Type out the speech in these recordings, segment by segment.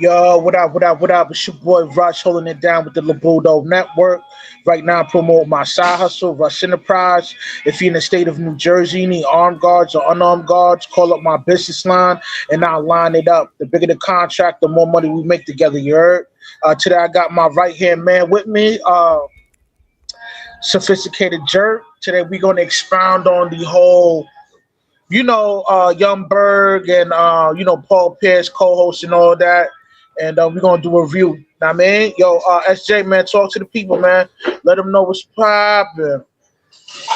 Yo, what up, what up, what up? It's your boy Rush holding it down with the Labudo Network. Right now, I promote my side hustle, Rush Enterprise. If you're in the state of New Jersey, need armed guards or unarmed guards, call up my business line and I'll line it up. The bigger the contract, the more money we make together, you heard? Today, I got my right-hand man with me, Sophisticated Jerk. Today, we're going to expound on the whole Young Berg and Paul Peirce co-host and all that, and we're gonna do a review. Now, man, SJ, man, talk to the people, man. Let them know what's poppin'.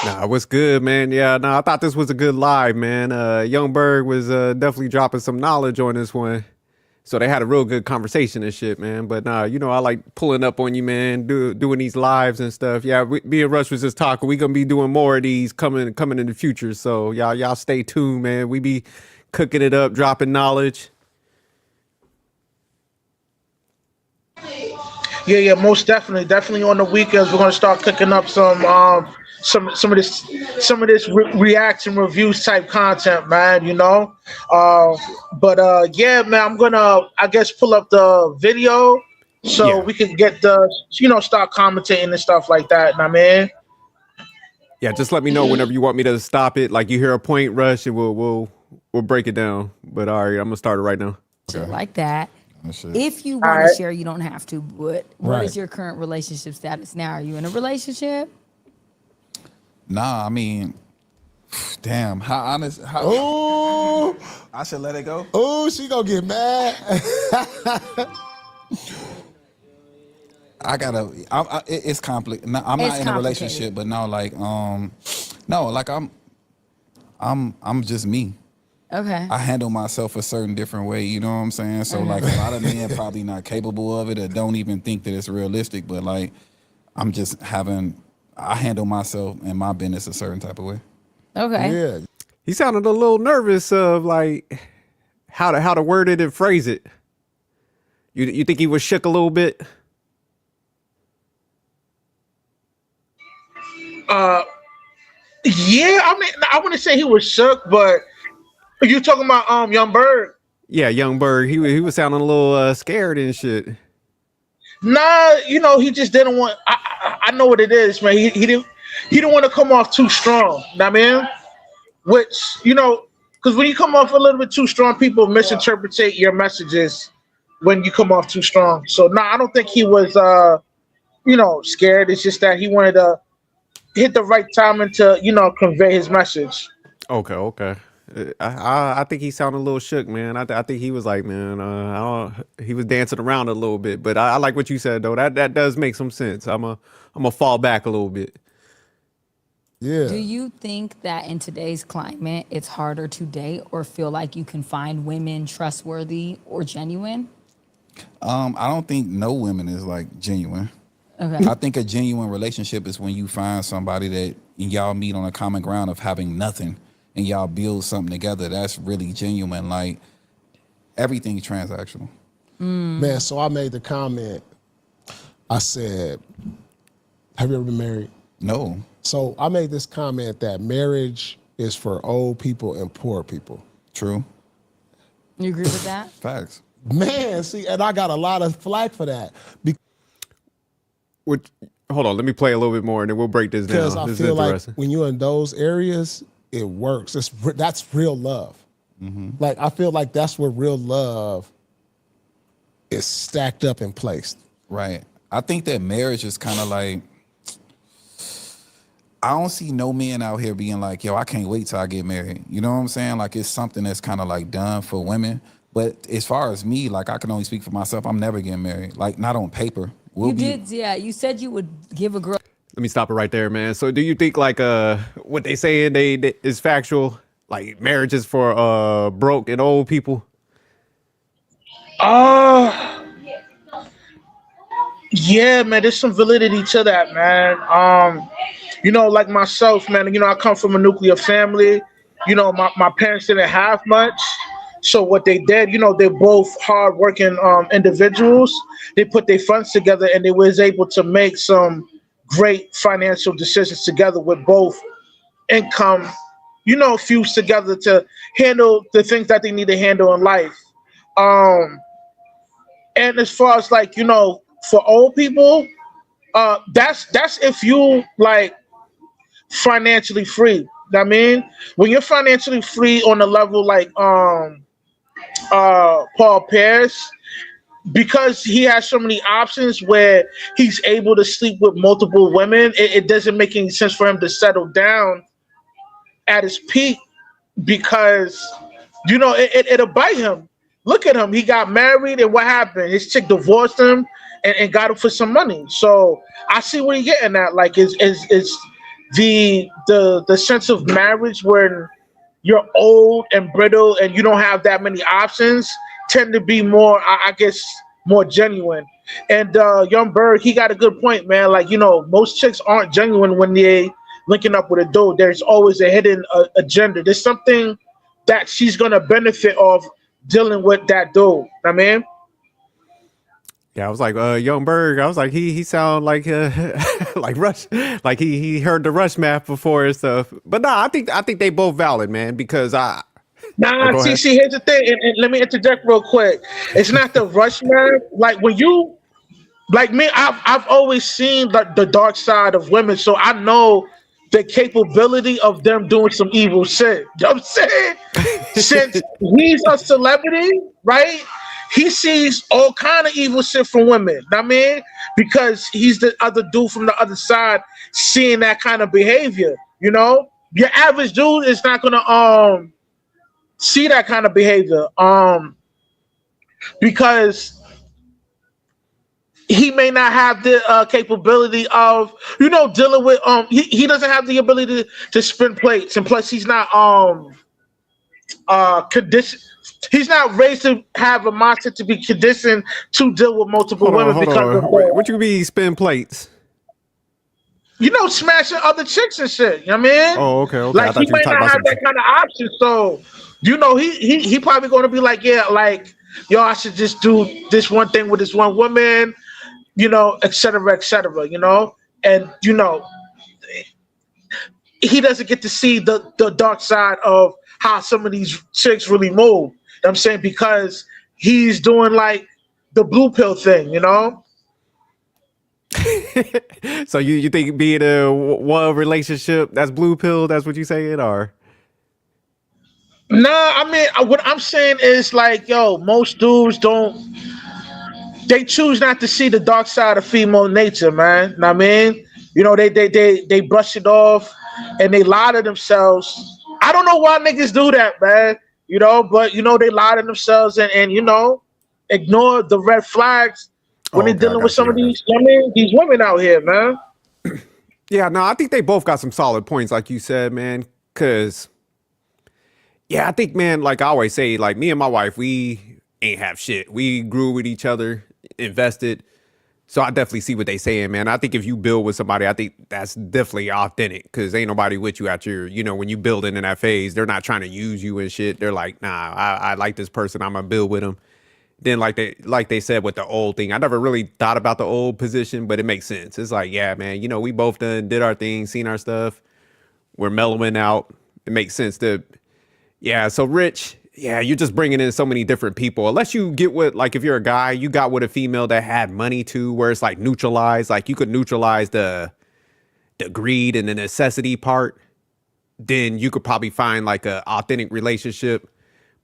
Nah, what's good, man? Yeah, I thought this was a good live, man. Young Berg was definitely dropping some knowledge on this one. So they had a real good conversation and shit, man. But I like pulling up on you, man, doing these lives and stuff. Yeah, me and Rush was just talking. We gonna be doing more of these coming in the future. So y'all stay tuned, man. We be cooking it up, dropping knowledge. Yeah, most definitely on the weekends we're gonna start cooking up some of this reaction reviews type content, man. Yeah, man, I'm gonna pull up the video so we can get the start commentating and stuff like that. I mean, yeah, just let me know whenever you want me to stop it. Like you hear a point, Rush, and we'll break it down. But all right, I'm gonna start it right now. Okay. Like that. If you want to share, you don't have to. But what is your current relationship status now? Are you in a relationship? Nah, I mean, damn. How honest? Oh, I should let it go. Oh, she gonna get mad. It's complicated. No, I'm not in a relationship, but no, like, I'm just me. Okay. I handle myself a certain different way, you know what I'm saying? So like a lot of men probably not capable of it or don't even think that it's realistic, but like I handle myself and my business a certain type of way. Okay. Yeah. He sounded a little nervous of like how to word it and phrase it. You think he was shook a little bit? Yeah, I mean, I wouldn't say he was shook, but you talking about Young Berg? Yeah, Young Berg. He was sounding a little scared and shit. Nah, he just didn't want. I know what it is, man. He didn't want to come off too strong. I mean, which because when you come off a little bit too strong, people misinterpret your messages when you come off too strong. So I don't think he was scared. It's just that he wanted to hit the right timing to convey his message. Okay. I think he sounded a little shook, man. I think he was like, man, he was dancing around a little bit. But I like what you said, though. That does make some sense. I'm a fall back a little bit. Yeah. Do you think that in today's climate, it's harder to date or feel like you can find women trustworthy or genuine? I don't think no women is like genuine. Okay. I think a genuine relationship is when you find somebody that y'all meet on a common ground of having nothing and y'all build something together. That's really genuine. Like everything's transactional. Man, so I made the comment. I said, have you ever been married? No. So I made this comment that marriage is for old people and poor people. True. You agree with that? Facts. Man, see, and I got a lot of flack for that. Hold on, let me play a little bit more and then we'll break this down. Because I This is feel like interesting. when you're in those areas, it works. That's real love. Mm-hmm. Like, I feel like that's where real love is stacked up and placed. Right. I think that marriage is kind of like, I don't see no men out here being like, yo, I can't wait till I get married. You know what I'm saying? Like, it's something that's kind of like done for women. But as far as me, like, I can only speak for myself. I'm never getting married. Like, not on paper. You said you would give a girl. Let me stop it right there, man. So do you think like what they saying they is factual? Like marriage is for broke and old people? Yeah, man, there's some validity to that, man. Like myself, man, I come from a nuclear family. My parents didn't have much. So what they did, they're both hardworking individuals. They put their funds together and they was able to make some great financial decisions together with both income, fused together to handle the things that they need to handle in life. And as far as like, for old people, that's if you like financially free. I mean, when you're financially free on the level like Paul Peirce, because he has so many options where he's able to sleep with multiple women, it doesn't make any sense for him to settle down at his peak because it'll bite him. Look at him. He got married, and what happened? His chick divorced him and got him for some money. So I see what he's getting at. Like, is the sense of marriage when you're old and brittle and you don't have that many options tend to be more, I guess, more genuine. And Young Berg, he got a good point, man. Like, most chicks aren't genuine when they linking up with a dude. There's always a hidden agenda. There's something that she's gonna benefit off dealing with that dude. I mean, Yeah, I was like, Young Berg. I was like, he sound like like Rush, like he heard the Rush math before and stuff. But nah, I think they both valid, man. Because Nah, go ahead. see, here's the thing, and let me interject real quick. It's not the rush, man. Like when you, like me, I've always seen the dark side of women, so I know the capability of them doing some evil shit. You know what I'm saying? Since he's a celebrity, right? He sees all kind of evil shit from women. I mean, because he's the other dude from the other side seeing that kind of behavior. Your average dude is not gonna see that kind of behavior because he may not have the capability of dealing with he doesn't have the ability to spin plates, and plus he's not conditioned. He's not raised to have a mindset to be conditioned to deal with multiple women Hold because on. of What you mean spin plates? smashing other chicks and shit. You know what I mean? Oh, okay. I Like thought he you were may talking not about have that kind of option, so he probably going to be like, yeah, like I should just do this one thing with this one woman, et cetera, et cetera, and he doesn't get to see the dark side of how some of these chicks really move. You know what I'm saying, because he's doing like the blue pill thing, So you think being a one relationship that's blue pill? That's what you saying, or? Nah, I mean, what I'm saying is like, most dudes don't. They choose not to see the dark side of female nature, man. Know what I mean, they brush it off and they lie to themselves. I don't know why niggas do that, man. But they lie to themselves and ignore the red flags when they're dealing with some of these, these women out here, man. Yeah, no, I think they both got some solid points, like you said, man. Cause yeah, I think, man, like I always say, like me and my wife, we ain't have shit. We grew with each other, invested. So I definitely see what they saying, man. I think if you build with somebody, I think that's definitely authentic because ain't nobody with you at your, when you building in that phase, they're not trying to use you and shit. They're like, nah, I like this person. I'm gonna build with them. Then like they said with the old thing, I never really thought about the old position, but it makes sense. It's like, yeah, man, we both did our thing, seen our stuff. We're mellowing out. It makes sense to, yeah. So Rich, yeah, you're just bringing in so many different people. Unless you get with, like, if you're a guy, you got with a female that had money too, where it's like neutralized. Like you could neutralize the greed and the necessity part. Then you could probably find like a authentic relationship.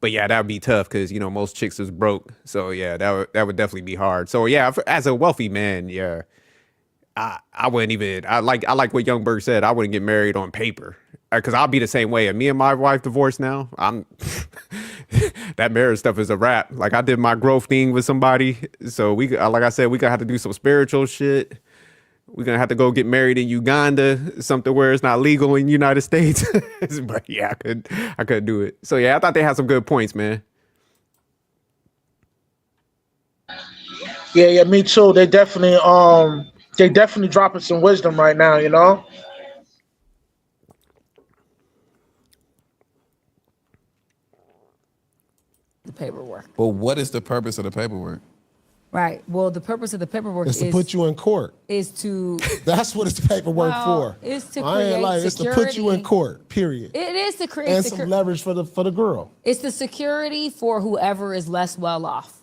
But yeah, that would be tough because most chicks is broke. So yeah, that would definitely be hard. So yeah, as a wealthy man, yeah, I wouldn't even. I like what Youngberg said. I wouldn't get married on paper because I'll be the same way. And me and my wife divorced now. I'm that marriage stuff is a wrap. Like I did my growth thing with somebody, so we, like I said, we gonna have to do some spiritual shit. We're gonna have to go get married in Uganda, something where it's not legal in the United States. But yeah, I could do it. So yeah, I thought they had some good points, man. Yeah, me too. They definitely dropping some wisdom right now, The paperwork. But what is the purpose of the paperwork? Right. Well, the purpose of the paperwork It's to put you in court. is to That's what it's the paperwork for. It's to I ain't create like it's to put you in security. court. Period. It is to create And some leverage for the girl. It's the security for whoever is less well off.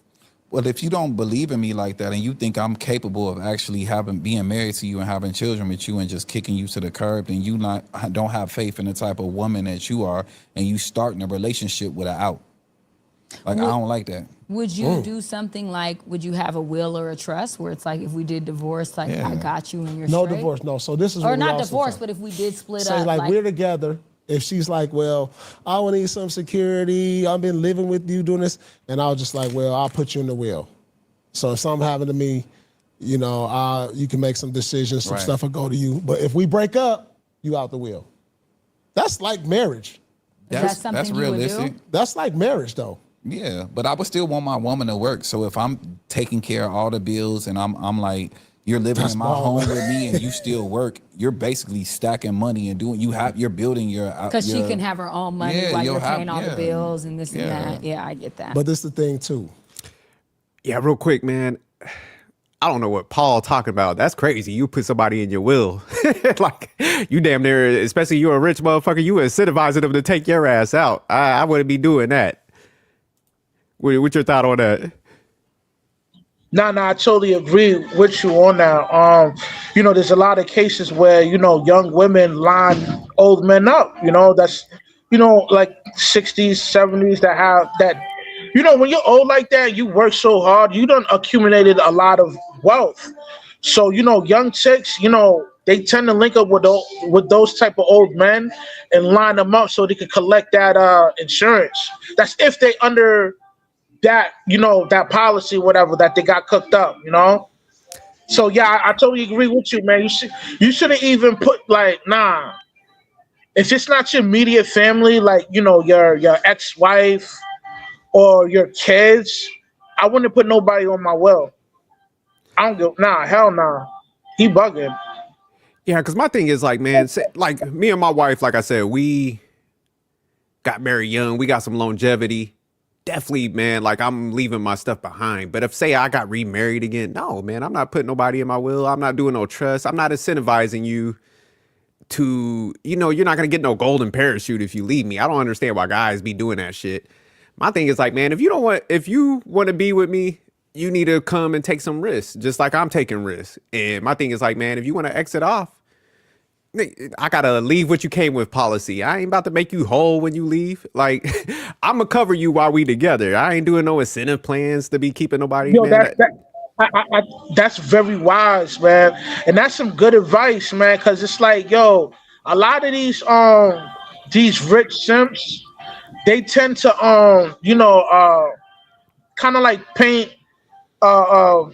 Well, if you don't believe in me like that and you think I'm capable of actually being married to you and having children with you and just kicking you to the curb, then you don't have faith in the type of woman that you are, and you starting a relationship with an out. Like, I don't like that. Would you do something like, would you have a will or a trust where it's like, if we did divorce, like I got you and you're No straight? divorce, no. So this is Or what we not also divorce, talk. but if we did split Say up. like we're together. If she's like, well, I would need some security. I've been living with you doing this. And I was just like, well, I'll put you in the will. So if something happened to me, you know, you can make some decisions, some stuff will go to you. But if we break up, you out the will. That's like marriage. Is that something That's you realistic. would do? That's like marriage though. Yeah, but I would still want my woman to work. So if I'm taking care of all the bills and I'm like, you're living in my home with me and you still work, you're basically stacking money and you're building your. Because she can have her own money while you're paying all the bills and this and that. Yeah, I get that. But this is the thing too. Yeah, real quick, man. I don't know what Paul talking about. That's crazy. You put somebody in your will. Like, you damn near, especially you're a rich motherfucker, you incentivizing them to take your ass out. I wouldn't be doing that. What's your thought on that? No, I totally agree with you on that. You know, there's a lot of cases where, you know, young women line old men up, you know, that's, you know, like 60s, 70s that have that, you know, when you're old like that, you work so hard, you done accumulated a lot of wealth. So, you know, young chicks, you know, they tend to link up with those type of old men and line them up so they can collect that insurance. That's if they under that, you know, that policy, whatever, that they got cooked up, you know? So yeah, I totally agree with you, man. You shouldn't even put like, nah. If it's not your immediate family, like, you know, your ex-wife or your kids, I wouldn't put nobody on my will. I don't give, hell nah. He bugging. Yeah, because my thing is like, man, like me and my wife, like I said, we got married young. We got some longevity. Definitely, man, like I'm leaving my stuff behind. But if say I got remarried again, no, man, I'm not putting nobody in my will. I'm not doing no trust. I'm not incentivizing you to, you know, you're not going to get no golden parachute if you leave me. I don't understand why guys be doing that shit. My thing is like, man, if you want to be with me, you need to come and take some risks, just like I'm taking risks. And my thing is like, man, if you want to exit off, I gotta leave what you came with policy. I ain't about to make you whole when you leave. Like, I'm gonna cover you while we together. I ain't doing no incentive plans to be keeping nobody. Yo, Man. that's very wise, man, and that's some good advice, man. Because it's like, yo, a lot of these rich simps, they tend to you know, kind of like paint a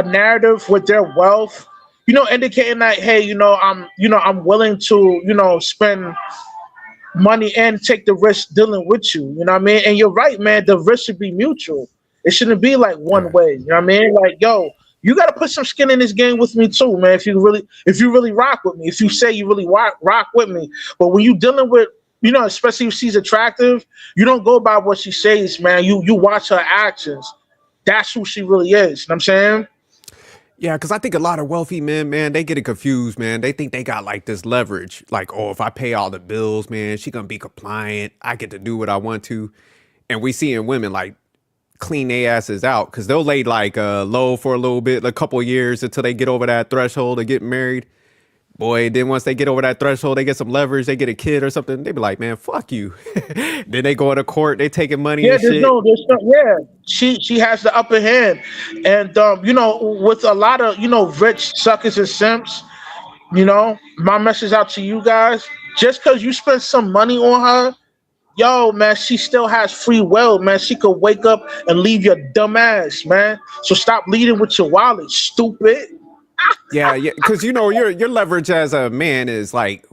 narrative with their wealth, you know, indicating that, hey, I'm willing to, you know, spend money and take the risk dealing with you. You know what I mean? And you're right, man. The risk should be mutual. It shouldn't be like one way. You know what I mean? Like, yo, you got to put some skin in this game with me too, man. If you really rock with me, if you say you really rock with me, but when you dealing with, you know, especially if she's attractive, you don't go by what she says, man. You watch her actions. That's who she really is. You know what I'm saying? Yeah, because I think a lot of wealthy men, man, they get it confused, man. They think they got like this leverage. Like, oh, if I pay all the bills, man, she gonna be compliant. I get to do what I want to. And we seeing women like clean their asses out because they'll lay like low for a little bit, a couple of years until they get over that threshold of getting married. Boy, then once they get over that threshold, they get some leverage, they get a kid or something, they be like, man, fuck you. Then they go into court, they taking money Yeah, and shit. yeah. She has the upper hand. And you know, with a lot of, you know, rich suckers and simps, you know, my message out to you guys, just because you spend some money on her, yo, man, she still has free will, man. She could wake up and leave your dumb ass, man. So stop leading with your wallet, stupid. Yeah, because you know your leverage as a man is like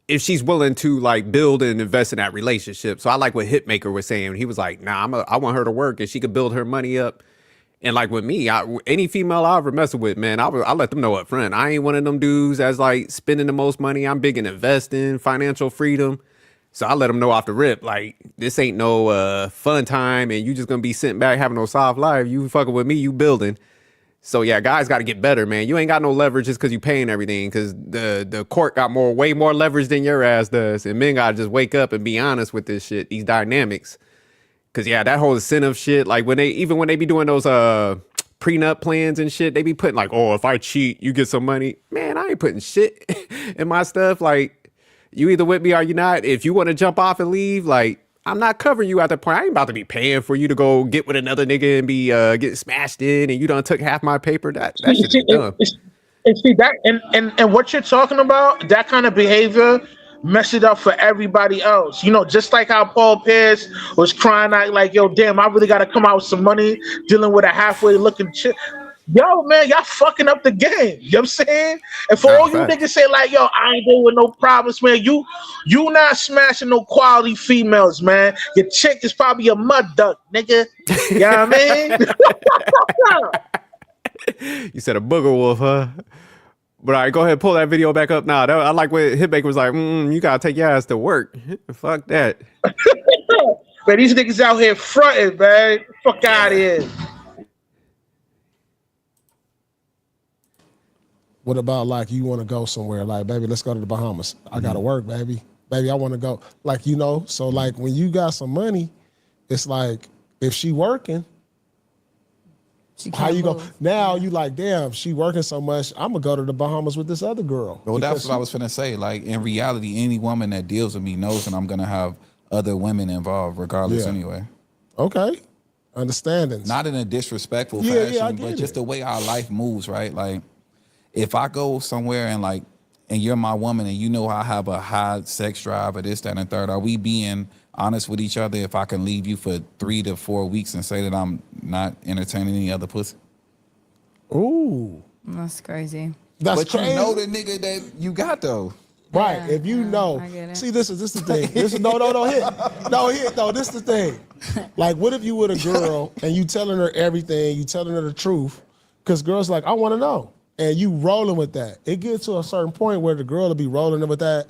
if she's willing to like build and invest in that relationship. So I like what Hitmaker was saying. He was like, nah, I want her to work and she could build her money up. And like with me, any female I ever mess with, man, I let them know up front. I ain't one of them dudes that's like spending the most money. I'm big in investing, financial freedom. So I let them know off the rip, like, this ain't no fun time and you just gonna be sitting back having no soft life. You fucking with me, you building. So yeah, guys got to get better, man. You ain't got no leverage just because you paying everything, because the court got way more leverage than your ass does. And men got to just wake up and be honest with this shit, these dynamics. Cause yeah, that whole incentive shit, like when they be doing those prenup plans and shit, they be putting like, oh, if I cheat, you get some money. Man, I ain't putting shit in my stuff. Like, you either with me or you not. If you want to jump off and leave, like, I'm not covering you at that point. I ain't about to be paying for you to go get with another nigga and be getting smashed in and you done took half my paper. That shit is dumb. And see that, and what you're talking about, that kind of behavior mess it up for everybody else. You know, just like how Paul Peirce was crying out like, yo, damn, I really got to come out with some money dealing with a halfway looking chick. Yo, man, y'all fucking up the game. You know what I'm saying? And for all you niggas say like, yo, I ain't dealing with no problems, man. You not smashing no quality females, man. Your chick is probably a mud duck, nigga. You know what I mean? You said a booger wolf, huh? But all right, go ahead, pull that video back up. Nah, I like when Hitmaker was like, you gotta take your ass to work. Fuck that. Man, these niggas out here fronting, man. Fuck out of here. What about like you want to go somewhere? Like, baby, let's go to the Bahamas. I gotta work, baby. Baby, I want to go. Like, you know, so like when you got some money, it's like if she working, how you go? Now you like, damn, she working so much, I'm gonna go to the Bahamas with this other girl. Well, that's what I was finna say. Like, in reality, any woman that deals with me knows that I'm gonna have other women involved regardless anyway. Okay. Understanding. Not in a disrespectful fashion, but just the way our life moves, right? Like, if I go somewhere and you're my woman and you know I have a high sex drive or this, that, and the third, are we being honest with each other if I can leave you for 3 to 4 weeks and say that I'm not entertaining any other pussy? Ooh. That's crazy. But crazy. You know the nigga that you got though. Right. Yeah, if you know. See, this is the thing. This is no, this is the thing. Like, what if you with a girl and you telling her everything, you telling her the truth, because girls like, I want to know. And you rolling with that. It gets to a certain point where the girl will be rolling with that.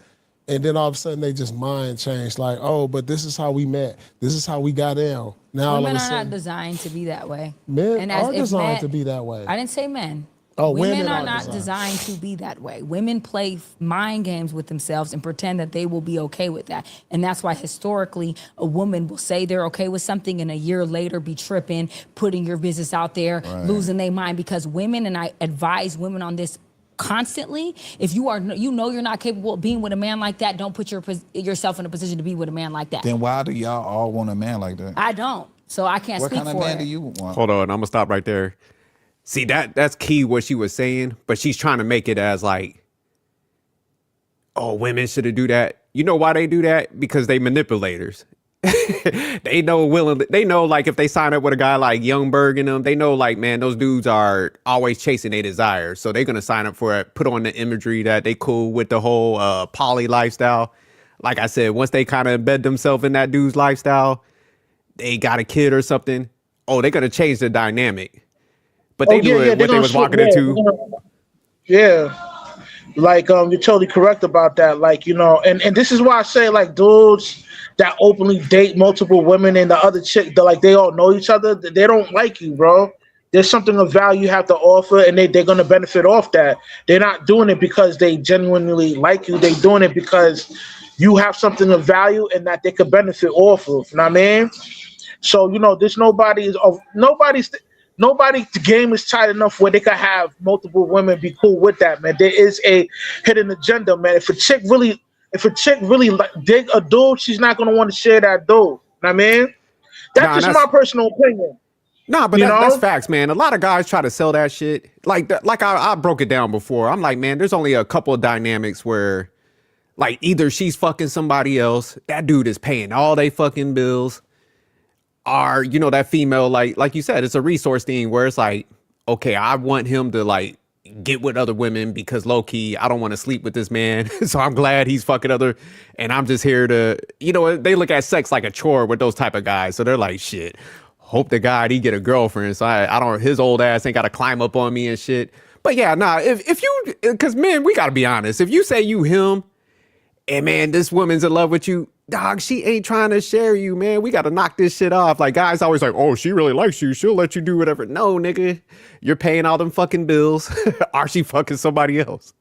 And then all of a sudden they just mind change. Like, oh, but this is how we met. This is how we got in. Now women are not designed to be that way. Men are designed to be that way. I didn't say men. Oh, women are not designed to be that way. Women play mind games with themselves and pretend that they will be okay with that. And that's why historically a woman will say they're okay with something and a year later be tripping, putting your business out there, losing their mind, because women, and I advise women on this constantly, if you know you're not capable of being with a man like that, don't put yourself in a position to be with a man like that. Then why do y'all all want a man like that? I don't. So I can't speak for it. What kind of man do you want? Hold on, I'm gonna stop right there. See, that's key what she was saying, but she's trying to make it as like, oh, women shouldn't do that. You know why they do that? Because they manipulators. They know like if they sign up with a guy like Young Berg and them, they know like, man, those dudes are always chasing their desires. So they're gonna sign up for it, put on the imagery that they cool with the whole poly lifestyle. Like I said, once they kind of embed themselves in that dude's lifestyle, they got a kid or something, oh, they're gonna change the dynamic. But they knew what they was walking into. Yeah. Like, you're totally correct about that. Like, you know, and this is why I say, like, dudes that openly date multiple women and the other chick, like, they all know each other, they don't like you, bro. There's something of value you have to offer, and they're going to benefit off that. They're not doing it because they genuinely like you. They're doing it because you have something of value and that they could benefit off of. You know what I mean? So, you know, there's nobody's the game is tight enough where they could have multiple women be cool with that, man. There is a hidden agenda, man. If a chick really dig a dude, she's not gonna want to share that dude. You know what I mean? That's my personal opinion. Nah, but that's facts, man. A lot of guys try to sell that shit. Like I broke it down before. I'm like, man, there's only a couple of dynamics where, like, either she's fucking somebody else, that dude is paying all they fucking bills. Are, you know, that female, like you said, it's a resource thing where it's like, okay, I want him to like get with other women because low key, I don't want to sleep with this man. So I'm glad he's fucking other, and I'm just here to, you know, they look at sex like a chore with those type of guys. So they're like, shit, hope to God he get a girlfriend. So I don't, his old ass ain't got to climb up on me and shit. But yeah, nah, if you, cause man, we gotta be honest. If you say you him and man, this woman's in love with you, dog, she ain't trying to share you, man. We got to knock this shit off. Like, guys always like, oh, she really likes you. She'll let you do whatever. No, nigga, you're paying all them fucking bills. Or she fucking somebody else.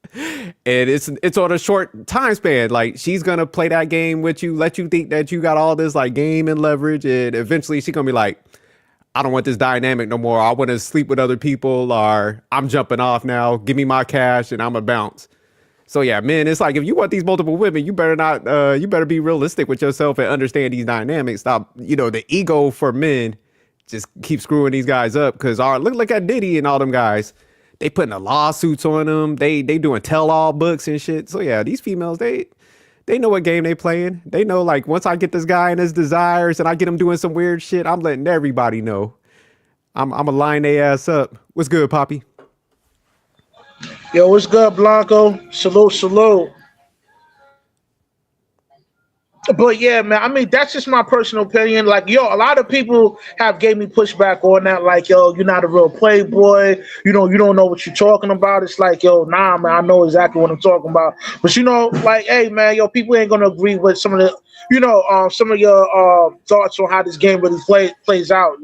And it's on a short time span. Like, she's gonna play that game with you, let you think that you got all this like game and leverage, and eventually she's gonna be like, I don't want this dynamic no more. I want to sleep with other people, or I'm jumping off now. Give me my cash and I'm gonna bounce. So yeah, man, it's like if you want these multiple women, you better not you better be realistic with yourself and understand these dynamics. Stop, the ego for men just keep screwing these guys up, because look at Diddy and all them guys. They putting the lawsuits on them. They doing tell-all books and shit. So yeah, these females, they know what game they playing. They know, like, once I get this guy and his desires and I get him doing some weird shit, I'm letting everybody know. I'm gonna line their ass up. What's good, Poppy? Yo, what's good, Blanco? Salute. But yeah, man, I mean, that's just my personal opinion. Like, yo, a lot of people have gave me pushback on that. Like, yo, you're not a real playboy. You don't know what you're talking about. It's like, yo, nah, man, I know exactly what I'm talking about. But, like, hey, man, yo, people ain't going to agree with some of the, some of your thoughts on how this game really plays out,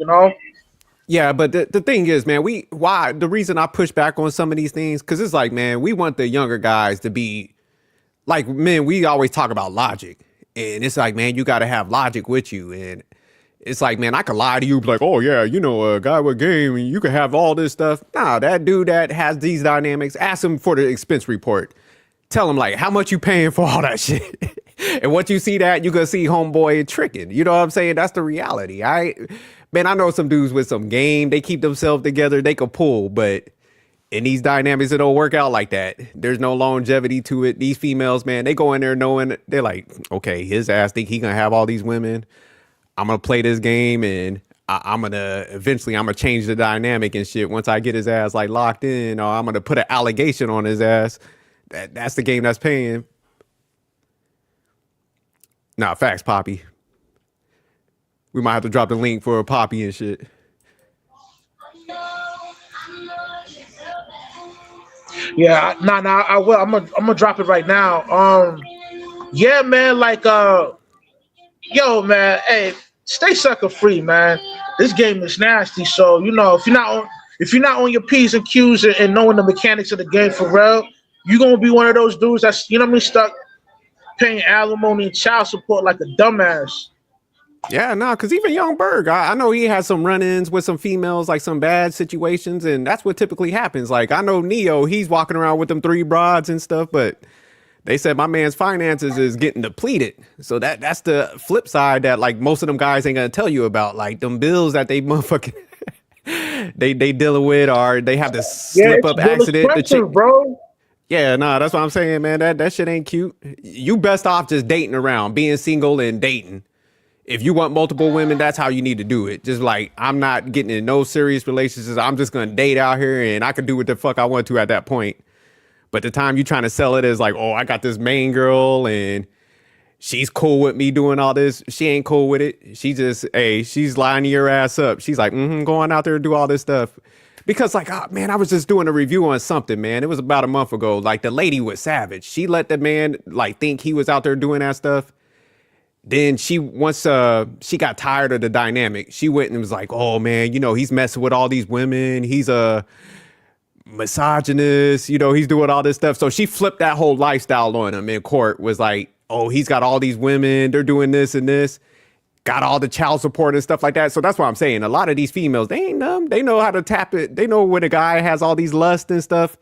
Yeah, but the thing is, man, the reason I push back on some of these things, because it's like, man, we want the younger guys to be, like, men, we always talk about logic. And it's like, man, you got to have logic with you. And it's like, man, I could lie to you, be like, oh, yeah, a guy with game, and you can have all this stuff. Nah, that dude that has these dynamics, ask him for the expense report. Tell him, like, how much you paying for all that shit? And once you see that, you going to see homeboy tricking. You know what I'm saying? That's the reality. Man, I know some dudes with some game. They keep themselves together. They could pull, but in these dynamics, it don't work out like that. There's no longevity to it. These females, man, they go in there knowing, they're like, okay, his ass think he gonna have all these women. I'm gonna play this game, and I'm gonna change the dynamic and shit once I get his ass like locked in, or I'm gonna put an allegation on his ass. That's the game that's paying. Nah, facts, Poppy. We might have to drop the link for a Poppy and shit. Yeah, nah, I will. I'm gonna drop it right now. Yeah, man, like, yo, man, hey, stay sucker free, man. This game is nasty. So, if you're not on your P's and Q's and knowing the mechanics of the game for real, you're gonna be one of those dudes that's, stuck paying alimony and child support like a dumbass. Yeah, no, because even Young Berg, I know he has some run-ins with some females, like some bad situations, and that's what typically happens. Like, I know Neo, he's walking around with them 3 broads and stuff, but they said my man's finances is getting depleted. So that's the flip side that, like, most of them guys ain't gonna tell you about. Like, them bills that they motherfucking they dealing with, or they have this slip up accident. The chick, bro. Yeah, nah, that's what I'm saying, man. That shit ain't cute. You best off just dating around, being single and dating. If you want multiple women, that's how you need to do it. Just like, I'm not getting in no serious relationships. I'm just going to date out here, and I can do what the fuck I want to at that point. But the time you trying to sell it as like, oh, I got this main girl and she's cool with me doing all this. She ain't cool with it. She just, hey, she's lining your ass up. She's like, going out there to do all this stuff. Because, like, oh, man, I was just doing a review on something, man. It was about a month ago. Like, the lady was savage. She let the man, like, think he was out there doing that stuff. Then once she got tired of the dynamic, she went and was like, oh, man, he's messing with all these women. He's a misogynist. He's doing all this stuff. So she flipped that whole lifestyle on him in court, was like, oh, he's got all these women. They're doing this and this. Got all the child support and stuff like that. So that's what I'm saying. A lot of these females, they ain't dumb. They know how to tap it. They know when a guy has all these lusts and stuff.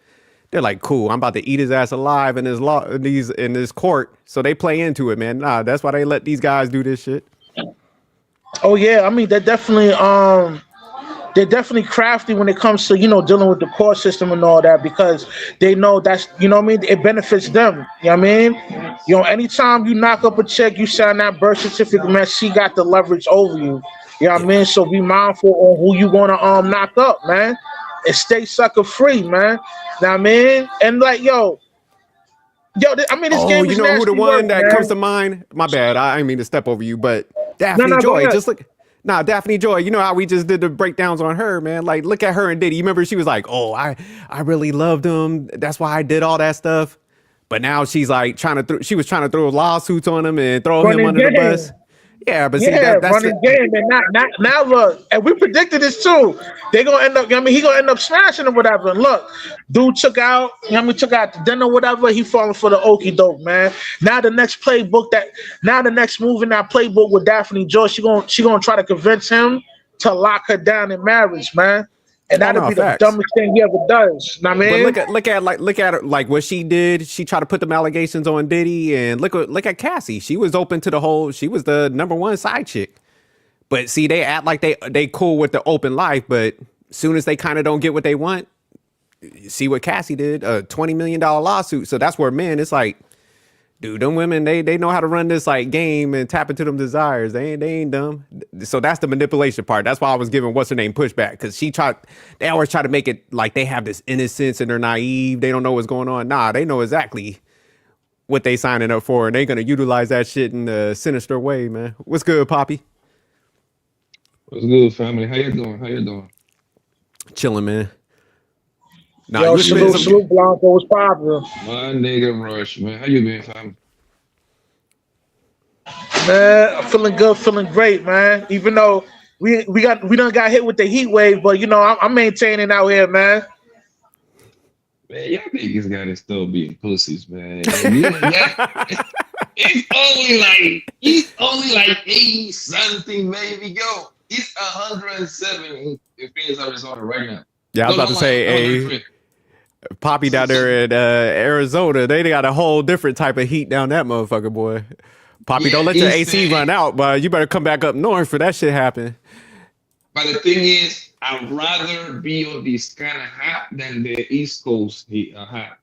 They're like, cool, I'm about to eat his ass alive in this court. So they play into it, man. Nah, that's why they let these guys do this shit. Oh yeah, I mean they're definitely crafty when it comes to dealing with the court system and all that, because they know that's it benefits them. You know what I mean? Anytime you knock up a chick, you sign that birth certificate, man, she got the leverage over you. You know what I mean? So be mindful on who you gonna knock up, man. And stay sucker free, man. Know what I mean? And like, yo, I mean, this game is you know who the one work, that man. comes to mind? My bad. I didn't mean to step over you, but Daphne Joy. Just look. Nah, Daphne Joy. You know how we just did the breakdowns on her, man? Like, look at her and Diddy. You remember she was like, oh, I really loved him. That's why I did all that stuff. But now she's like she was trying to throw lawsuits on him and throw him under the bus. Yeah, but see Yeah, that's running game, and not now. Look, and we predicted this too. They gonna end up. I mean, he gonna end up smashing or whatever. And look, dude took out. Took out the dinner, whatever. He falling for the okie doke, man. Now the next the next move in that playbook with Daphne Joy, she gonna try to convince him to lock her down in marriage, man. And oh that'll no, be the facts. dumbest thing he ever does. Know what I But mean? look at her, like what she did. She tried to put them allegations on Diddy, and look at Cassie. She was open to the whole. She was the #1 side chick. But see, they act like they cool with the open life, but as soon as they kind of don't get what they want, see what Cassie did, a $20 million lawsuit. So that's where men, it's like, dude, them women, they know how to run this like game and tap into them desires. They ain't dumb. So that's the manipulation part. That's why I was giving what's her name pushback, because they always try to make it like they have this innocence and they're naive. They don't know what's going on. Nah, they know exactly what they signing up for, and they're gonna utilize that shit in a sinister way, man. What's good, Poppy? What's good, family? How you doing? How you doing? Chilling, man. Nah, Yo, you spit salute, Blanco. What's poppin'? My nigga Rush, man. How you been, family? Man, I'm feeling good, feeling great, man. Even though we done got hit with the heat wave, but I'm maintaining out here, man. Man, y'all niggas gotta still being pussies, man. It's only like 80 something, maybe. Yo, it's 107 in Phoenix, Arizona right now. Yeah, I was about to say, Poppy down there in Arizona, they got a whole different type of heat down that motherfucker, boy. Poppy, Yeah, don't let your AC insane. run out, but you better come back up north for that shit happen. But the thing is, I'd rather be on this kind of hot than the East Coast hot.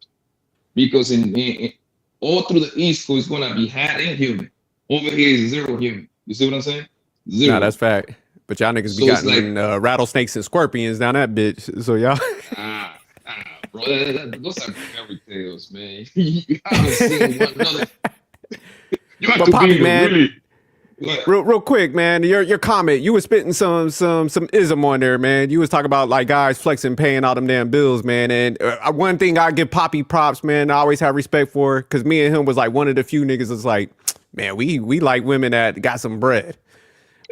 Because in all through the East Coast, it's gonna be hot and humid. Over here is zero humid. You see what I'm saying? Zero. Nah, that's fact. But y'all niggas be So it's gotten rattlesnakes and scorpions down that bitch. So y'all. Bro, those are fairy tales, man. You haven't seen one another. You have But to Poppy, be man, really. real quick, man. Your comment, you was spitting some ism on there, man. You was talking about like guys flexing, paying all them damn bills, man. And one thing I give Poppy props, man. I always have respect for, because me and him was like one of the few niggas that's like, man, we like women that got some bread.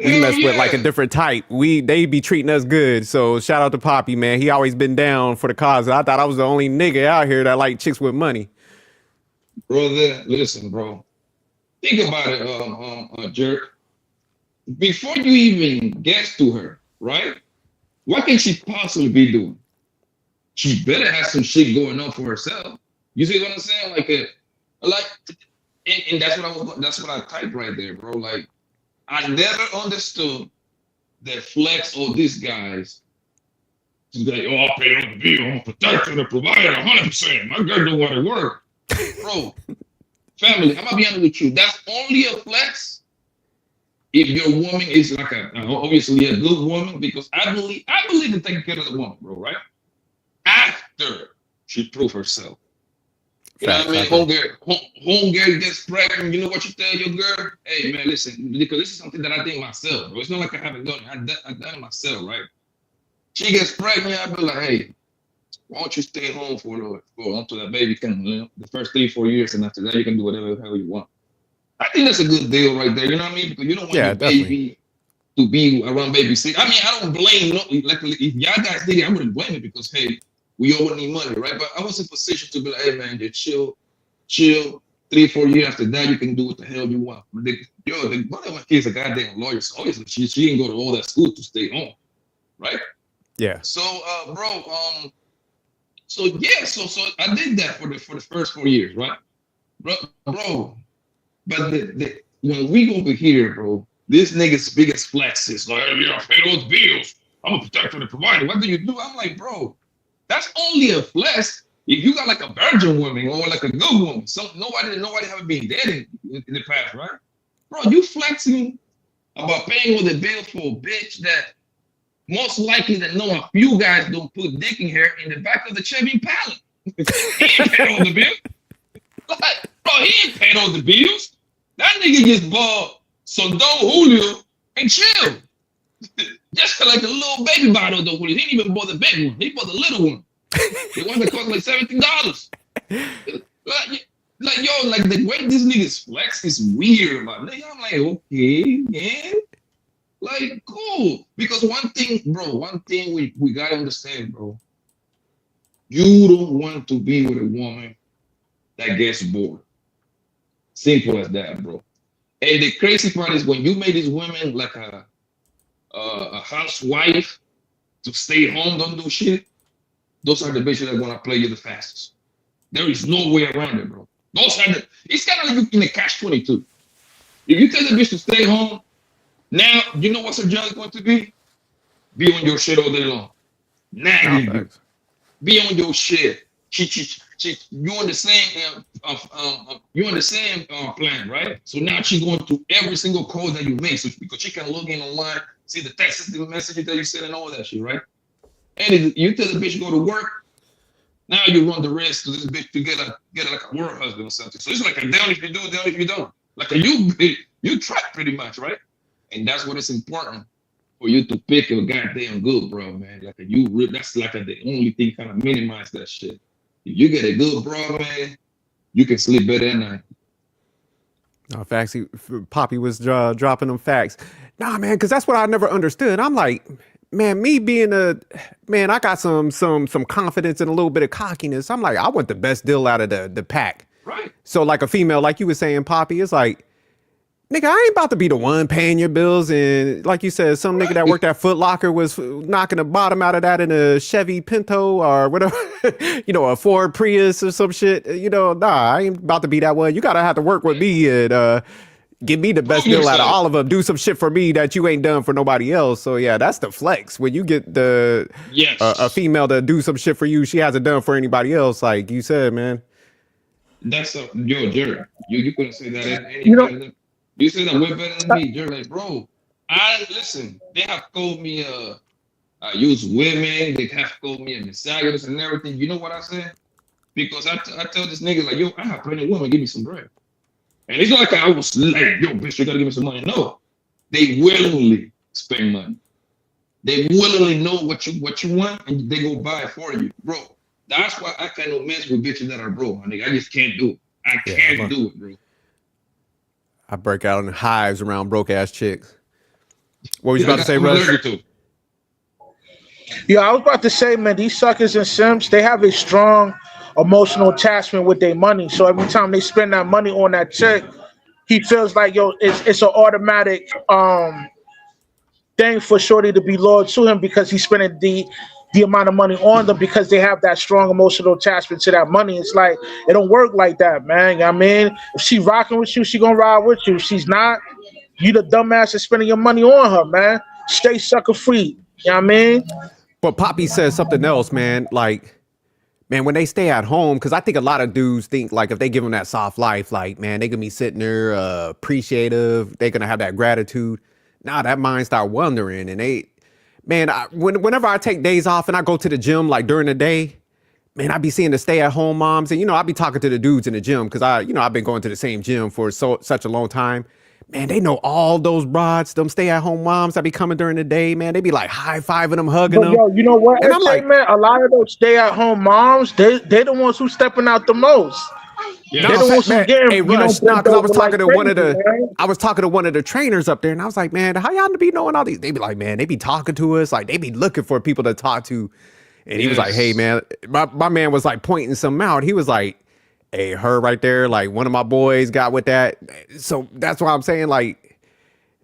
We mess with like a different type. They be treating us good. So shout out to Poppy, man. He always been down for the cause. I thought I was the only nigga out here that like chicks with money. Brother, listen, bro. Think about it, jerk. Before you even get to her, right? What can she possibly be doing? She better have some shit going on for herself. You see what I'm saying? And that's what I typed right there, bro. Like, I never understood that flex or these guys. She's like, oh, I'll pay on the bill, I'm a protector, the provider, 100%. My girl don't want to work. Bro, family, I'm gonna be honest with you. That's only a flex if your woman is like obviously a good woman, because I believe in taking care of the woman, bro, right? After she proved herself. You know what I mean? Homegirl gets pregnant. You know what you tell your girl? Hey, man, listen, because this is something that I did myself, bro. It's not like I haven't done it. I done it myself, right? She gets pregnant. I be like, hey, why don't you stay home for until that baby can, the first 3-4 years, and after that you can do whatever the hell you want. I think that's a good deal right there. You know what I mean? Because you don't want your baby to be around babysit. I mean, I don't blame. Like if y'all guys did it, I wouldn't blame it, because hey, we all need money, right? But I was in a position to be like, hey man, just chill. 3-4 years after that, you can do what the hell you want. One of my kids a goddamn lawyer, so obviously she didn't go to all that school to stay home, right? Yeah. So, bro, so I did that for the first 4 years, right, bro. But when we over here, bro, this nigga's biggest flex is like, hey, I pay those bills. I'm a protector, the provider. What do you do? I'm like, bro, that's only a flex if you got like a virgin woman or like a good woman. So nobody haven't been dead in the past, right? Bro, you flexing about paying all the bill for a bitch that most likely that know a few guys don't put dick in her in the back of the Chevy Impala. He ain't paid all the bills. Like, bro, he ain't paid all the bills. That nigga just bought some Don Julio and chill. Just like a little baby bottle of Don Julio. He didn't even bought the big one. He bought the little one. The one that cost like $17. Like, Like, yo, like the way these niggas flex is weird, man. I'm like, okay, man. Like, cool. Because one thing we gotta understand, bro. You don't want to be with a woman that gets bored. Simple as that, bro. And the crazy part is when you make these women like a housewife to stay home, don't do shit. Those are the bitches that are gonna play you the fastest. There is no way around it, bro. Those are the. It's kind of like in a catch-22. If you tell the bitch to stay home, now you know what's her job is going to be? Be on your shit all day long. Now you do. Be on your shit. You on the same plan, right? So now she's going through every single call that you make, so because she can log in online, see the text, the messages that you send, and all that shit, right? And if you tell the bitch to go to work, now you run the risk to this bitch to get like a work husband or something. So it's like a down if you do, down if you don't. Like a you try pretty much, right? And that's what it's important for you to pick your goddamn good, bro, man. Like that's like the only thing kind of minimize that shit. If you get a good bro, man, you can sleep better at night. No, facts. Poppy was dropping them facts. Nah, man, because that's what I never understood. I'm like, man, me being I got some confidence and a little bit of cockiness. I'm like, I want the best deal out of the pack. Right. So like a female, like you were saying, Poppy, it's like, nigga, I ain't about to be the one paying your bills. And like you said, some nigga that worked at Foot Locker was knocking the bottom out of that in a Chevy Pinto or whatever, a Ford Prius or some shit. Nah, I ain't about to be that one. You gotta have to work with me and give me the best deal out of all of them. Do some shit for me that you ain't done for nobody else. So yeah, that's the flex. When you get a female to do some shit for you, she hasn't done for anybody else. Like you said, man. That's yo, Jerry. You couldn't say that. You said that way better than me. You're like, bro, listen, they have called me I use women, they have called me a misogynist and everything. You know what I said? Because I tell this nigga, like, yo, I have plenty of women, give me some bread. And it's not like I was like, yo, bitch, you gotta give me some money. No. They willingly spend money. They willingly know what you want and they go buy it for you. Bro, that's why I cannot mess with bitches that are broke. I just can't do it. I can't do it, bro. I break out in hives around broke ass chicks. What was you about to say, Russ? Yeah, I was about to say, man, these suckers and simps, they have a strong emotional attachment with their money. So every time they spend that money on that chick, he feels like, yo, it's an automatic thing for shorty to be loyal to him because he's spending the amount of money on them because they have that strong emotional attachment to that money. It's like, it don't work like that, man. You know what I mean? If she rocking with you, she gonna ride with you. If she's not, you the dumbass is spending your money on her, man. Stay sucker free. You know what I mean? But Poppy says something else, man. Like, man, when they stay at home, because I think a lot of dudes think, like, if they give them that soft life, like, man, they gonna be sitting there appreciative. They're gonna have that gratitude. Nah, that mind start wondering. And whenever I take days off and I go to the gym, like, during the day, man, I be seeing the stay-at-home moms. And, I be talking to the dudes in the gym because I've been going to the same gym for such a long time. Man, they know all those broads, them stay-at-home moms that be coming during the day, man. They be like high-fiving them, hugging them. Yo, you know what? And I'm like, man, a lot of those stay-at-home moms, they the ones who stepping out the most. Yeah, they're the ones who getting, hey, Rush, because I was talking to one of the trainers up there, and I was like, man, how y'all be knowing all these? They be like, man, they be talking to us, like they be looking for people to talk to. And he was like, hey, man, my man was like pointing some out. He was like, hey, her right there, like one of my boys got with that. So that's why I'm saying, like,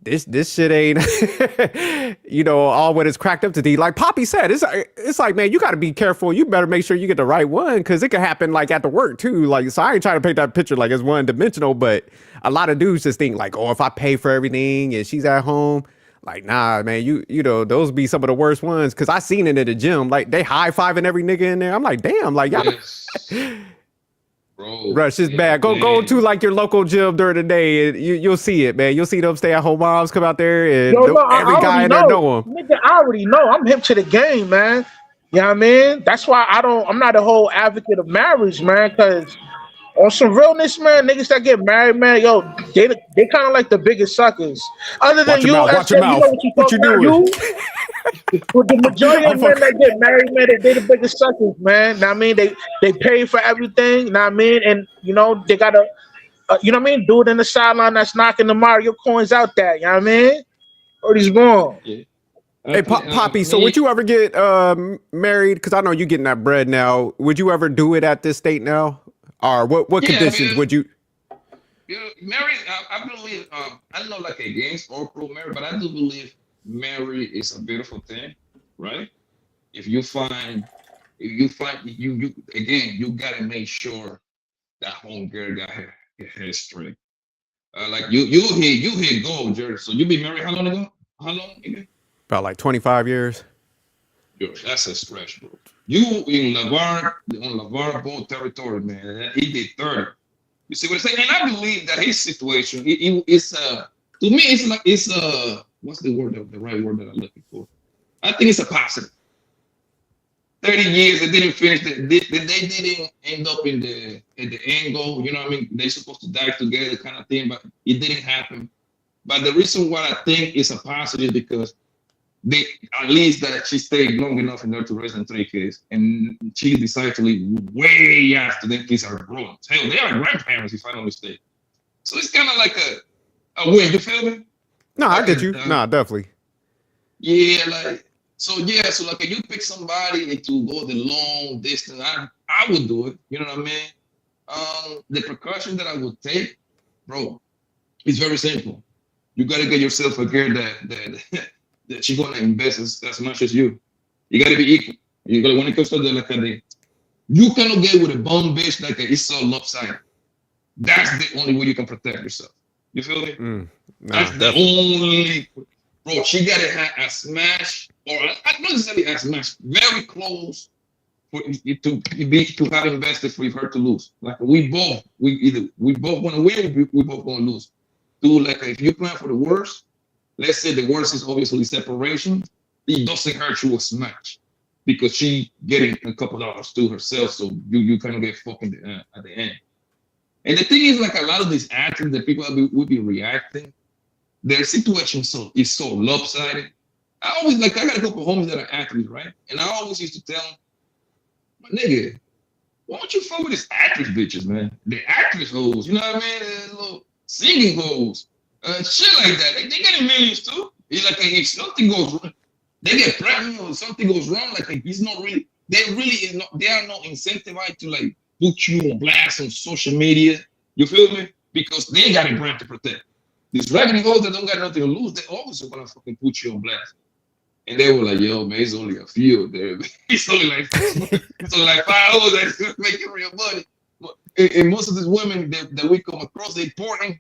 this shit ain't, all what it's cracked up to be. Like Poppy said, it's like, man, you got to be careful. You better make sure you get the right one because it could happen like at the work too. Like, so I ain't trying to paint that picture like it's one dimensional, but a lot of dudes just think like, oh, if I pay for everything and she's at home, like, nah, man, you know, those be some of the worst ones. Cause I seen it at the gym, like they high-fiving every nigga in there. I'm like, damn, like y'all. Yes. Bro, Rush is bad. Go to like your local gym during the day and you'll see it, man. You'll see them stay-at-home moms come out there and every guy in there know them. Nigga, I already know. I'm hip to the game, man. You know what I mean? That's why I'm not a whole advocate of marriage, man, because On some realness, man, niggas that get married, man, yo, they kind of like the biggest suckers. Other than Watch your you, mouth. Watch your SM, you know mouth. what you What you talking about? doing? You, with the majority I'm of men fucking. that get married, man, they the biggest suckers, man. Know what I mean, they pay for everything. Know what I mean, and you know they gotta, you know what I mean, do it in the sideline that's knocking the Mario coins out there. You know what I mean? Or he's born. Yeah. Hey, Poppy. So would you ever get married? Because I know you're getting that bread now. Would you ever do it at this state now? Or what conditions would you? Married, I believe, I don't know like against or pro marriage, but I do believe marriage is a beautiful thing, right? If you find you again, you gotta make sure that home girl got her head straight. Like you hit gold, Jerry. So you been married how long ago? How long again? About like 25 years. Yo, that's a stretch, bro. You in LeVar Ball territory, man. He did 30. You see what I'm saying? And I believe that his situation, it's to me, it's like what's the word, the right word that I'm looking for? I think it's a positive. 30 years, they didn't finish. They didn't end up at the end goal. You know what I mean? They're supposed to die together, kind of thing, but it didn't happen. But the reason why I think it's a positive because they at least that she stayed long enough in order to raise them 3 kids, and she decided to leave way after their kids are grown. Hell, they are grandparents if I don't mistake. So it's kind of like a win. You feel me? No, I get you. Nah, definitely. Yeah, like so like if you pick somebody to go the long distance, I would do it. You know what I mean? The precaution that I would take, bro, is very simple. You gotta get yourself a girl that she's gonna invest as much as you. You gotta be equal. You gotta when it comes to you cannot get with a bum bitch like it's so lopsided. That's the only way you can protect yourself. You feel me? Nah, that's the only. Bro, she gotta have a smash, or not necessarily a smash, very close for to have invested for her to lose. Like we both want to win, we both want to lose. Do like if you plan for the worst, let's say the worst is obviously separation, it doesn't hurt you a smash because she getting a couple dollars to herself, so you kind of get fucking at the end. And the thing is, like a lot of these actors that people would be reacting, their situation is so lopsided. I got a couple of homies that are athletes, right? And I always used to tell them, my nigga, why don't you fuck with these actress bitches, man? The actress hoes, you know what I mean? Little singing hoes, shit like that. They getting millions too. It's like if something goes wrong, they get pregnant or something goes wrong. Like it's not really. They are not incentivized to like put you on blast on social media. You feel me? Because they got a brand to protect. These raggedy hoes that don't got nothing to lose, they always gonna fucking put you on blast. And they were like, yo, man, it's only a few there. It's only like 5 hours that's making real money. And most of these women that we come across, they important,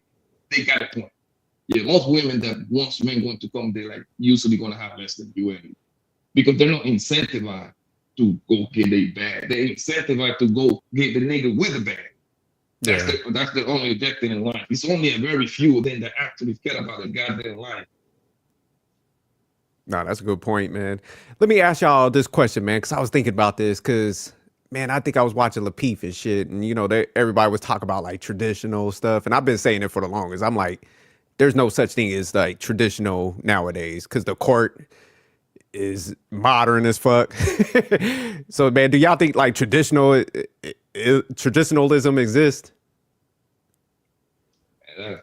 they got a point. Yeah, most women that wants men going to come, they're like usually gonna have less than you anyway. Because they're not incentivized to go get a bag. They're incentivized to go get the nigga with a bag. That's the only objective in life. It's only a very few of them that actually care about the goddamn life. No, that's a good point, man. Let me ask y'all this question, man, because I was thinking about this because, man, I think I was watching Lapeef and shit, and, you know, everybody was talking about, like, traditional stuff, and I've been saying it for the longest. I'm like, there's no such thing as, like, traditional nowadays because the court is modern as fuck. So, man, do y'all think, like, traditionalism exists?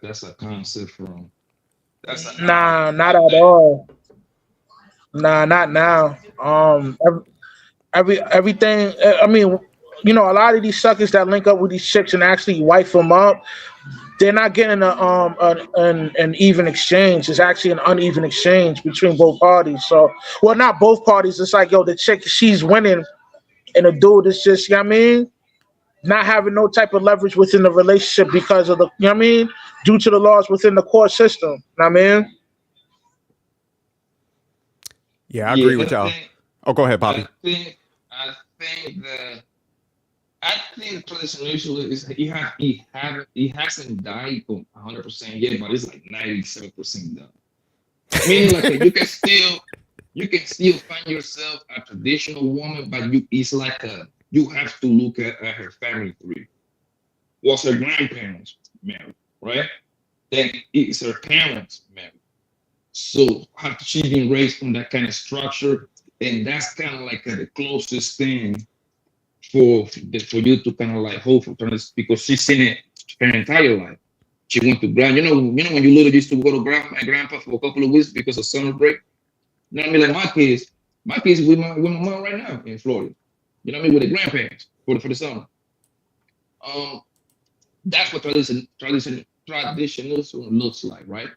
That's a concept from... Nah, not at all. Nah, not now. Everything. I mean, you know, a lot of these suckers that link up with these chicks and actually wife them up, they're not getting an even exchange. It's actually an uneven exchange between both parties. So, well, not both parties. It's like, yo, the chick, she's winning, and the dude is just, you know what I mean, not having no type of leverage within the relationship because of the, you know what I mean, due to the laws within the court system. You know what I mean? Yeah, I agree with y'all. Go ahead, Poppy. I think traditional is he hasn't died 100% yet, but it's like 97% done. Meaning like you can still find yourself a traditional woman, but it's like you have to look at her family tree. was her grandparents married, right? Then it's her parents married. So how she's been raised from that kind of structure, and that's kind of like the closest thing for you to kind of like hope for this, because she's seen it her entire life. She went to when you little used to go to grandma and grandpa for a couple of weeks because of summer break. You know what I mean? Like my kids with my mom right now in Florida. You know what I mean? With the grandparents for the summer. That's what traditionalism looks like, right?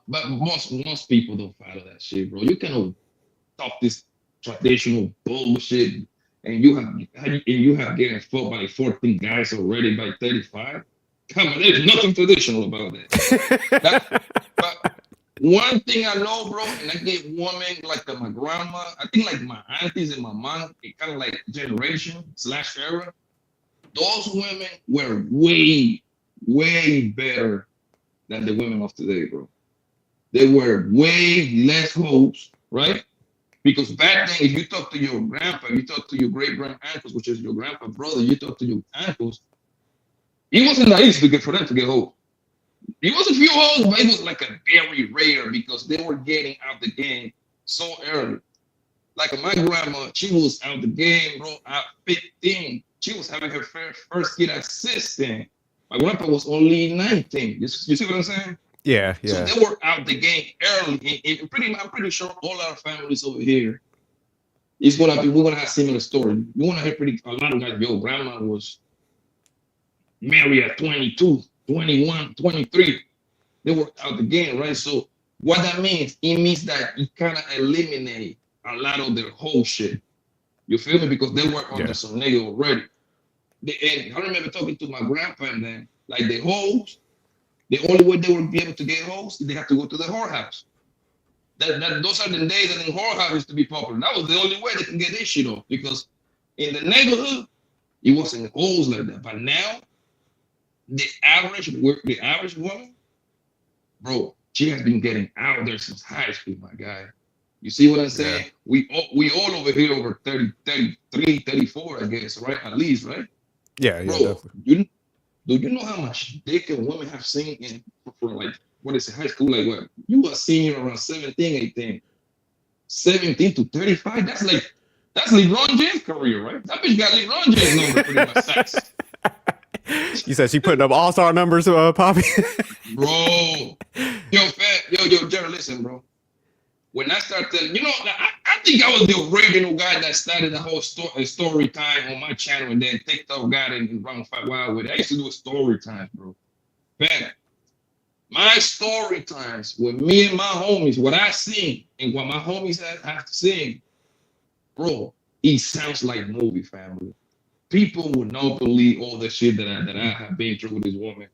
But most people don't follow that shit, bro. You cannot talk this traditional bullshit, and you have getting fucked by 14 guys already by 35. Come on, there's nothing traditional about that. But one thing I know, bro, and I get women like my grandma, I think like my aunties and my mom, it kind of like generation/era. Those women were way, way better than the women of today, bro. They were way less hoes, right? Because back then, if you talk to your grandpa, you talk to your great-grand uncles, which is your grandpa brother, you talk to your uncles, it wasn't that easy for them to get hoes. It was a few hoes, but it was like a very rare because they were getting out the game so early. Like my grandma, she was out the game, bro, at 15. She was having her first kid at 16. My grandpa was only 19. You see what I'm saying? Yeah. So they were out the game early. I'm pretty sure all our families over here we're gonna have similar story. You're gonna hear a lot of guys. Yo, grandma was married at 22, 21, 23. They were out the game, right? So what that means, it means that you kind of eliminate a lot of their whole shit. You feel me? Because they were under some nigga already. And I remember talking to my grandpa and then, like the hoes, the only way they would be able to get hoes, they have to go to the whorehouse. Those are the days that in whorehouse used to be popular. That was the only way they can get this shit off. Because in the neighborhood, it wasn't hoes like that. But now, the average woman, bro, she has been getting out there since high school, my guy. You see what I'm saying? Yeah. We all over here over 30, 33, 34, I guess, right? At least, right? Yeah, bro, definitely. Do you know how much dick and women have seen for like, what is it, high school? Like what? You are senior around 17, 18. 17 to 35? That's LeBron James' career, right? That bitch got LeBron James' number pretty much sacks. You said she putting up all-star numbers, Poppy? Bro. Yo, Jerry, listen, bro. When I started, I think I was the original guy that started the whole story time on my channel, and then TikTok got it and run 5 wild with it. I used to do a story time, bro. Man, my story times with me and my homies, what I seen and what my homies have to sing, bro, it sounds like movie, family. People would not believe all the shit that I have been through with this woman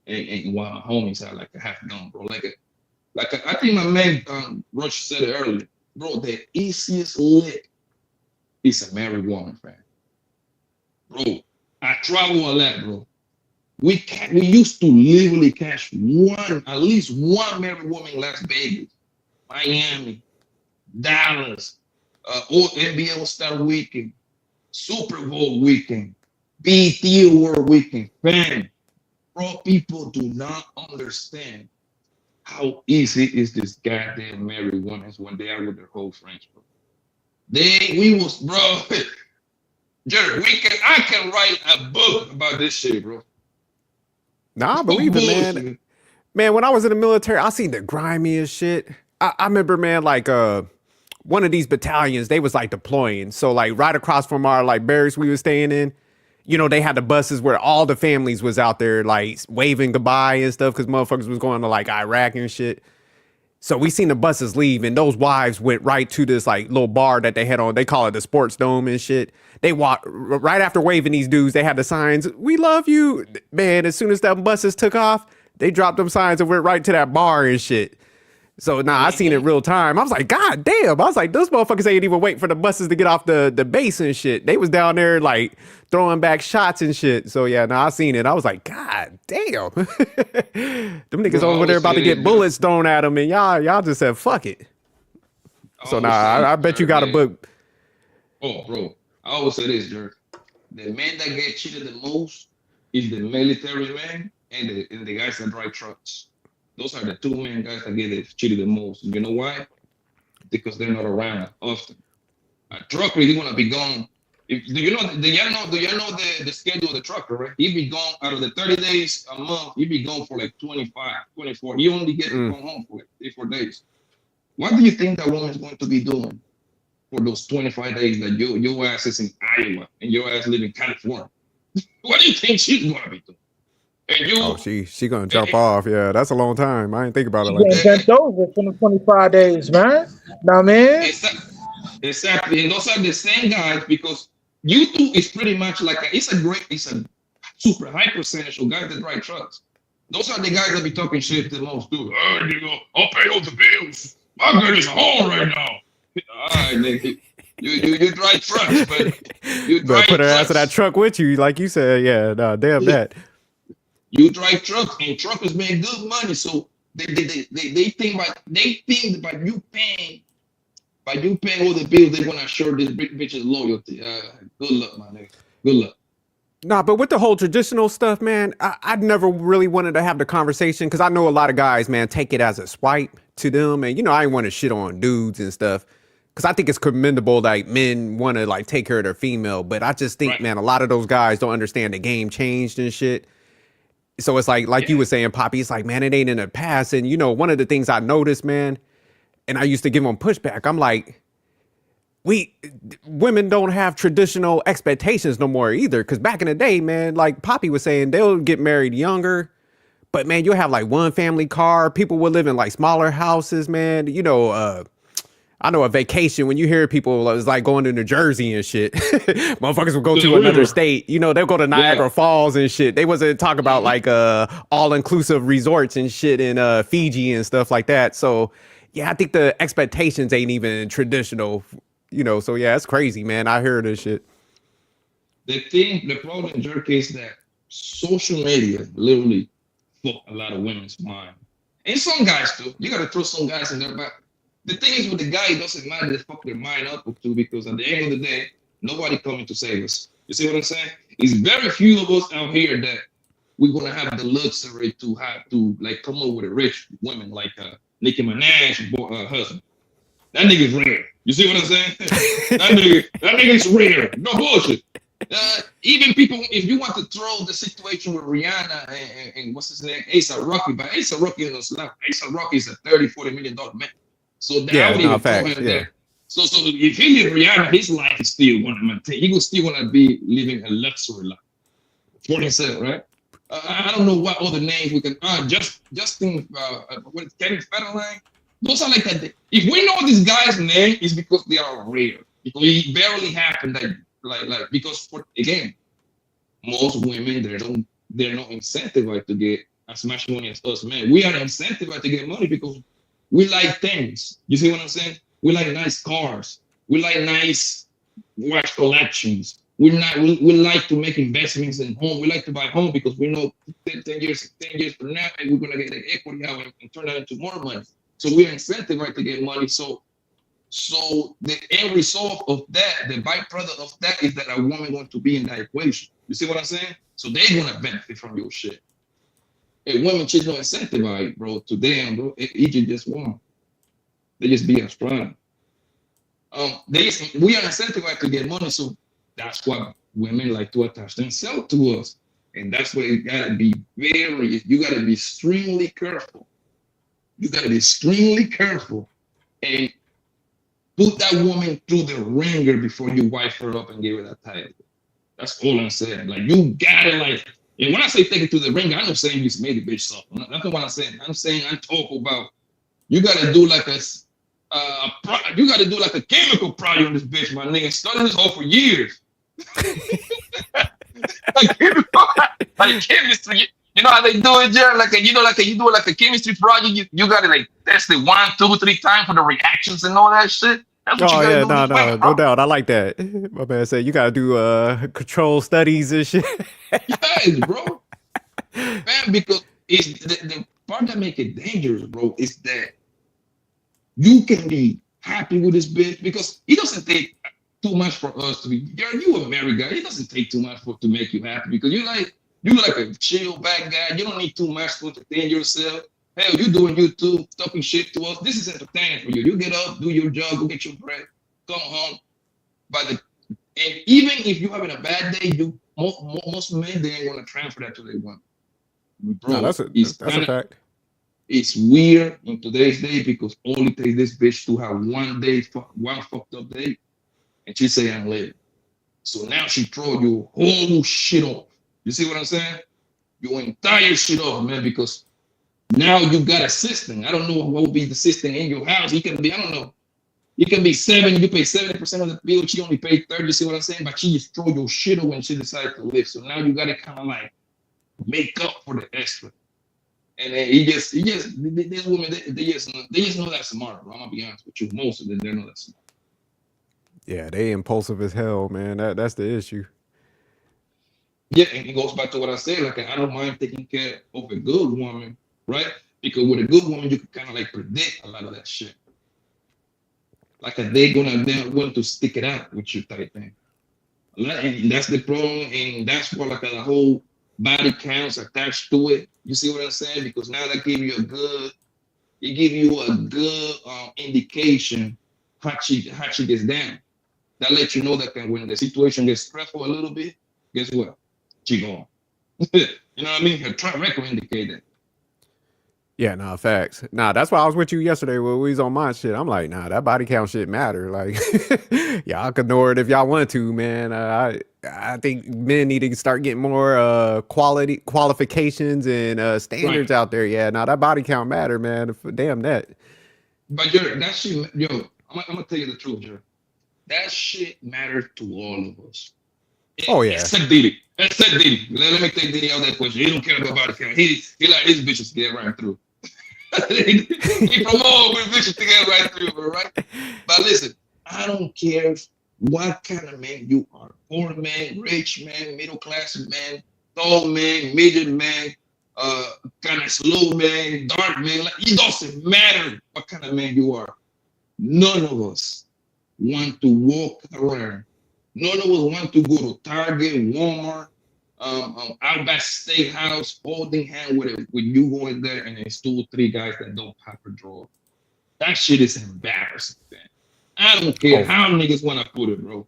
and what my homies have done, bro. I think my man Rush said it earlier, bro. The easiest lick is a married woman, fam. Bro, I travel a lot, bro. We used to literally catch at least one married woman in Las Vegas, Miami, Dallas, NBA All-Star Weekend, Super Bowl weekend, BET Award weekend, fam. Bro, people do not understand how easy is this goddamn married women when they are with their whole friends, bro. Bro, Jerry, I can write a book about this shit, bro. Nah, I believe it, man. Man, when I was in the military, I seen the grimiest shit. I remember, man, like one of these battalions, they was like deploying. So like right across from our like barracks we was staying in, they had the buses where all the families was out there like waving goodbye and stuff because motherfuckers was going to like Iraq and shit. So we seen the buses leave and those wives went right to this like little bar that they had on. They call it the sports dome and shit. They walked right after waving these dudes. They had the signs, "We love you." Man, as soon as them buses took off, they dropped them signs and went right to that bar and shit. So I seen it real time. I was like, God damn. I was like, those motherfuckers ain't even wait for the buses to get off the base and shit. They was down there like throwing back shots and shit. So yeah, I seen it. I was like, God damn. Them niggas over there about to get bullets thrown at them and y'all just said, fuck it. So I bet you got a book. Oh, bro. I always say this, Jerk. The men that get cheated the most is the military man and the guys that drive trucks. Those are the two main guys that get cheated the most. You know why? Because they're not around often. A trucker, he want to be gone. Do you know the schedule of the trucker, right? He be gone out of the 30 days a month. He be gone for like 25, 24. He only get to come home for like 3-4 days. What do you think that woman is going to be doing for those 25 days that your ass is in Iowa and your ass live in California? What do you think she's going to be doing? And she gonna jump off. Yeah, that's a long time. I didn't think about it like Getting that. bent over for the 25 days, man. Now, man. Exactly, and those are the same guys because YouTube is pretty much like it's a super high percentage of guys that drive trucks. Those are the guys that be talking shit the most too. Oh, nigga, I'll pay all the bills. My girl is home right now. All right, nigga. You drive trucks, but you drive put her trucks. ass in that truck with you, like you said. Yeah, nah, damn that. You drive trucks, and truckers make good money, so they think by you paying all the bills, they're gonna assure this bitch's loyalty. Good luck, my nigga. Good luck. Nah, but with the whole traditional stuff, man, I'd never really wanted to have the conversation because I know a lot of guys, man, take it as a swipe to them, and I ain't want to shit on dudes and stuff. Because I think it's commendable like men want to like take care of their female, but I just think, man, a lot of those guys don't understand the game changed and shit. So it's like you were saying, Poppy, it's like, man, it ain't in the past. And one of the things I noticed, man, and I used to give them pushback. I'm like, women don't have traditional expectations no more either. Because back in the day, man, like Poppy was saying, they'll get married younger. But man, you'll have like one family car. People will live in like smaller houses, man. I know a vacation, when you hear people, it's like going to New Jersey and shit. Motherfuckers will go to another state. They'll go to Niagara Falls and shit. They wasn't talking about like all-inclusive resorts and shit in Fiji and stuff like that. So, yeah, I think the expectations ain't even traditional, So, yeah, it's crazy, man. I hear this shit. The problem in your case that social media literally fucked a lot of women's mind. And some guys, too. You got to throw some guys in there, but the thing is with the guy, it doesn't matter to fuck their mind up to because at the end of the day, nobody coming to save us. You see what I'm saying? It's very few of us out here that we're gonna have the luxury to have to like come up with a rich woman like Nicki Minaj husband. That nigga's rare. You see what I'm saying? that nigga's rare. No bullshit. Even people, if you want to throw the situation with Rihanna and what's his name, A$AP Rocky, but A$AP Rocky is no slap. A$AP Rocky is a $30-40 million man. So that would even there. So if he live Rihanna, his life is still gonna maintain. He will still gonna be living a luxury life for himself, right? I don't know what other names we can. Justin, Kevin Federline. Those are like that. If we know this guy's name, it's because they are rare. Because it barely happened. Like because again, most women they're not incentivized to get as much money as us men. We are incentivized to get money because we like things. You see what I'm saying? We like nice cars. We like nice watch collections. We like to make investments in home. We like to buy home because we know 10 years from now, and we're gonna get the equity out and turn that into more money. So we're incentivized to get money. So the end result of that, the byproduct of that, is that a woman going to be in that equation. You see what I'm saying? So they're gonna benefit from your shit. And women just don't incentivize, bro. To them, bro, it just want. They just be strong. We are incentivized to get money, so that's why women like to attach themselves to us. And that's why you gotta be extremely careful. You gotta be extremely careful and put that woman through the ringer before you wife her up and give her that title. That's all I'm saying. Like you gotta and when I say take it to the ringer, I'm not saying you made the bitch suffer. That's not what I'm saying. I'm saying I'm talking about you gotta do like a chemical project on this bitch, my nigga. Studying this all for years. like chemistry. You know how they do it, Jared? You do like a chemistry project. You gotta like test it 1, 2, 3 times for the reactions and all that shit. That's what you gotta do. No doubt. I like that. My man said you gotta do control studies and shit. Yes, bro. Man, because it's the part that make it dangerous, bro, is that you can be happy with this bitch because it doesn't take too much for us to be. You a married guy. It doesn't take too much to make you happy because you're like, You look like a chill back guy. You don't need too much to entertain yourself. Hell, you doing YouTube, talking shit to us. This is entertaining for you. You get up, do your job, go get your bread, come home. And even if you're having a bad day, most men they ain't gonna transfer that to their woman. Bro, No, that's a fact. It's weird in today's day because all it takes this bitch to have one fucked up day, and she say I'm late. So now she throw your whole shit off. You see what I'm saying? Your entire shit off, man, because now you got a system. I don't know what will be the system in your house. It can be, I don't know. It can be 7, you pay 70% of the bill, she only paid 30, you see what I'm saying? But she just throw your shit away when she decided to live. So now you gotta kind of like make up for the extra. And then these women, they just know that smart, bro. I'm gonna be honest with you. Most of them, they know that smart. Yeah, they impulsive as hell, man. That's the issue. Yeah, and it goes back to what I said. Like, I don't mind taking care of a good woman, right? Because with a good woman, you can kind of like predict a lot of that shit. Like, they're going to stick it out with you type thing. And that's the problem, and that's why like the whole body counts attached to it. You see what I'm saying? Because now that give you a good indication how she gets down. That lets you know that when the situation gets stressful a little bit, guess what? She gone. You know what I mean? Her track record indicate that. Yeah, nah, facts. Nah, that's why I was with you yesterday when we was on my shit. I'm like, nah, that body count shit matter. Like, y'all can ignore it if y'all want to, man. I think men need to start getting more qualifications and standards out there. Yeah, nah, that body count matter, man. Damn that. But that shit, I'm gonna tell you the truth, Joe. That shit matters to all of us. Oh yeah. Except Diddy. Let me take Diddy out that question. He don't care about body count. He like his bitches to get right through. He promote with bitches to get right through, bro, right? But listen, I don't care what kind of man you are. Poor man, rich man, middle class man, tall man, midget man, kind of slow man, dark man. Like, it doesn't matter what kind of man you are. None of us want to walk around. None of us want to go to Target, Walmart, Outback Steakhouse, holding hand with you going there, and there's 2 or 3 guys that don't pop a draw. That shit is embarrassing, man. I don't care how niggas want to put it, bro.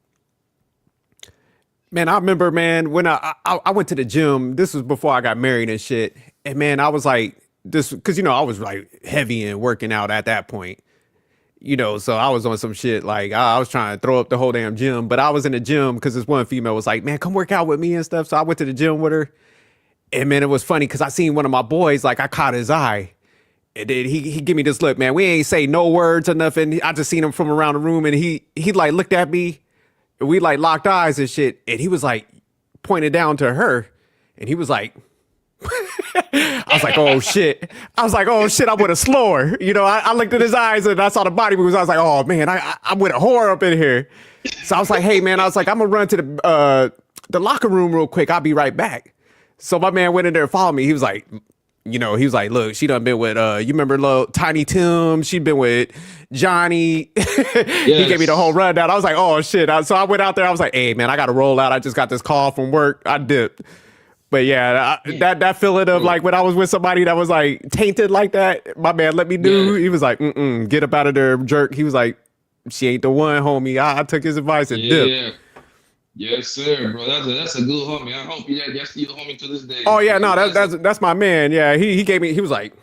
Man, I remember, man, when I went to the gym. This was before I got married and shit. And man, I was like, this, because I was like heavy and working out at that point. So I was on some shit like I was trying to throw up the whole damn gym, but I was in the gym because this one female was like, man, come work out with me and stuff. So I went to the gym with her. And man, it was funny because I seen one of my boys, like I caught his eye. And then he give me this look, man. We ain't say no words or nothing. I just seen him from around the room and he like looked at me and we like locked eyes and shit. And he was like pointed down to her and he was like, I was like, oh shit. I'm with a slower. I looked at his eyes and I saw the body moves. I was like, oh man, I'm with a whore up in here. So I was like, hey man, I'm gonna run to the locker room real quick. I'll be right back. So my man went in there and followed me. He was like, look, she done been with you remember little Tiny Tim? She'd been with Johnny. Yes. He gave me the whole rundown. I was like, oh shit. So I went out there. I was like, hey man, I gotta roll out. I just got this call from work. I dipped. But yeah, that feeling of like when I was with somebody that was like tainted like that, my man let me do. Yeah. He was like, get up out of there, jerk. He was like, she ain't the one, homie. I took his advice and dipped. Yeah. Yes, sir, bro. That's a good homie. I hope that's still homie to this day. Oh yeah, no, that's my man. Yeah, he gave me. He was like,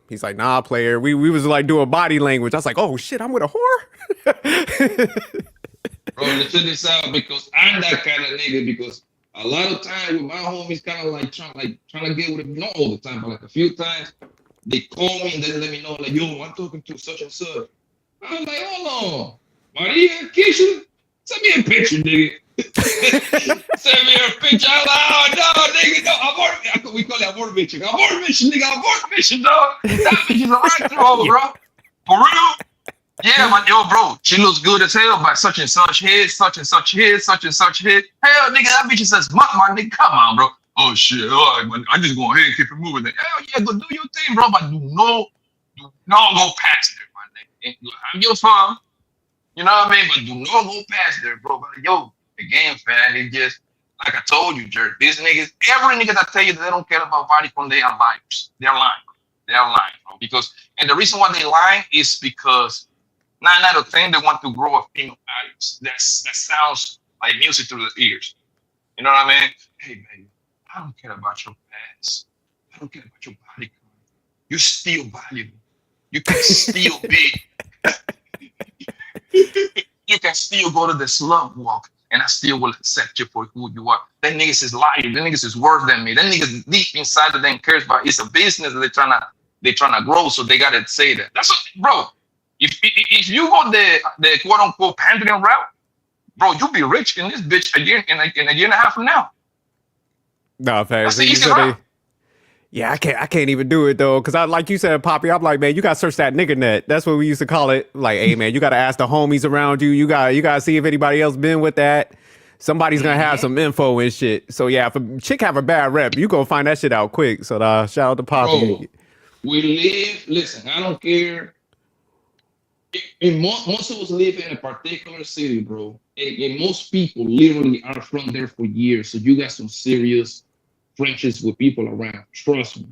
he's like, nah, player. We was like doing body language. I was like, oh shit, I'm with a whore. Bro, check this out because I'm that kind of nigga because. A lot of times with my homies, kind of like trying to get with it, not all the time, but like a few times, they call me and they let me know, like, yo, I'm talking to such and such. I'm like, hold on, Maria, Keisha, send me a picture, nigga. Send me a picture. I'm like, oh no, nigga, no, we call it abort mission, nigga, abort mission, dog. That bitch is right through, bro. For real. Yeah, man, yo, bro, she looks good as hell by such and such hit, such and such hit, such and such hit. Hell, nigga, that bitch says, my nigga, come on, bro. Oh shit, all right, man, I just go ahead and keep it moving. Hell yeah, go do your thing, bro, but do not go past there, my nigga. Have your fun, you know what I mean? But do not go past there, bro. But yo, the game, man, it just like I told you, Jared, these niggas, every nigga that tell you that they don't care about body count, they are liars. They're lying. They're lying, bro. Because, and the reason why they lying is because 9 out of 10 they want to grow a female audience. That sounds like music through the ears. You know what I mean? Hey, baby, I don't care about your past. I don't care about your body count. You're still valuable. You can still be. You can still go to the slum walk, and I still will accept you for who you are. That niggas is lying. That niggas is worse than me. That niggas deep inside of them cares about. It's a business that they're trying to grow, so they gotta say that. That's what, bro. If you go the quote unquote pandering route, bro, you'll be rich in this bitch in a year and a half from now. No, That's facts. the easy route. Yeah, I can't even do it though, cause I like you said, Poppy. I'm like, man, you gotta search that nigga net. That's what we used to call it. Like, hey, man, you gotta ask the homies around you. You gotta see if anybody else been with that. Somebody's gonna have some info and shit. So yeah, if a chick have a bad rep, you gonna find that shit out quick. So shout out to Poppy. Bro, we live. Listen, I don't care. Most of us live in a particular city, bro. And most people literally are from there for years. So you got some serious friendships with people around. Trust me.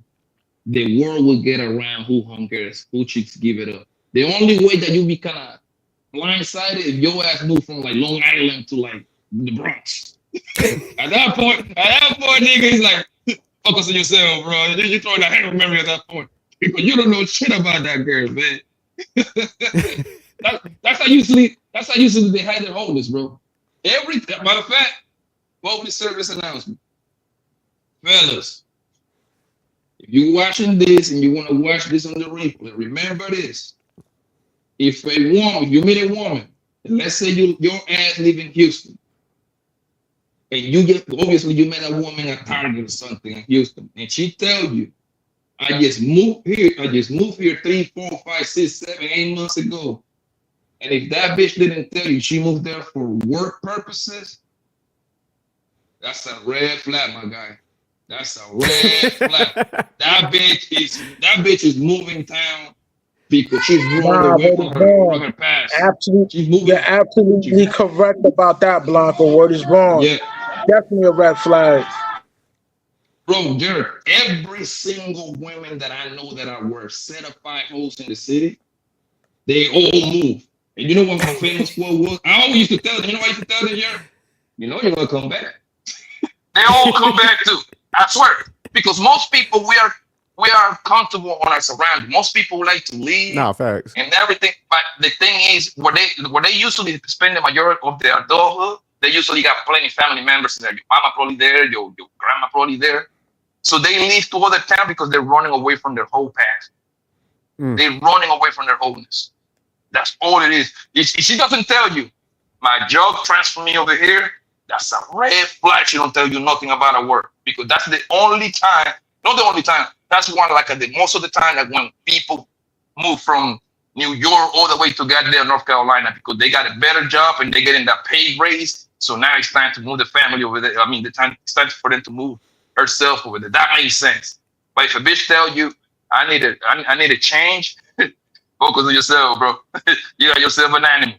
The world will get around who hungers, who chicks give it up. The only way that you be kind of blindsided if your ass move from like Long Island to like the Bronx. At that point, nigga, he's like, focus on yourself, bro. You throwing a hand memory at that point. Because you don't know shit about that girl, man. That's how usually they hide their homeless, bro. Matter of fact, public service announcement. Fellas, if you're watching this and you want to watch this on the replay, remember this. If you meet a woman, and let's say your ass live in Houston, and you met a woman at Target or something in Houston, and she tell you, I just moved here 3, 4, 5, 6, 7, 8 months ago. And if that bitch didn't tell you she moved there for work purposes, that's a red flag, my guy. That's a red flag. That bitch is moving town because she's running away from her past. Absolutely, you're absolutely correct about that, Blanco. Word is wrong. Yeah. Definitely a red flag. Bro, Jared, every single woman that I know that are certified hosts in the city, they all move. And you know what my famous quote was? I always used to tell them, you know what I used to tell them, Jared? You know you're going to come back. They all come back too. I swear. Because most people, we are comfortable on our surroundings. Most people like to leave. No, facts. And everything. But the thing is, where they usually spend the majority of their adulthood, they usually got plenty of family members there. Your mama probably there, your grandma probably there. So they leave to other town because they're running away from their whole past. They're running away from their wholeness. That's all it is. If she doesn't tell you, my job transferred me over here, that's a red flag. She don't tell you nothing about her work. Because that's the only time, not the only time, that's one like most of the time that when people move from New York all the way to goddamn North Carolina because they got a better job and they getting that pay raise. So now it's time to move the family over there. I mean, it's time for them to move herself over there. That makes sense. But if a bitch tell you, I need a change, focus on yourself, bro. You got yourself an animal.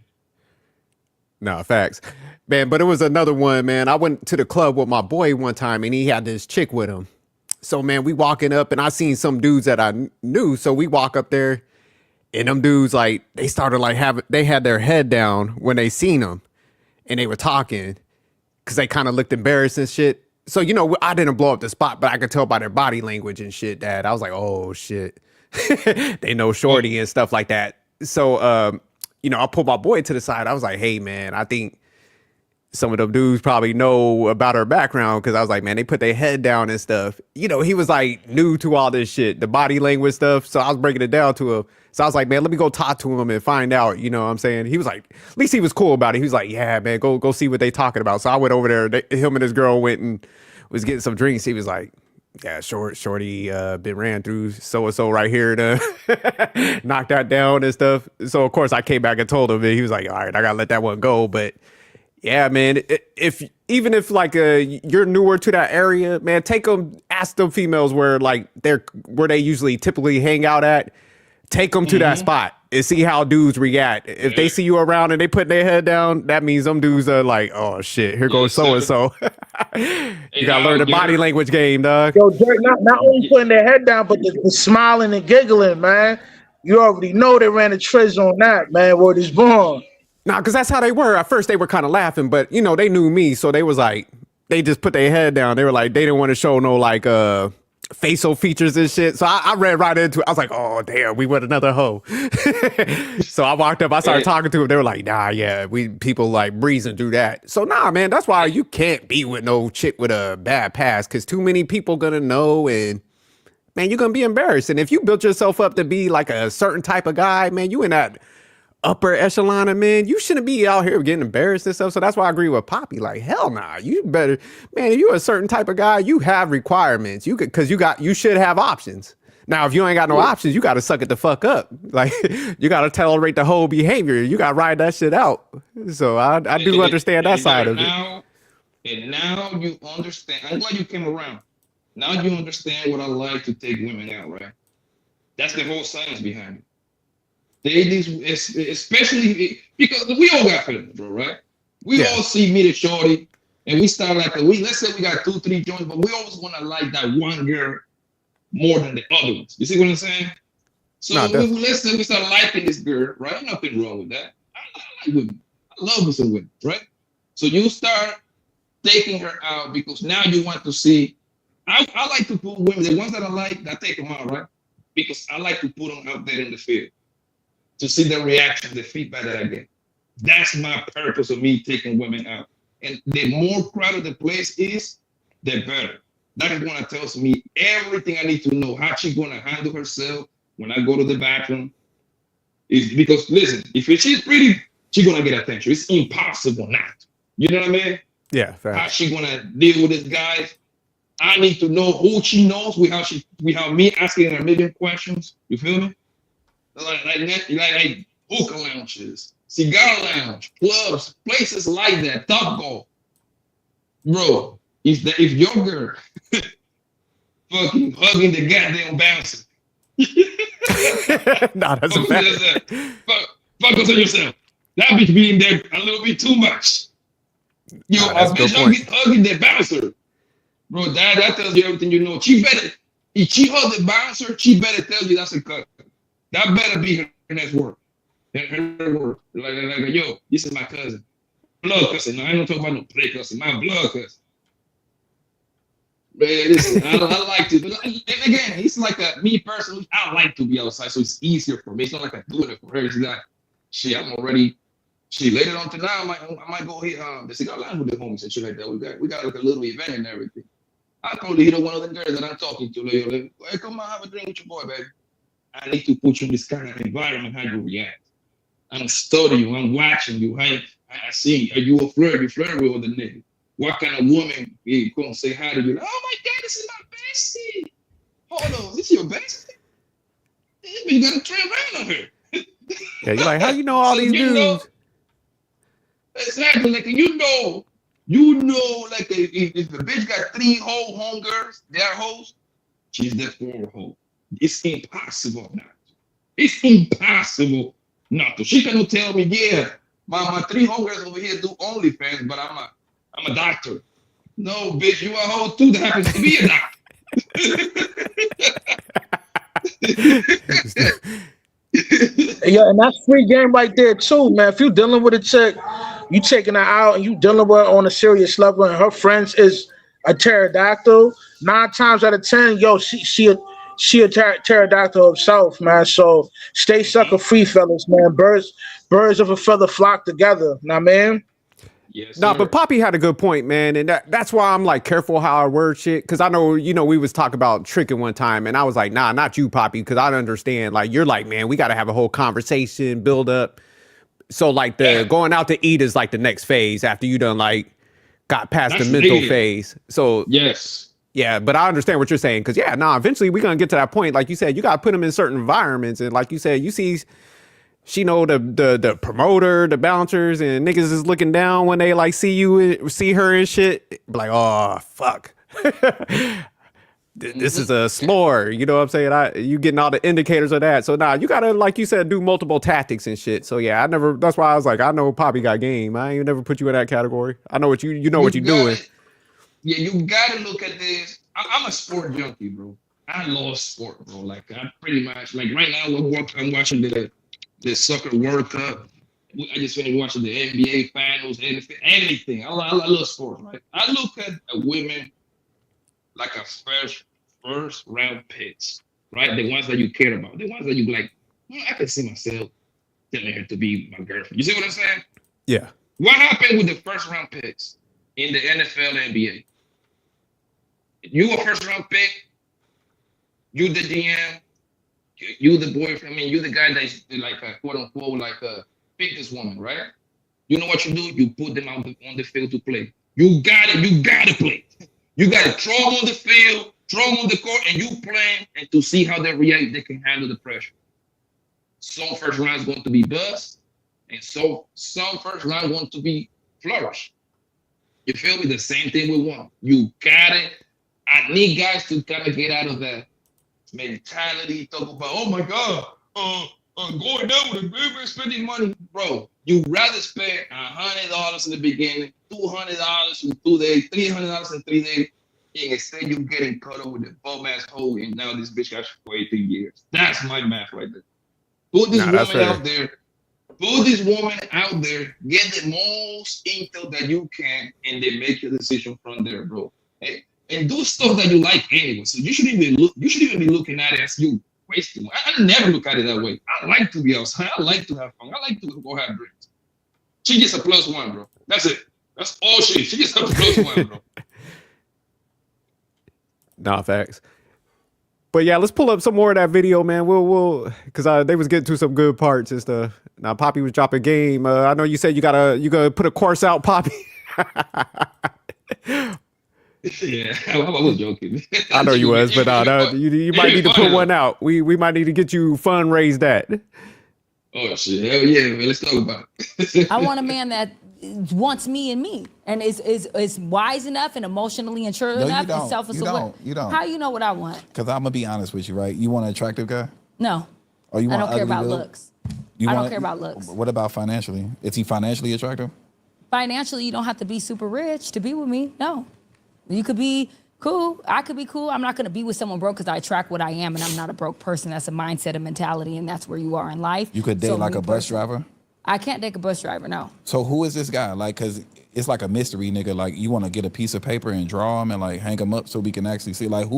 No, facts. Man, but it was another one, man. I went to the club with my boy one time and he had this chick with him. So, man, we walking up and I seen some dudes that I knew. So we walk up there and them dudes, like, they started like they had their head down when they seen them and they were talking because they kind of looked embarrassed and shit. So, you know, I didn't blow up the spot, but I could tell by their body language and shit that I was like, oh, shit. They know shorty and stuff like that. So, you know, I pulled my boy to the side. I was like, hey, man, I think some of them dudes probably know about her background because I was like, man, they put their head down and stuff. You know, he was like new to all this shit, the body language stuff. So I was breaking it down to him. So I was like, man, let me go talk to him and find out. You know what I'm saying? He was like, at least he was cool about it. He was like, yeah, man, go see what they talking about. So I went over there. Him and his girl went and was getting some drinks. He was like, yeah, shorty been ran through so-and-so right here to knock that down and stuff. So, of course, I came back and told him, and he was like, all right, I got to let that one go. But, yeah, man, even if like you're newer to that area, man, ask them females where they usually typically hang out at. Take them to that spot and see how dudes react. If they see you around and they put their head down, that means them dudes are like, oh shit, here goes so and so. You gotta learn the body language game, dog. Yo, Dirk, not only putting their head down, but the smiling and giggling, man. You already know they ran the triz on that, man. Word is born. Nah, because that's how they were. At first, they were kind of laughing, but you know, they knew me, so they was like, they just put their head down. They were like, they didn't want to show no like facial features and shit. So I read right into it. I was like, oh damn, we went another hoe. So I walked up, I started talking to them. They were like, nah, yeah, we people like breezing through that. So nah, man, that's why you can't be with no chick with a bad past, because too many people gonna know, and man, you're gonna be embarrassed. And if you built yourself up to be like a certain type of guy, man, you in that upper echelon of men, you shouldn't be out here getting embarrassed and stuff. So that's why I agree with Poppy. Like, hell nah, you better, man, if you're a certain type of guy, you have requirements. You could, cause you should have options. Now, if you ain't got no options, you got to suck it the fuck up. Like, you got to tolerate the whole behavior. You got to ride that shit out. So I do understand that side of it. And now you understand. I'm glad you came around. Now you understand what I like to take women out, right? That's the whole science behind it. Especially because we all got feelings, bro, right? We all see me, the shorty, and we start like let's say we got 2-3 joints, but we always want to like that one girl more than the other ones. You see what I'm saying? So let's say we start liking this girl, right? Nothing wrong with that. I like women. I love some women, right? So you start taking her out because now you want to see. I like to put women, the ones that I like, I take them out, right? Because I like to put them out there in the field to see the reaction, the feedback that I get. That's my purpose of me taking women out. And the more crowded the place is, the better. That is when it tells me everything I need to know, how she's gonna handle herself when I go to the bathroom. Is because listen, if she's pretty, she's gonna get attention. It's impossible not. You know what I mean? Yeah. Fair. How she gonna deal with this guy? I need to know who she knows without me asking her a million questions. You feel me? Like hookah lounges, cigar lounge, clubs, places like that, Top Golf. Bro, if your girl fucking hugging the goddamn bouncer. Nah, that's a fact. Focus on yourself. That bitch being there a little bit too much. Yo, a bitch hugging the bouncer. Bro, that tells you everything you know. If she hug the bouncer, she better tell you that's a cut. That better be her next word. Her word. Like, yo, this is my cousin. Blood cousin. No, I ain't gonna talk about no play cousin. My blood cousin. Man, listen, I like to. And again, it's like me personally, I like to be outside, so it's easier for me. It's not like I'm doing it for her. It's like, shit, I'm already. Shit, later on tonight, I might go hit the cigar lounge with the homies and shit like that. We got like a little event and everything. I probably hit one of the girls that I'm talking to. Like, hey, come on, have a drink with your boy, baby. I need to put you in this kind of environment, how you react. I'm studying you, I'm watching you. I see, are you a flirt? You flirt with other niggas. What kind of woman you gonna say hi to you? Oh my God, this is my bestie. Hold on, this is your bestie? You gotta turn around on her. Yeah, you're like, how you know all these dudes? Exactly, like you know, like if the bitch got 3 whole homegirls, they're hoes, she's the 4th hoe. It's impossible not to. It's impossible not to. She cannot tell me, yeah, my 3 homegirls over here do OnlyFans, but I'm a doctor. No, bitch, you a hoe too that happens to be a doctor. Yeah, and that's free game right there too, man. If you dealing with a chick, you taking her out and you dealing with her on a serious level, and her friends is a pterodactyl, 9 times out of 10, yo, she a pterodactyl herself, man. So stay sucker free, fellas, man. Birds of a feather flock together. Now, man. Yes, no, but Poppy had a good point, man, and that's why I'm like careful how I word shit, because I know, you know, we was talking about tricking one time, and I was like, nah, not you, Poppy, because I understand. Like, you're like, man, we got to have a whole conversation, build up. So like the going out to eat is like the next phase after you done like got past the mental phase. So yes, yeah, but I understand what you're saying, because eventually we're gonna get to that point. Like you said, you got to put them in certain environments, and like you said, you see. She know the promoter, the bouncers, and niggas is looking down when they like see her and shit. Like, oh fuck. this is a slur. You know what I'm saying? You getting all the indicators of that. So you gotta, like you said, do multiple tactics and shit. So yeah, that's why I was like, I know Poppy got game. I ain't never put you in that category. I know what you know what you're doing. Yeah, you gotta look at this. I'm a sport junkie, bro. I love sport, bro. Like I pretty much like right now I'm watching the soccer World Cup. I just finished watching the NBA finals, anything. I love sports, right? I look at women like a first round picks, right? The ones that you care about, the ones that you like. I could see myself telling her to be my girlfriend. You see what I'm saying? Yeah. What happened with the first round picks in the NFL and NBA? You a first round pick, you the GM, you the boyfriend. I mean, you the guy that's like a quote unquote like a pick this woman, right? You know what you do? You put them on the field to play. You gotta play. You gotta throw them on the field, throw them on the court, and you play and to see how they react, they can handle the pressure. Some first round is going to be bust, and so some first round going to be flourish. You feel me? The same thing with one. I need guys to kind of get out of that mentality, talk about, oh my God, going down with a baby, spending money. Bro, you'd rather spend $100 in the beginning, $200 in 2 days, $300 in 3 days, and instead you getting caught up with the bum ass hole, and now this bitch got you for 18 years. That's my math right there. Put this woman out there. Put this woman out there. Get the most intel that you can, and then make your decision from there, bro. Hey, and do stuff that you like anyway. So you shouldn't even be looking at it as you wasting. I never look at it that way. I like to be outside. I like to have fun. I like to go have drinks. She gets a +1, bro. That's it. That's all she is. She gets a +1, bro. Nah, facts. But yeah, let's pull up some more of that video, man. We'll because they was getting to some good parts and stuff. Now Poppy was dropping game. I know you said you gotta put a course out, Poppy. Yeah, I was joking. I know you was, but you might need to put one out. We might need to get you fundraised that. Oh shit! Hell yeah, man! Let's talk about it. I want a man that wants me and me, and is wise enough and emotionally mature enough and self-aware. You don't. How you know what I want? Because I'm gonna be honest with you, right? You want an attractive guy? No. Or you want I don't care about dude? looks. I don't care about looks. What about financially? Is he financially attractive? Financially, you don't have to be super rich to be with me. No. You could be cool. I could be cool. I'm not going to be with someone broke because I attract what I am, and I'm not a broke person. That's a mindset, a mentality, and that's where you are in life. You could date like a bus driver? I can't date a bus driver, no. So who is this guy? Like, because it's like a mystery, nigga. Like, you want to get a piece of paper and draw him and, like, hang him up so we can actually see, like,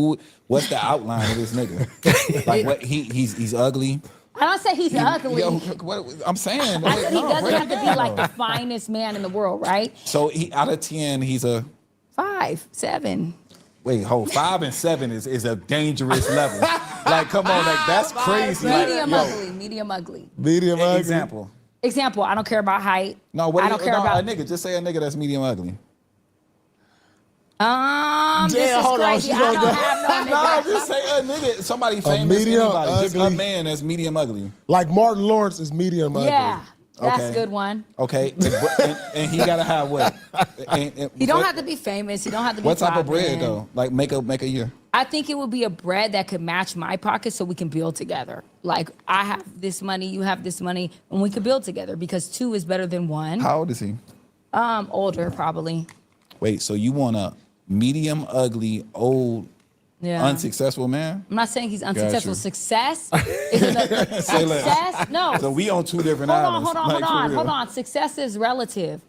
what's the outline of this nigga? Like, what, he's ugly? I don't say he's ugly. Yo, what, I'm saying. I said he doesn't have to be, like, the finest man in the world, right? So, out of 10, he's a... 5, 7. Wait, 5 and 7 is a dangerous level. Like, come on, like that's crazy. Medium like, ugly, medium ugly. Medium ugly. Example, I don't care about height. No, I don't care about a nigga. Just say a nigga that's medium ugly. This is crazy. I don't have no nigga. No, just say a nigga. Somebody famous, anybody. Just a man that's medium ugly. Like Martin Lawrence is medium ugly. Yeah. That's a good one. Okay, and he gotta have what? He don't have to be famous. He don't have to be. What type of bread though? Like make a year. I think it would be a bread that could match my pocket, so we can build together. Like I have this money, you have this money, and we could build together because 2 is better than 1. How old is he? Older probably. Wait, so you want a medium ugly old? Yeah. Unsuccessful man? I'm not saying he's unsuccessful. Gotcha. Success is success. No. So we on 2 different islands. Hold on. Success is relative.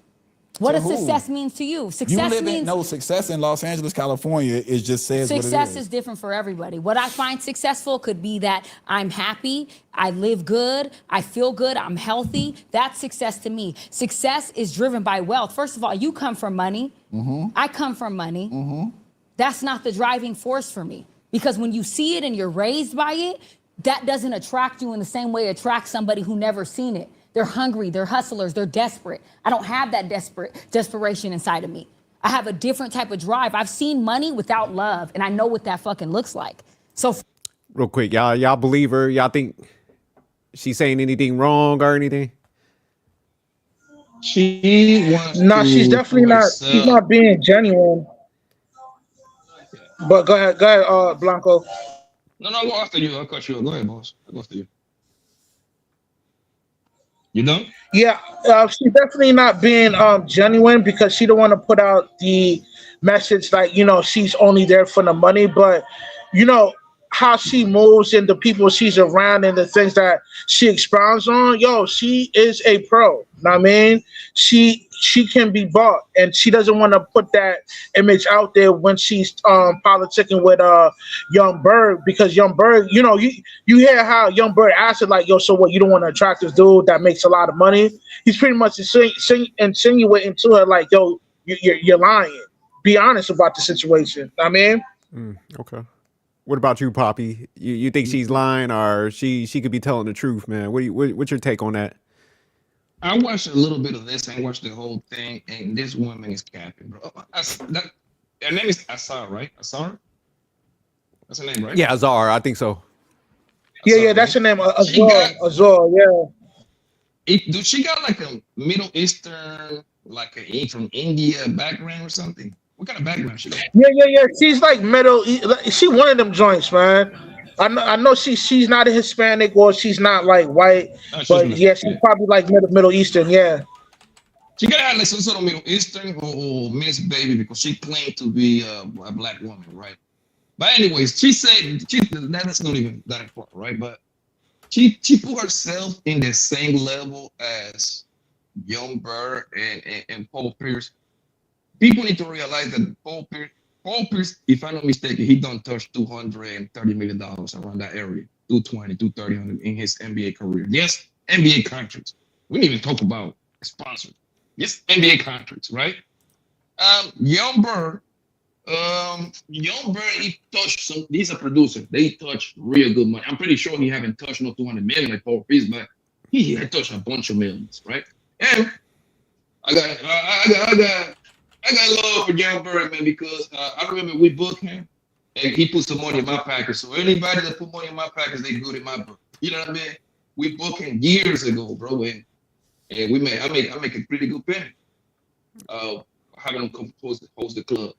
What does success mean to you? Success means success in Los Angeles, California is just says what it is. Success is different for everybody. What I find successful could be that I'm happy, I live good, I feel good, I'm healthy. That's success to me. Success is driven by wealth. First of all, you come from money. Mm-hmm. I come from money. Mm-hmm. That's not the driving force for me. Because when you see it and you're raised by it, that doesn't attract you in the same way it attracts somebody who never seen it. They're hungry, they're hustlers, they're desperate. I don't have that desperation inside of me. I have a different type of drive. I've seen money without love, and I know what that fucking looks like. So real quick, y'all believe her? Y'all think she's saying anything wrong or anything? She's definitely not. She's not being genuine. But go ahead, Blanco. No, no, go after you. I'll cut you off. Go ahead, boss. I'll go after you. You done? Yeah, she's definitely not being genuine because she don't want to put out the message like she's only there for the money, but you know how she moves and the people she's around and the things that she expounds on. Yo, she is a pro. Know what I mean, she can be bought, and she doesn't want to put that image out there when she's politicking with Young Berg because Young Berg, you hear how Young Berg asked it like, yo, so what? You don't want to attract this dude that makes a lot of money? He's pretty much insinuating to her like, yo, you're lying. Be honest about the situation. I mean, Okay. What about you, Poppy? You think she's lying, or she could be telling the truth, man? What's your take on that? I watched a little bit of this. I watched the whole thing, and this woman is capping, bro. Her name is Asar, right? Asar? That's her name, right? Yeah, Azar, I think so. yeah, that's her name, She got, Azor, yeah. Dude, she got like a Middle Eastern, like from India background or something. What kind of background she got? Yeah. She's like she one of them joints, man. I know she's not a Hispanic or she's not like white, No, but yeah, she's probably like Middle Eastern, yeah. She gotta have like some sort of Middle Eastern or Miss Baby because she claimed to be a black woman, right? But anyways, she said that's not even that important, right? But she put herself in the same level as Young Bird and Paul Peirce. People need to realize that Paul Peirce, if I'm not mistaken, he done touch $230 million around that area, 220, 230 in his NBA career. Yes, NBA contracts. We didn't even talk about sponsors. Yes, NBA contracts, right? Young Bird, he touched some. He's a producer. They touched real good money. I'm pretty sure he haven't touched no 200 million like Paul Peirce, but he had touched a bunch of millions, right? And I got love for Young Bird, man, because I remember we booked him and he put some money in my package. So anybody that put money in my package, they good in my book. You know what I mean? We booked him years ago, bro, and I make a pretty good penny. Having him come host the club.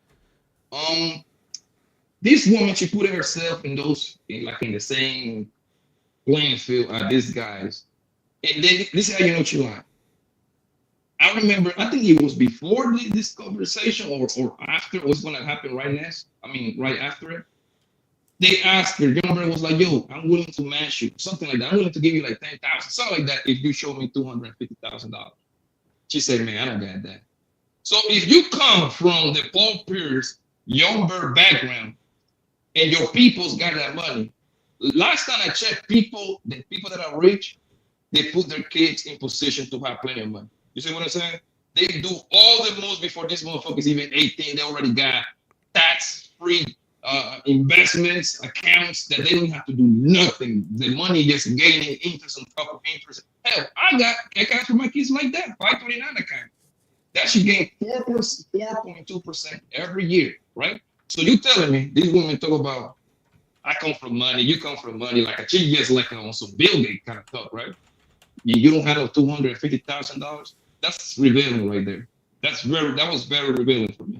This woman, she put herself in the same playing field as these guys. And then this is how you know she lied. I remember, I think it was before this conversation or after it was going to happen right after it. They asked her, Young Bird was like, yo, I'm willing to match you, something like that. I'm willing to give you like 10,000, something like that, if you show me $250,000. She said, man, I don't got that. So if you come from the Paul Peirce, Young Bird background, and your people's got that money, last time I checked, the people that are rich, they put their kids in position to have plenty of money. You see what I'm saying? They do all the moves before this motherfucker's even 18. They already got tax-free investments, accounts that they don't have to do nothing. The money just gaining interest on top of interest. Hell, I got accounts for my kids like that, 529 account. That should gain 4.2% every year, right? So you telling me these women talk about I come from money, you come from money, like she gets like on some Bill Gates kind of talk, right? You don't have no $250,000. That's revealing right there. That was very revealing for me.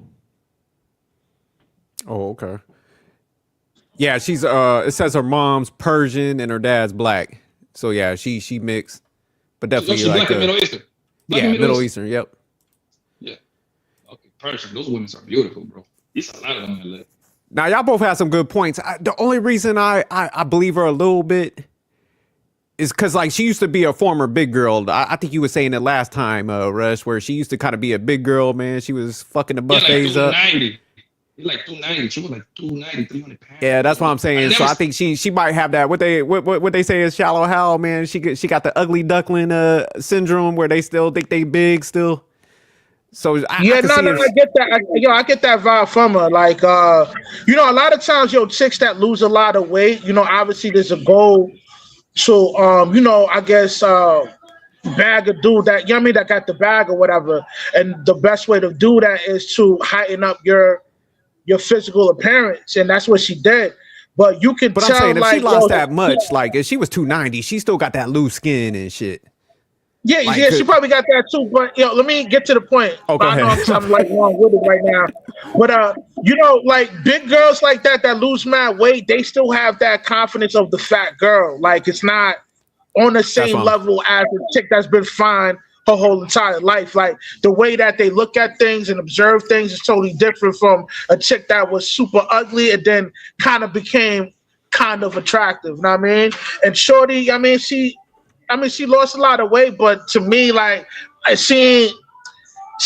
Oh, okay. Yeah, she's it says her mom's Persian and her dad's black. So yeah, she mixed, but definitely she's like black and Middle Eastern. Middle Eastern. Yep. Yeah. Okay, Persian. Those women are beautiful, bro. There's a lot of them in there. Now y'all both have some good points. The only reason I believe her a little bit is because like she used to be a former big girl. I think you were saying it last time, Rush, where she used to kind of be a big girl, man. She was fucking the buffets up. Like 290. She was like 290, 300 pounds. Yeah, that's what I'm saying. So I think she might have that. What they say is shallow Hal, man. She got the ugly duckling syndrome where they still think they big still. So I get that. I get that vibe from her. Like, a lot of times, chicks that lose a lot of weight, obviously there's a goal. So, I guess bag a dude that that got the bag or whatever. And the best way to do that is to heighten up your physical appearance, and that's what she did. But you can tell, I'm saying if like, she lost that much, like if she was 290, she still got that loose skin and shit. Yeah, Like, yeah, she probably got that too. But let me get to the point. Oh, go I know ahead. I'm like long with it right now. But like big girls like that lose mad weight, they still have that confidence of the fat girl. Like it's not on the That's same what I'm. level as a chick that's been fine her whole entire life. Like the way that they look at things and observe things is totally different from a chick that was super ugly and then kind of became kind of attractive. You know what I mean? And Shorty, she lost a lot of weight, but to me, like she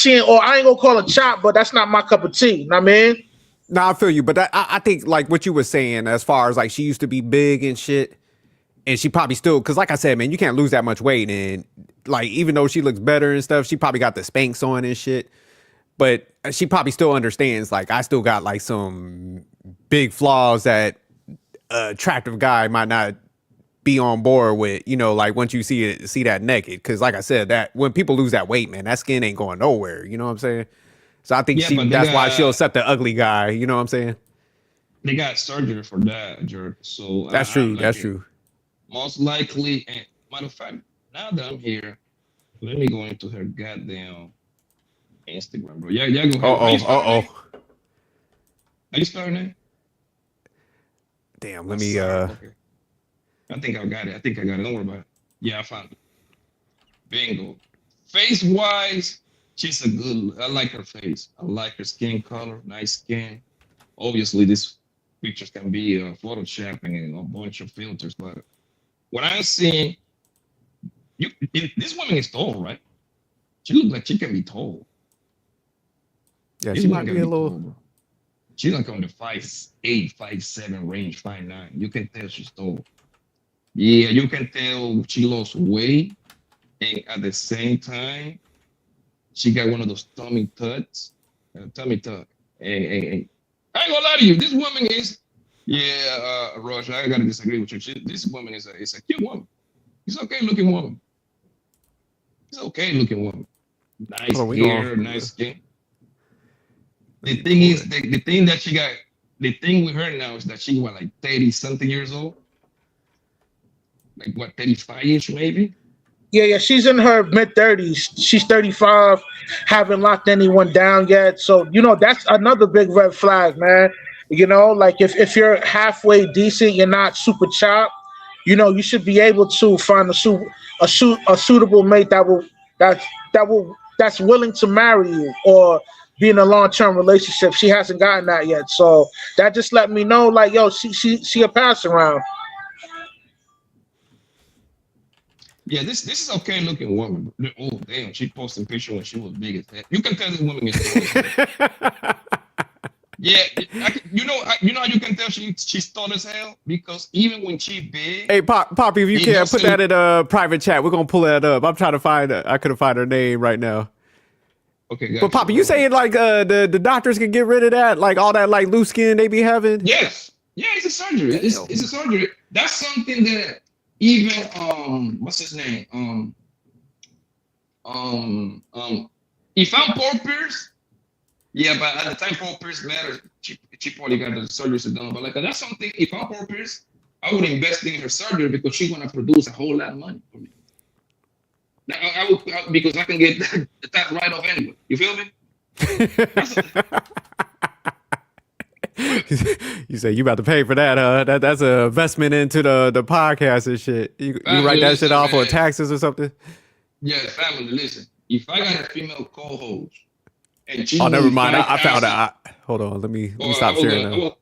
ain't, or I ain't gonna call it chop, but that's not my cup of tea. You know what I mean? No, I feel you, but I think like what you were saying as far as like she used to be big and shit, and she probably still, because like I said, man, you can't lose that much weight, and like even though she looks better and stuff, she probably got the Spanx on and shit, but she probably still understands like I still got like some big flaws that a attractive guy might not be on board with, like once you see that naked, because like I said, that when people lose that weight, man, that skin ain't going nowhere. You know what I'm saying? So I think Yeah, but that's why she'll accept the ugly guy. You know what I'm saying? they got surgery for that, Jerk. So That's true. That's true. Most likely, and matter of fact, now that I'm here, let me go into her goddamn Instagram, bro. Yeah, go ahead. Oh. How you spell her name? Damn. Let me. Okay. I think I got it. Don't worry about it. Yeah, I found it. Bingo. Face wise, she's I like her face. I like her skin color, nice skin. Obviously, these pictures can be photoshopping and a bunch of filters, but what I'm seeing, this woman is tall, right? She looks like she can be tall. Yeah, This she woman might can be a tall, little. bro. She's like on the 5'8", 5'7" range, 5'9". You can tell she's tall. Yeah, you can tell she lost weight, and at the same time, she got one of those tummy tucks. Tummy tuck. And I ain't gonna lie to you, this woman is, Rush, I gotta disagree with you. This woman is a cute woman. She's okay looking woman. She's okay looking woman. Nice hair, nice skin. The thing is, the thing that she got, the thing with her now is that she was like 30 something years old. Like what, 35-ish maybe? Yeah, she's in her mid-30s. She's 35, haven't locked anyone down yet. So, that's another big red flag, man. Like if you're halfway decent, you're not super chopped, you should be able to find a suitable mate that's willing to marry you or be in a long-term relationship. She hasn't gotten that yet. So that just let me know, like, yo, she a pass around. Yeah, this is okay looking woman. Oh damn, she posted a picture when she was big as that. You can tell this woman is tall. Yeah, you know how you can tell she's tall as hell, because even when she big. Hey, Poppy, if you can put that in a private chat, we're gonna pull that up. I'm trying to find her. I couldn't find her name right now. Okay, gotcha. But Poppy, you saying like the doctors can get rid of that, like all that like loose skin they be having? Yes. Yeah, it's a surgery. It's a surgery. That's something that even what's his name? If I'm Paul Peirce, yeah, but at the time Paul Peirce mattered, she probably got the surgeries done. But like that's something, if I'm Paul Peirce, I would invest in her surgery because she's gonna produce a whole lot of money for me. I would, because I can get the tax write off anyway. You feel me? You say you about to pay for that, huh? That's an investment into the podcast and shit. You write that shit off on taxes or something? Yeah, family, listen. If I got a female co-host and she never mind. I found it. Hold on. Let me stop sharing now.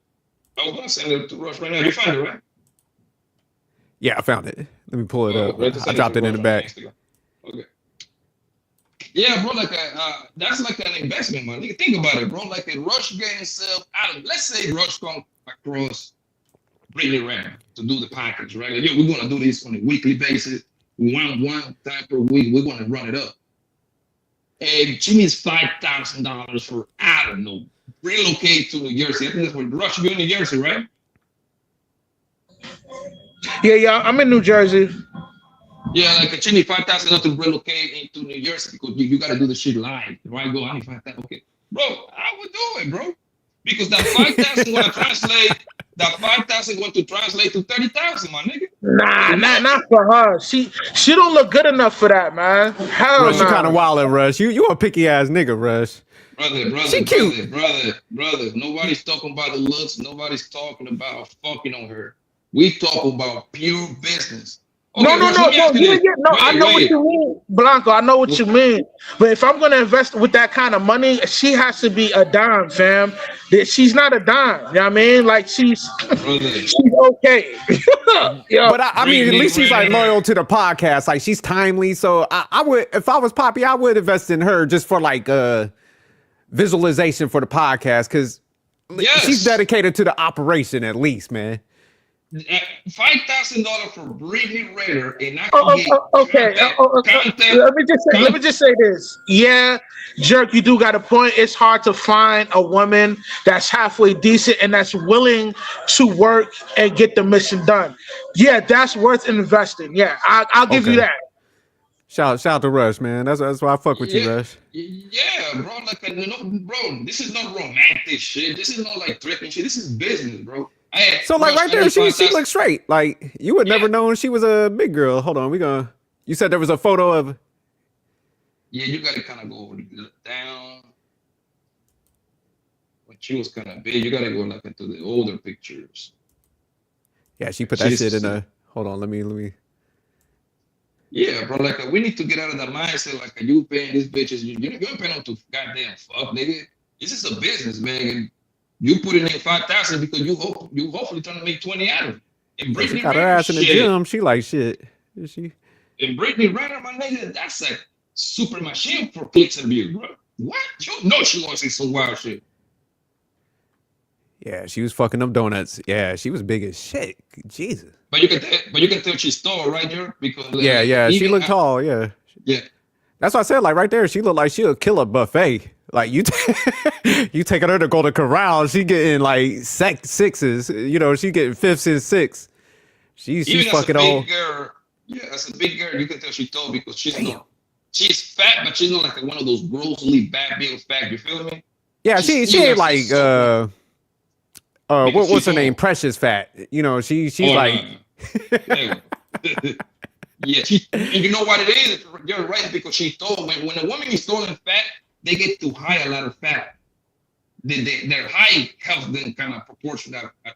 I was gonna send it to Rush right now. You found it, right? Yeah, I found it. Let me pull it up. I dropped it in the back. Okay. Yeah, bro, like that's like an investment, man. Nigga, think about it, bro. Like if Rush get himself out of, let's say Rush come across Brittany Renner to do the package, right? Like, we're gonna do this on a weekly basis. One time per week, we're gonna run it up. And she needs $5,000 for, I don't know, relocate to New Jersey. I think that's what Rush, you're in New Jersey, right? Yeah, I'm in New Jersey. Yeah, like she need $5,000 to relocate into New Jersey because you got to do the shit live. Right? Go, I need $5,000. Okay, bro, I would do it, bro, because that 5,000 want to translate. That 5,000 want to translate to 30,000, my nigga. Nah, not for her. She don't look good enough for that, man. Hell Rush, you kind of no. wild, Rush. You a picky ass nigga, Rush. She cute. Brother. Nobody's talking about the looks. Nobody's talking about fucking on her. We talk about pure business. Okay, No. Russ, let me ask you this. I know what you mean, Blanco. I know what you mean. But if I'm gonna invest with that kind of money, she has to be a dime, fam. She's not a dime. You know what I mean? Like she's okay. Yeah. But I mean, at least she's like loyal to the podcast. Like she's timely. So I would, if I was Poppy, I would invest in her just for like visualization for the podcast because she's dedicated to the operation at least, man. $5,000 for Brittany Renner and I Okay. Let me just say this. Yeah, Jerk, you do got a point. It's hard to find a woman that's halfway decent and that's willing to work and get the mission done. Yeah, that's worth investing. Yeah, I'll give you that. Shout out to Rush, man. That's why I fuck with you, Rush. Yeah, bro. Like, bro, this is not romantic shit. This is not like threatening shit. This is business, bro. So like right there, she looks straight. Like you would never known she was a big girl. Hold on, you said there was a photo of. Yeah, you gotta kind of go down. When she was kind of big, you gotta go like into the older pictures. Yeah, she put that shit in a. Hold on, let me. Yeah, bro. Like we need to get out of the mindset like you paying these bitches. You're paying them to goddamn fuck, nigga. This is a business, man. And you put in 5,000 because you hopefully trying to make 20 out of it. And Brittany got her ass in the gym. She like shit. Is she? And Brittany Renner, my nigga, that's a super machine for clicks and views, bro. What? You know she gonna say some wild shit. Yeah, she was fucking up donuts. Yeah, she was big as shit. Jesus. But you can tell she's tall, right there, because yeah, she looked tall. Yeah. That's what I said. Like right there, she looked like she'll kill a buffet. Like you taking her to go to corral, she getting like sixes. You know, she getting fifths and sixths. She's fucking on. Yeah, as a big girl, you can tell she's tall because she's fat, but she's not like one of those grossly bad built fat. You feel me? Yeah, she ain't like what's her name? Precious fat. You know, she's like. Yeah, you know what it is? You're right, because she's tall. When a woman is tall and fat, they get to hide a lot of fat. Their height helps them kind of proportion that a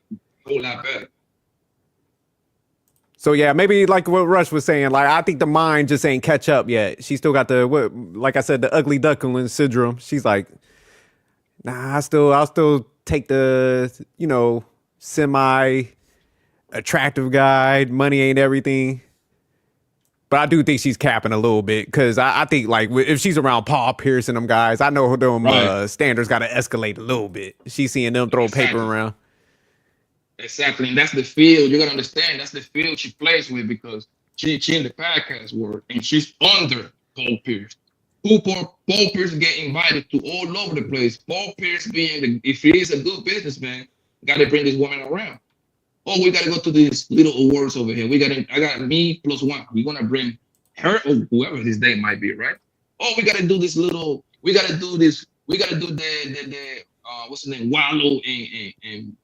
whole lot better. So yeah, maybe like what Rush was saying, like I think the mind just ain't catch up yet. She still got like I said, the ugly duckling syndrome. She's like, nah, I'll still take the, semi attractive guy. Money ain't everything. But I do think she's capping a little bit because I think like if she's around Paul Peirce and them guys, I know them standards got to escalate a little bit. She's seeing them throw paper around. Exactly, and that's the field. You gotta understand. That's the field she plays with because she in the podcast world and she's under Paul Peirce. Paul Peirce get invited to all over the place. Paul Peirce if he is a good businessman, got to bring this woman around. Oh, we gotta go to these little awards over here. I got me plus one. We're gonna bring her or whoever his name might be, right? Oh, we gotta do this. We gotta do the what's the name? Wallow and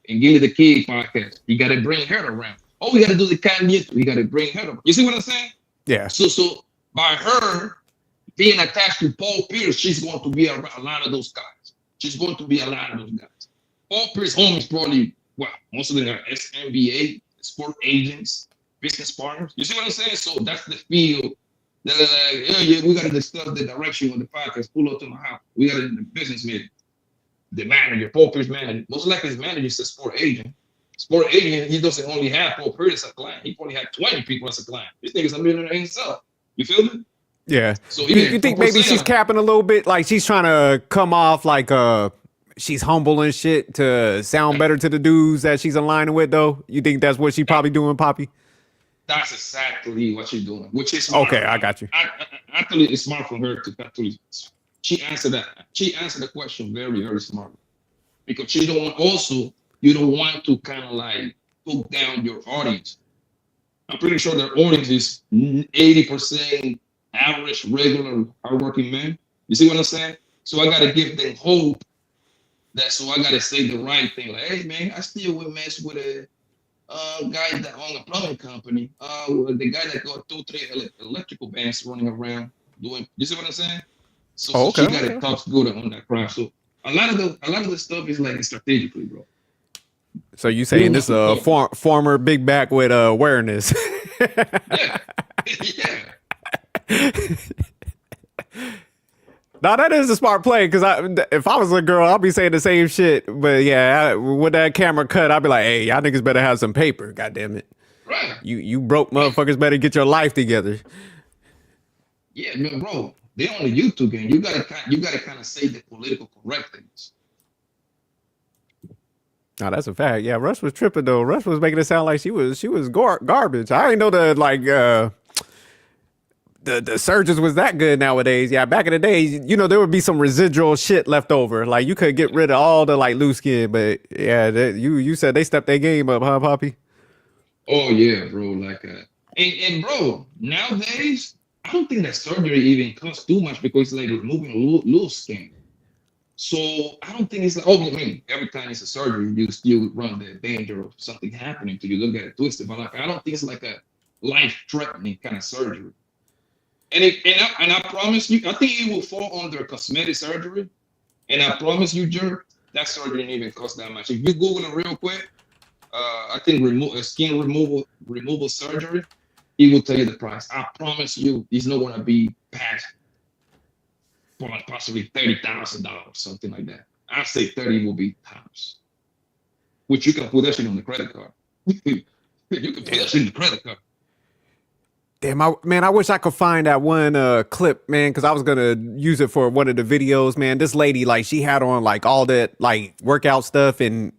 Gilly the Kid podcast. You gotta bring her around. Oh, we gotta do the Kanye. We gotta bring her around. You see what I'm saying? Yeah. So by her being attached to Paul Peirce, she's going to be around a lot of those guys. Paul Peirce home is probably most of them are NBA, sport agents, business partners. You see what I'm saying? So that's the field. We got to discuss the direction of the podcast. Pull up to my house. We got to the business meeting. The manager, Paul Peirce manager. Most likely his manager is a sport agent. Sport agent, he doesn't only have Paul Peirce as a client. He probably had 20 people as a client. This nigga's a millionaire himself. You feel me? Yeah. So you think maybe she's capping a little bit? Like she's trying to come off like she's humble and shit to sound better to the dudes that she's aligning with, though? You think that's what she probably doing, Poppy? That's exactly what she's doing, which is smart. Okay, I got you. Actually, it's smart from her to actually. She answered that. She answered the question very, very smart, because you don't want to kind of like poke down your audience. I'm pretty sure their audience is 80% average, regular, hardworking men. You see what I'm saying? So I got to give them hope. So I gotta say the right thing. Like, hey man, I still would mess with guy that owned a plumbing company, the guy that got 2-3 electrical bands running around doing. You see what I'm saying? So, Oh, so okay. she got it talks good on that craft. So a lot of the stuff is like strategically, bro. So you saying You this know, former big back with awareness? yeah, yeah. Now that is a smart play because if I was a girl, I'd be saying the same shit. But yeah, with that camera cut, I'd be like, "Hey, y'all niggas better have some paper. God damn it, Right. you broke motherfuckers better get your life together." Yeah, man, bro. They on the YouTube game. You gotta kind of say the political correct things. No, that's a fact. Yeah, Rush was tripping though. Rush was making it sound like she was garbage. I didn't know that the surgeons was that good nowadays. Yeah, back in the day, you know, there would be some residual shit left over. Like you could get rid of all the like loose skin, but yeah, you said they stepped their game up, huh, Poppy? Oh yeah, bro. Like, and bro, nowadays I don't think that surgery even costs too much because it's like removing loose skin. So I don't think it's like, oh, I mean, every time it's a surgery, you still run the danger of something happening to you. Look at it twisted, but like I don't think it's like a life-threatening kind of surgery. And I promise you, I think it will fall under cosmetic surgery. And I promise you, Jer, that surgery didn't even cost that much. If you Google it real quick, I think skin removal surgery, it will tell you the price. I promise you, it's not gonna be past possibly $30,000, something like that. I say 30 will be tops. Which you can put that shit on the credit card. You can put that shit in the credit card. Damn, I wish I could find that one clip, man, because I was gonna use it for one of the videos, man. This lady, like, she had on like all that like workout stuff, and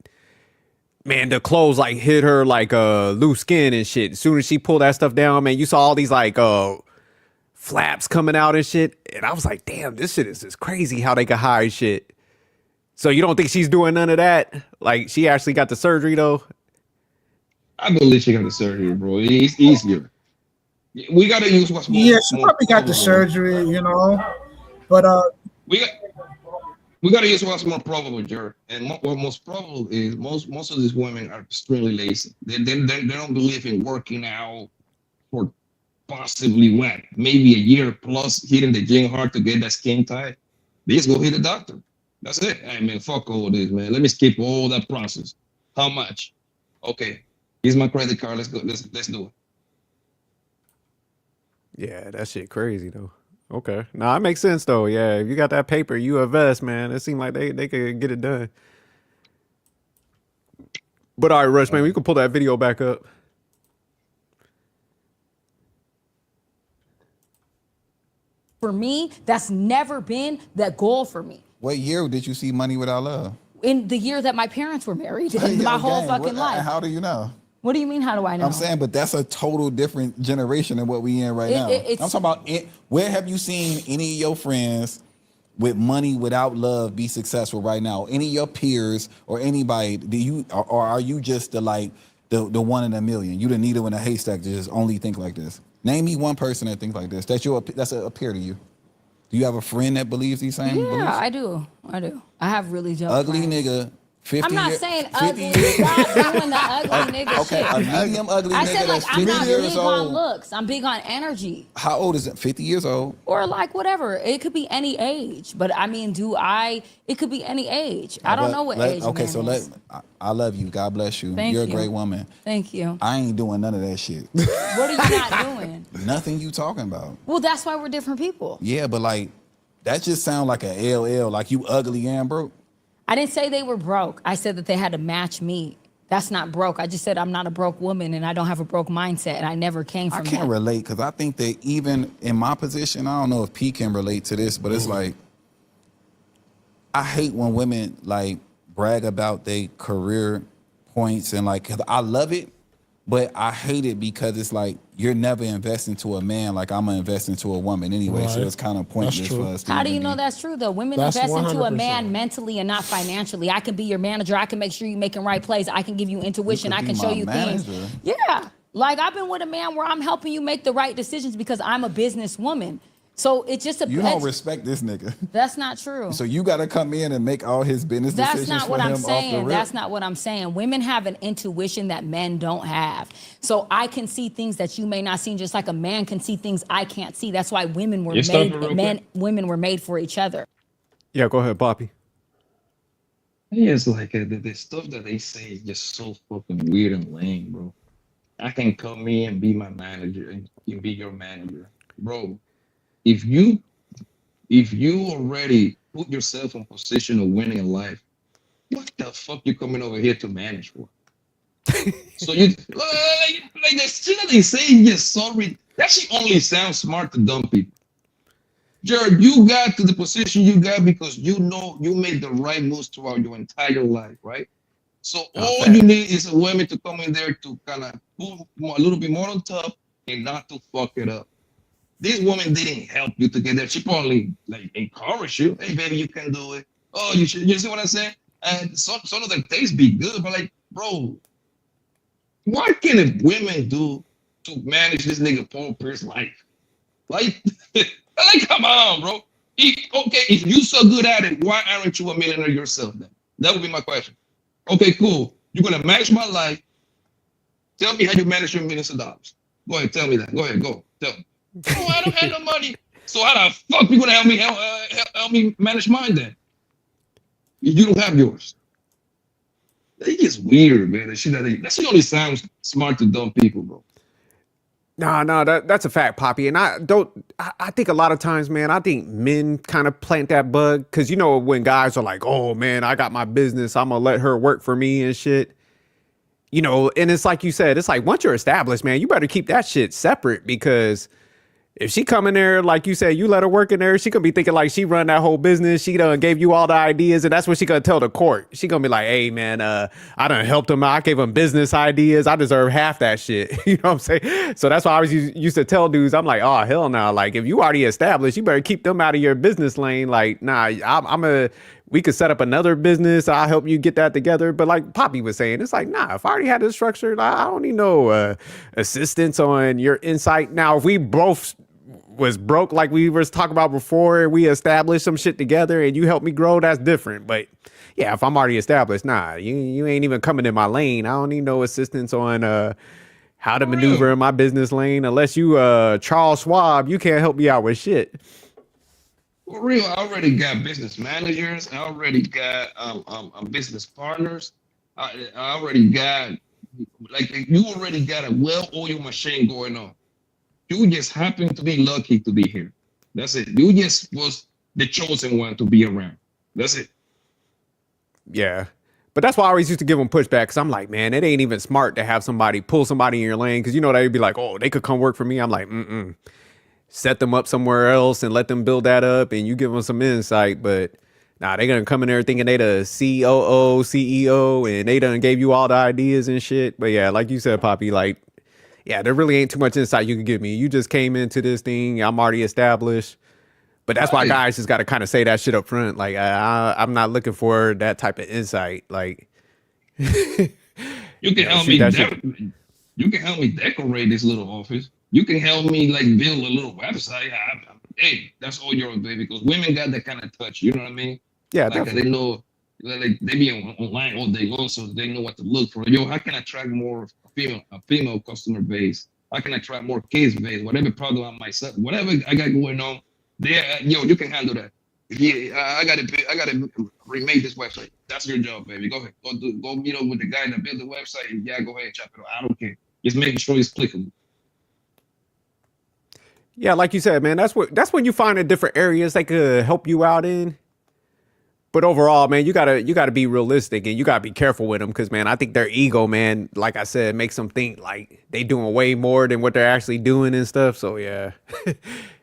man, the clothes like hit her like loose skin and shit. As soon as she pulled that stuff down, man, you saw all these like flaps coming out and shit, and I was like, damn, this shit is just crazy how they could hide shit. So you don't think she's doing none of that? Like, she actually got the surgery though? I believe she got the surgery, bro. It's easier. We gotta use what's more. Yeah, she more probably got the probable. surgery, you know. But We gotta use what's more probable, Jared. And what most probable is most of these women are extremely lazy. They don't believe in working out for possibly what, maybe a year plus hitting the gym hard to get that skin tight. They just go hit the doctor. That's it. Hey man, fuck all this, man. Let me skip all that process. How much? Okay, here's my credit card. Let's go. Let's do it. Yeah, that shit crazy though. Okay. Nah, it makes sense though. Yeah, if you got that paper, you invest, man. It seemed like they could get it done. But all right, Rush, man, we can pull that video back up. For me, that's never been the goal for me. What year did you see Money Without Love? In the year that my parents were married, in my whole fucking life. How do you know? What do you mean? How do I know? I'm saying, but that's a total different generation than what we in right now. I'm talking about where have you seen any of your friends with money without love be successful right now? Any of your peers or anybody? Do you or are you just the one in a million? You the needle in a haystack to just only think like this? Name me one person that thinks like this. That's a peer to you. Do you have a friend that believes these same beliefs? Yeah, I do. I have really dope ugly friends. nigga. 50 I'm not year, saying 50 ugly. years. Stop doing the ugly nigga Okay, shit. a medium ugly I nigga said like that's I'm 50 not years big on old. looks. I'm big on energy. How old is it? 50 years old. Or like whatever. It could be any age. But I mean, it could be any age. I don't know what age. Okay, so is. I love you. God bless you. Thank You're you. a great woman. Thank you. I ain't doing none of that shit. What are you not doing? Nothing you talking about. Well, that's why we're different people. Yeah, but like that just sound like a LL, like you ugly and broke. I didn't say they were broke. I said that they had to match me. That's not broke. I just said I'm not a broke woman and I don't have a broke mindset and I never came from I can't that. relate because I think that even in my position, I don't know if P can relate to this, but it's like I hate when women like brag about their career points and like 'cause I love it, but I hate it because it's like you're never investing to a man like I'm gonna invest into a woman anyway. So Right. it's kind of pointless for us. How do you know that's true though? Women That's invest into a 100%. man mentally and not financially. I can be your manager. I can make sure you're making right plays. I can give you intuition. You I could can be show my you manager. things. Yeah. Like I've been with a man where I'm helping you make the right decisions because I'm a businesswoman. So it's just a. You don't respect this nigga. That's not true. So you got to come in and make all his business That's decisions not for what him I'm off the saying. rip? That's not what I'm saying. Women have an intuition that men don't have. So I can see things that you may not see, just like a man can see things I can't see. That's why women were women were made for each other. Yeah, go ahead, Poppy. Yeah, it's like the stuff that they say is just so fucking weird and lame, bro. I can come in and be my manager and be your manager, bro. If you already put yourself in position of winning in life, what the fuck you coming over here to manage for? So you like the shit that they say is just sorry. That shit only sounds smart to dumb people. Jared, you got to the position you got because you know you made the right moves throughout your entire life, right? So all you need is a woman to come in there to kind of put a little bit more on top and not to fuck it up. This woman didn't help you to get there. She probably like encouraged you. Hey, baby, you can do it. Oh, you should. You see what I'm saying? And some of the tastes be good, but like, bro, what can women do to manage this nigga Paul Peirce life? Like, like, come on, bro. If you so good at it, why aren't you a millionaire yourself then? That would be my question. Okay, cool. You're gonna manage my life. Tell me how you manage your millions of dollars. Go ahead, tell me that. Go ahead, go. Tell me. Oh, I don't have no money. So how the fuck you gonna help me manage mine then? You don't have yours. They just weird, man. That shit that only sounds smart to dumb people, bro. No, that's a fact, Poppy. And I think a lot of times, man, I think men kind of plant that bug. Cause you know, when guys are like, oh man, I got my business, I'm gonna let her work for me and shit. You know, and it's like you said, it's like once you're established, man, you better keep that shit separate because if she come in there, like you said, you let her work in there, she gonna be thinking like she run that whole business. She done gave you all the ideas, and that's what she gonna tell the court. She gonna be like, hey, man, I done helped him. I gave him business ideas. I deserve half that shit. You know what I'm saying? So that's why I always used to tell dudes, I'm like, oh, hell no. Like, if you already established, you better keep them out of your business lane. Like, nah, we could set up another business. I'll help you get that together. But like Poppy was saying, it's like, nah, if I already had this structured, I don't need no assistance on your insight. Now, if we both was broke like we were talking about before, we established some shit together and you helped me grow, that's different. But yeah, if I'm already established, nah, you ain't even coming in my lane. I don't need no assistance on how to maneuver in my business lane. Unless you Charles Schwab, you can't help me out with shit. For real, I already got business managers. I already got business partners. I already got, like, you already got a well-oiled machine going on. You just happen to be lucky to be here. That's it. You just was the chosen one to be around. That's it. Yeah. But that's why I always used to give them pushback because I'm like, man, it ain't even smart to have somebody pull somebody in your lane because, you know, they'd be like, oh, they could come work for me. I'm like, set them up somewhere else and let them build that up and you give them some insight. But nah, they gonna come in there thinking they the COO, CEO, and they done gave you all the ideas and shit. But yeah, like you said, Poppy, like, yeah, there really ain't too much insight you can give me. You just came into this thing. I'm already established. But that's why guys just got to kind of say that shit up front. Like, I'm not looking for that type of insight. Like, you can help me. You can help me decorate this little office. You can help me like build a little website. Hey, that's all yours, baby. Because women got that kind of touch. You know what I mean? Yeah, like they know. Like they be online all day long, so they know what to look for. Yo, how can I attract more female customer base? How can I attract more kids base? Whatever problem I might set, whatever I got going on, there, yo, you can handle that. Yeah, I gotta remake this website. That's your job, baby. Go ahead, go meet up with the guy that built the website. And yeah, go ahead, chop it up. I don't care. Just making sure it's clickable. Yeah, like you said, man, that's when you find the different areas they could help you out in. But overall, man, you gotta be realistic and you gotta be careful with them because, man, I think their ego, man, like I said, makes them think like they doing way more than what they're actually doing and stuff. So yeah,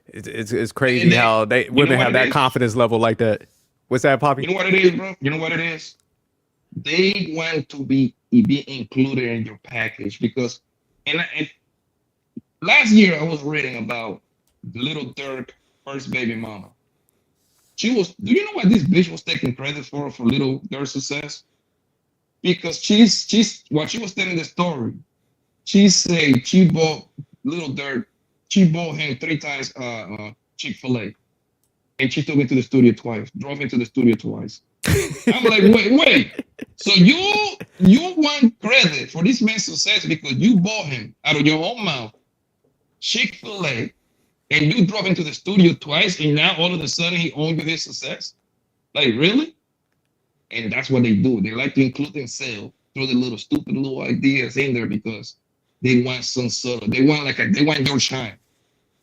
it's crazy how women have that confidence level like that. What's that, Poppy? You know what it is, bro? You know what it is? They want to be included in your package because, and last year I was reading about Little Dirk first baby mama. Do you know what this bitch was taking credit for Little Dirk's success? Because while she was telling the story, she said she bought Little Dirk, she bought him 3 times Chick-fil-A. And she took me to the studio twice, drove me to the studio twice. I'm like, wait. So you want credit for this man's success because you bought him out of your own mouth, Chick-fil-A, and you drove him to the studio twice, and now all of a sudden he owns you his success? Like, really? And that's what they do. They like to include themselves, throw the little stupid little ideas in there because they want some sort of, they want your shine.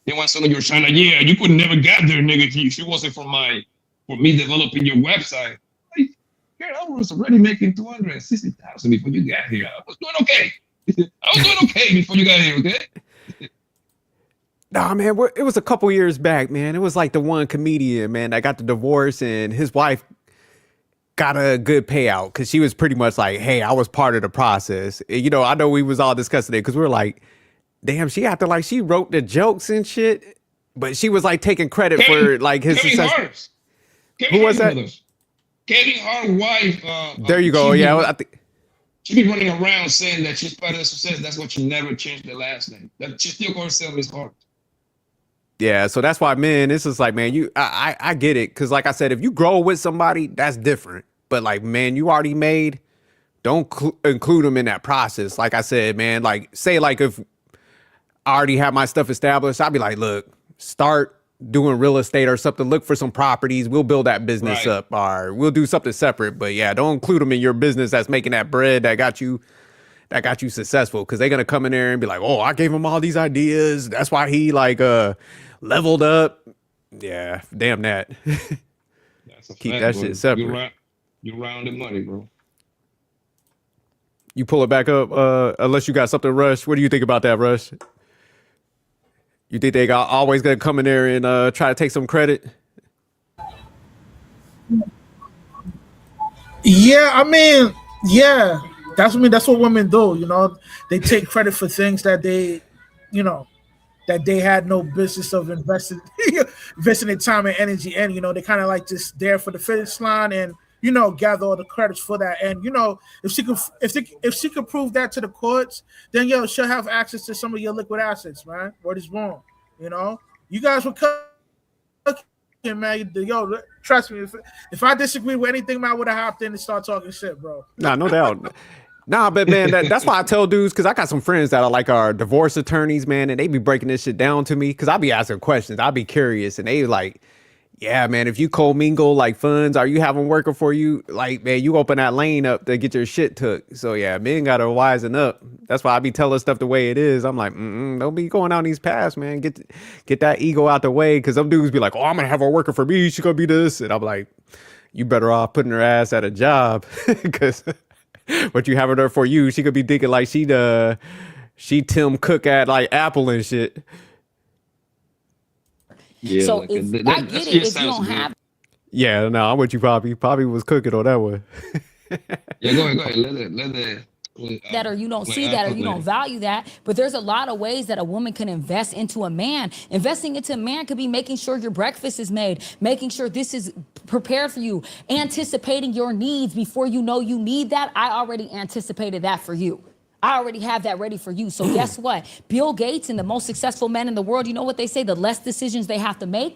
They want some of your shine. Like, yeah, you could never get there, nigga, if it wasn't for me developing your website. Like, girl, I was already making 260,000 before you got here. I was doing okay. Before you got here, okay? Nah, man, it was a couple years back, man. It was like the one comedian, man, that got the divorce and his wife got a good payout because she was pretty much like, hey, I was part of the process. And, you know, I know we was all discussing it because we were like, damn, she acted like she wrote the jokes and shit, but she was like taking credit for like his success. Who was that? Kevin Hart's wife. There you go. Yeah, I think she be running around saying that she's part of the success. That's why she never changed the last name. That she still calls herself Miss Hart. Yeah, so that's why, man, this is like, man, I get it. Cause like I said, if you grow with somebody, that's different. But like, man, you already made, don't include them in that process. Like I said, man, like say like if I already have my stuff established, I'd be like, look, start doing real estate or something. Look for some properties. We'll build that business up or we'll do something separate. But yeah, don't include them in your business that's making that bread that got you successful. Cause they're going to come in there and be like, oh, I gave him all these ideas. That's why he like leveled up. Yeah, damn that. Keep that shit separate. You round the money, bro. You pull it back up unless you got something, Rush. What do you think about that, Rush? You think they always gonna come in there and try to take some credit? Yeah, I mean, yeah. That's what women do, you know. They take credit for things that they, you know, that they had no business of investing their time and energy in. You know, they kind of like just there for the finish line and, you know, gather all the credits for that. And, you know, if she could prove that to the courts, then she'll have access to some of your liquid assets, man. What is wrong? You know, you guys were cooking, man. Trust me. If I disagree with anything, man, I would have hopped in and start talking shit, bro. Nah, no doubt. Nah, but man, that's why I tell dudes, because I got some friends that are like our divorce attorneys, man, and they be breaking this shit down to me because I be asking questions. I be curious, and they like, yeah, man, if you commingle like funds, are you having working for you? Like, man, you open that lane up to get your shit took. So yeah, men gotta wisen up. That's why I be telling stuff the way it is. I'm like, don't be going down these paths, man. Get that ego out the way, because some dudes be like, oh, I'm gonna have her working for me. She gonna be this, and I'm like, you better off putting her ass at a job, because what you having her for you? She could be thinking like she Tim Cook at like Apple and shit. Yeah, so like if I get it, if you don't have. Yeah, no, I'm with you, Poppy. Poppy was cooking on that one. Yeah, go ahead. Let that or you don't see that or you don't value that. But there's a lot of ways that a woman can invest into a man. Investing into a man could be making sure your breakfast is made, making sure this is prepared for you, anticipating your needs before you know you need that. I already anticipated that for you. I already have that ready for you. So guess what? Bill Gates and the most successful men in the world, you know what they say? The less decisions they have to make,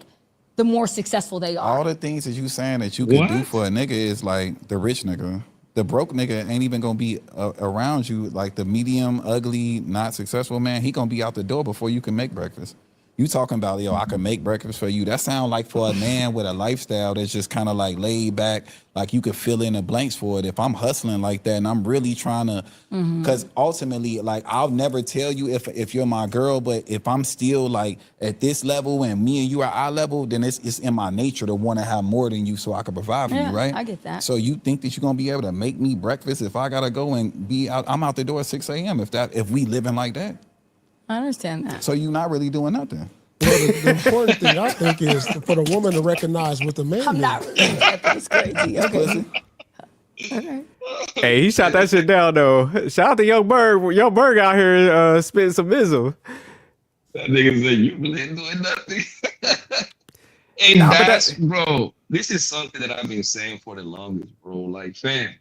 the more successful they are. All the things that you saying that you could do for a nigga is like the rich nigga. The broke nigga ain't even gonna be around you. Like the medium, ugly, not successful man, he gonna be out the door before you can make breakfast. You talking about, I can make breakfast for you. That sound like for a man with a lifestyle that's just kind of like laid back, like you could fill in the blanks for it. If I'm hustling like that and I'm really trying to, because ultimately, like I'll never tell you if you're my girl, but if I'm still like at this level and me and you are our level, then it's in my nature to want to have more than you so I can provide for you, right? I get that. So you think that you're gonna be able to make me breakfast if I gotta go and be out? I'm out the door at 6 a.m. if we living like that. I understand that. So you're not really doing nothing. Well, the important thing I think is for the woman to recognize what the man I'm needs. not really. It's crazy. Okay. Okay. Hey, he shot that shit down though. Shout out to Young Berg. Young Berg out here spitting some mizzle. That nigga said you really ain't doing nothing. And bro, this is something that I've been saying for the longest, bro. Like, fam,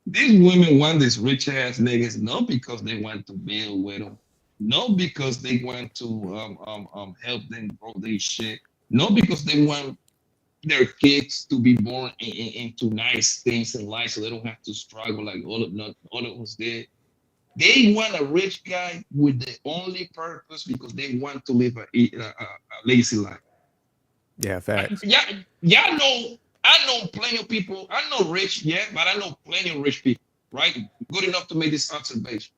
these women want these rich ass niggas not because they want to build with them, not because they want to help them grow their shit. not because they want their kids to be born into nice things in life, so they don't have to struggle like all of us did. They want a rich guy with the only purpose because they want to live a lazy life. Yeah, facts. Yeah, I know plenty of people. I'm not rich yet, but I know plenty of rich people, right? Good enough to make this observation.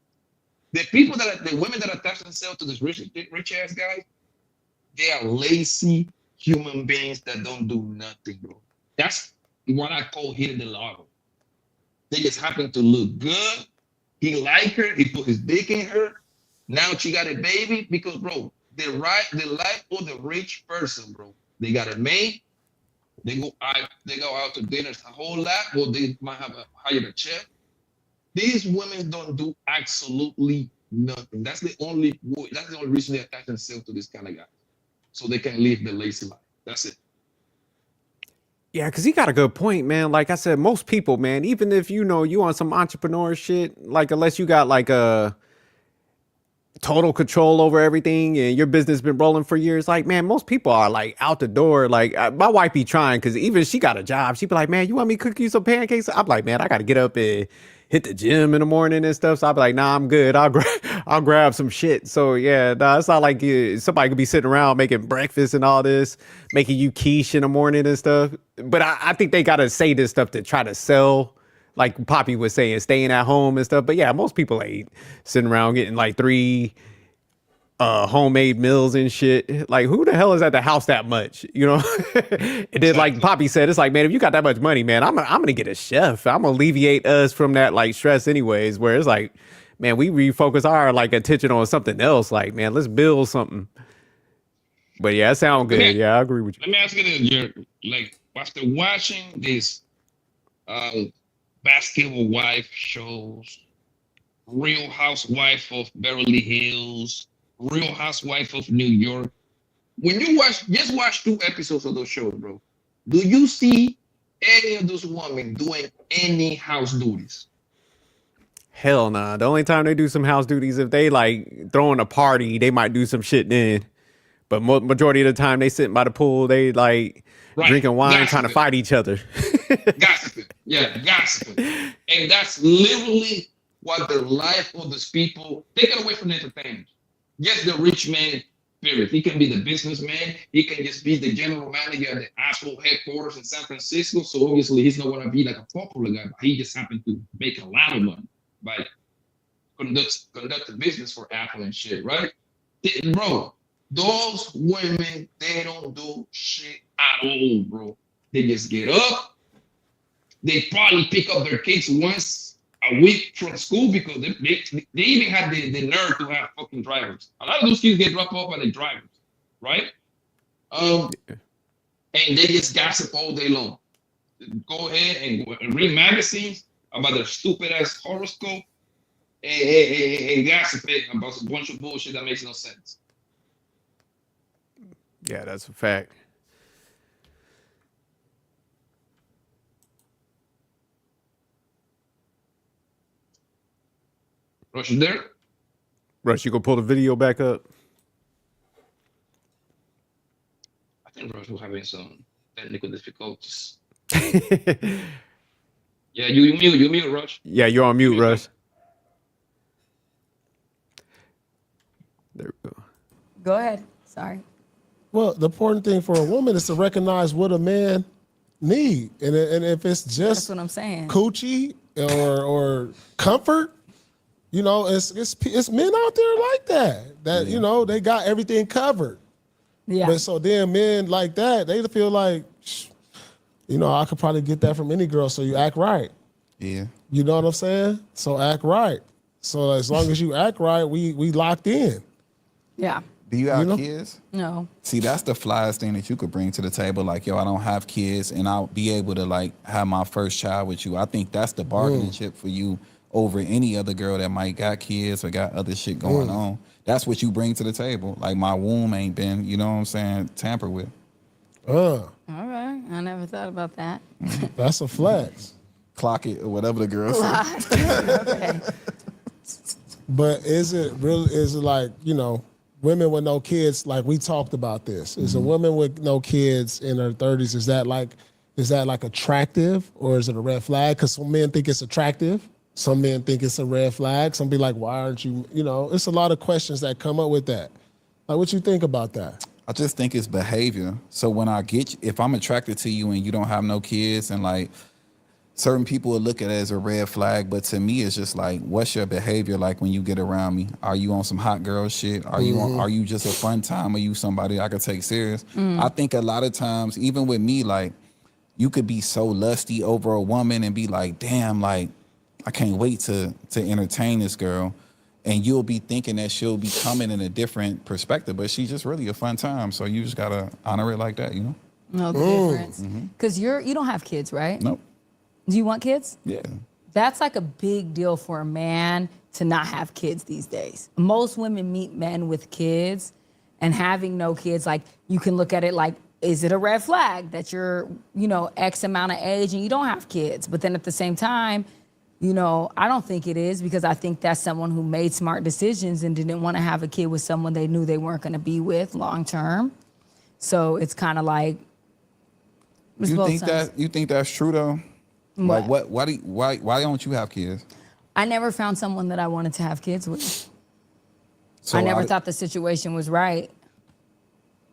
The women that attach themselves to this rich ass guys, they are lazy human beings that don't do nothing, bro. That's what I call hitting the lotto. They just happen to look good. He like her. He put his dick in her. Now she got a baby because, bro, the life of the rich person, bro. They got a maid. They go out to dinners a whole lot, or they might have hired a chef. These women don't do absolutely nothing. That's the only reason they attach themselves to this kind of guy, so they can live the lazy life. That's it. Yeah, because he got a good point, man. Like I said, most people, man, even if you on some entrepreneur shit, like unless you got like a total control over everything and your business been rolling for years, like, man, most people are like out the door. Like my wife be trying, because even she got a job, she be like, man, you want me to cook you some pancakes? I'm like, man, I got to get up and hit the gym in the morning and stuff. So I'll be like, nah, I'm good. I'll grab some shit. So yeah, nah, it's not like somebody could be sitting around making breakfast and all this, making you quiche in the morning and stuff. But I think they got to say this stuff to try to sell, like Poppy was saying, staying at home and stuff. But yeah, most people ain't sitting around getting like 3 homemade meals and shit. Like, who the hell is at the house that much, and then like Poppy said, it's like, man, if you got that much money, man, I'm gonna get a chef. I'm gonna alleviate us from that like stress anyways, where it's like, man, we refocus our like attention on something else. Like, man, let's build something. But yeah, that sounds good. Yeah, I agree with you. Let me ask you this, Jared. Like, after watching this basketball wife shows, Real Housewife of Beverly Hills, Real Housewife of New York, when you just watch 2 episodes of those shows, bro, do you see any of those women doing any house duties? Hell nah. The only time they do some house duties, if they like throwing a party, they might do some shit then. But majority of the time, they sitting by the pool, they like drinking wine, trying to fight each other. Gossiping. Yeah, gossiping. And that's literally what the life of these people, take it away from the entertainment. Yes, the rich man, period. He can be the businessman. He can just be the general manager at the Apple headquarters in San Francisco. So obviously he's not going to be like a popular guy, but he just happened to make a lot of money by conduct the business for Apple and shit, right? Bro, those women, they don't do shit at all, bro. They just get up. They probably pick up their kids once a week from school, because they even had the nerve to have fucking drivers. A lot of those kids get dropped off by the drivers, right? And they just gossip all day long. Go ahead and read magazines about their stupid ass horoscope and gossip about a bunch of bullshit that makes no sense. Yeah, that's a fact. Rush, you there? Rush, you gonna pull the video back up? I think Rush was having some technical difficulties. Yeah, you mute, Rush. Yeah, you're on mute, Rush. There we go. Go ahead. Sorry. Well, the important thing for a woman is to recognize what a man need, and if it's That's just what I'm saying. coochie or comfort, it's men out there like that they got everything covered. Yeah. But so then men like that, they feel like, I could probably get that from any girl. So you act right. Yeah. You know what I'm saying? So act right. So as long as you act right, we locked in. Yeah. Do you have kids? No. See, that's the flyest thing that you could bring to the table. Like, yo, I don't have kids, and I'll be able to like have my first child with you. I think that's the bargaining chip for you over any other girl that might got kids or got other shit going on. That's what you bring to the table. Like, my womb ain't been, you know what I'm saying, tampered with. All right. I never thought about that. That's a flex. Clock it or whatever the girl said. Okay. But is it like, women with no kids, like we talked about this. Is a woman with no kids in her 30s, is that like attractive or is it a red flag? Because some men think it's attractive. Some men think it's a red flag. Some be like, why aren't you, it's a lot of questions that come up with that. Like, what you think about that? I just think it's behavior. So when if I'm attracted to you and you don't have no kids, and like certain people will look at it as a red flag, but to me it's just like, what's your behavior like when you get around me? Are you on some hot girl shit? Are you just a fun time? Are you somebody I could take serious? I think a lot of times, even with me, like you could be so lusty over a woman and be like, damn, like I can't wait to entertain this girl. And you'll be thinking that she'll be coming in a different perspective, but she's just really a fun time. So you just gotta honor it like that, No, the difference. Because you don't have kids, right? Nope. Do you want kids? Yeah. That's like a big deal for a man to not have kids these days. Most women meet men with kids, and having no kids, like you can look at it like, is it a red flag that you're, X amount of age and you don't have kids? But then at the same time, I don't think it is, because I think that's someone who made smart decisions and didn't want to have a kid with someone they knew they weren't going to be with long term. So it's kind of like, you think that's true though? Like why don't you have kids? I never found someone that I wanted to have kids with. So I never thought the situation was right.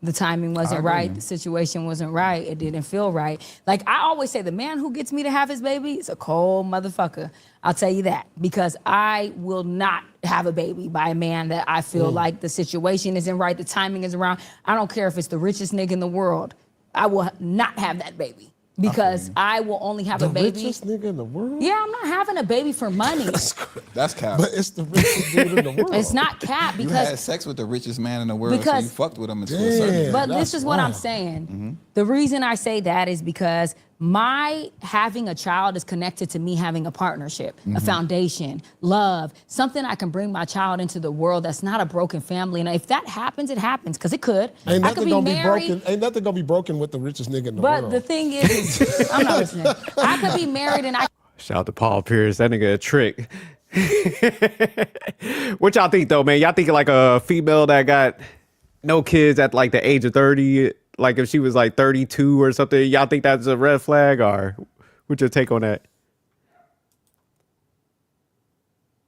The timing wasn't right. The situation wasn't right. It didn't feel right. Like I always say, the man who gets me to have his baby is a cold motherfucker. I'll tell you that, because I will not have a baby by a man that I feel like the situation isn't right, the timing isn't around. I don't care if it's the richest nigga in the world. I will not have that baby. Because I will only have a baby. The richest nigga in the world? Yeah, I'm not having a baby for money. That's cap. But it's the richest dude in the world. It's not cap, You because had sex with the richest man in the world, so you fucked with him until a certain. But this is what I'm saying. The reason I say that is because my having a child is connected to me having a partnership, a foundation, love, something I can bring my child into the world that's not a broken family. And if that happens, it happens, because it could. Ain't I could nothing be gonna married. be broken. Ain't nothing gonna be broken with the richest nigga in the world. But the thing is I'm not listening. I could be married and I Shout out to Paul Peirce. That nigga a trick. What y'all think though, man? Y'all think like a female that got no kids at like the age of 30, like if she was like 32 or something, y'all think that's a red flag, or what's your take on that?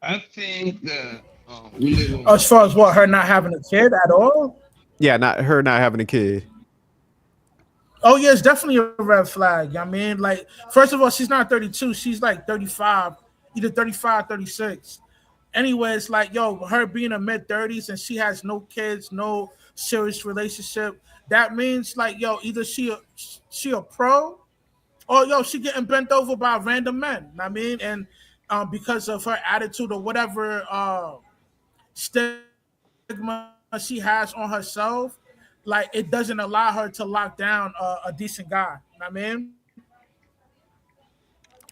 I think that we live on. As far as what, her not having a kid at all? Yeah, not having a kid. Oh yeah, it's definitely a red flag. I mean, like, first of all, she's not 32, she's like 35, either 35, 36. Anyways, like, yo, her being in mid-30s and she has no kids, no serious relationship, that means like, yo, either she a pro, or yo, she getting bent over by random men. I mean, and because of her attitude or whatever stigma she has on herself, like it doesn't allow her to lock down a decent guy. I mean,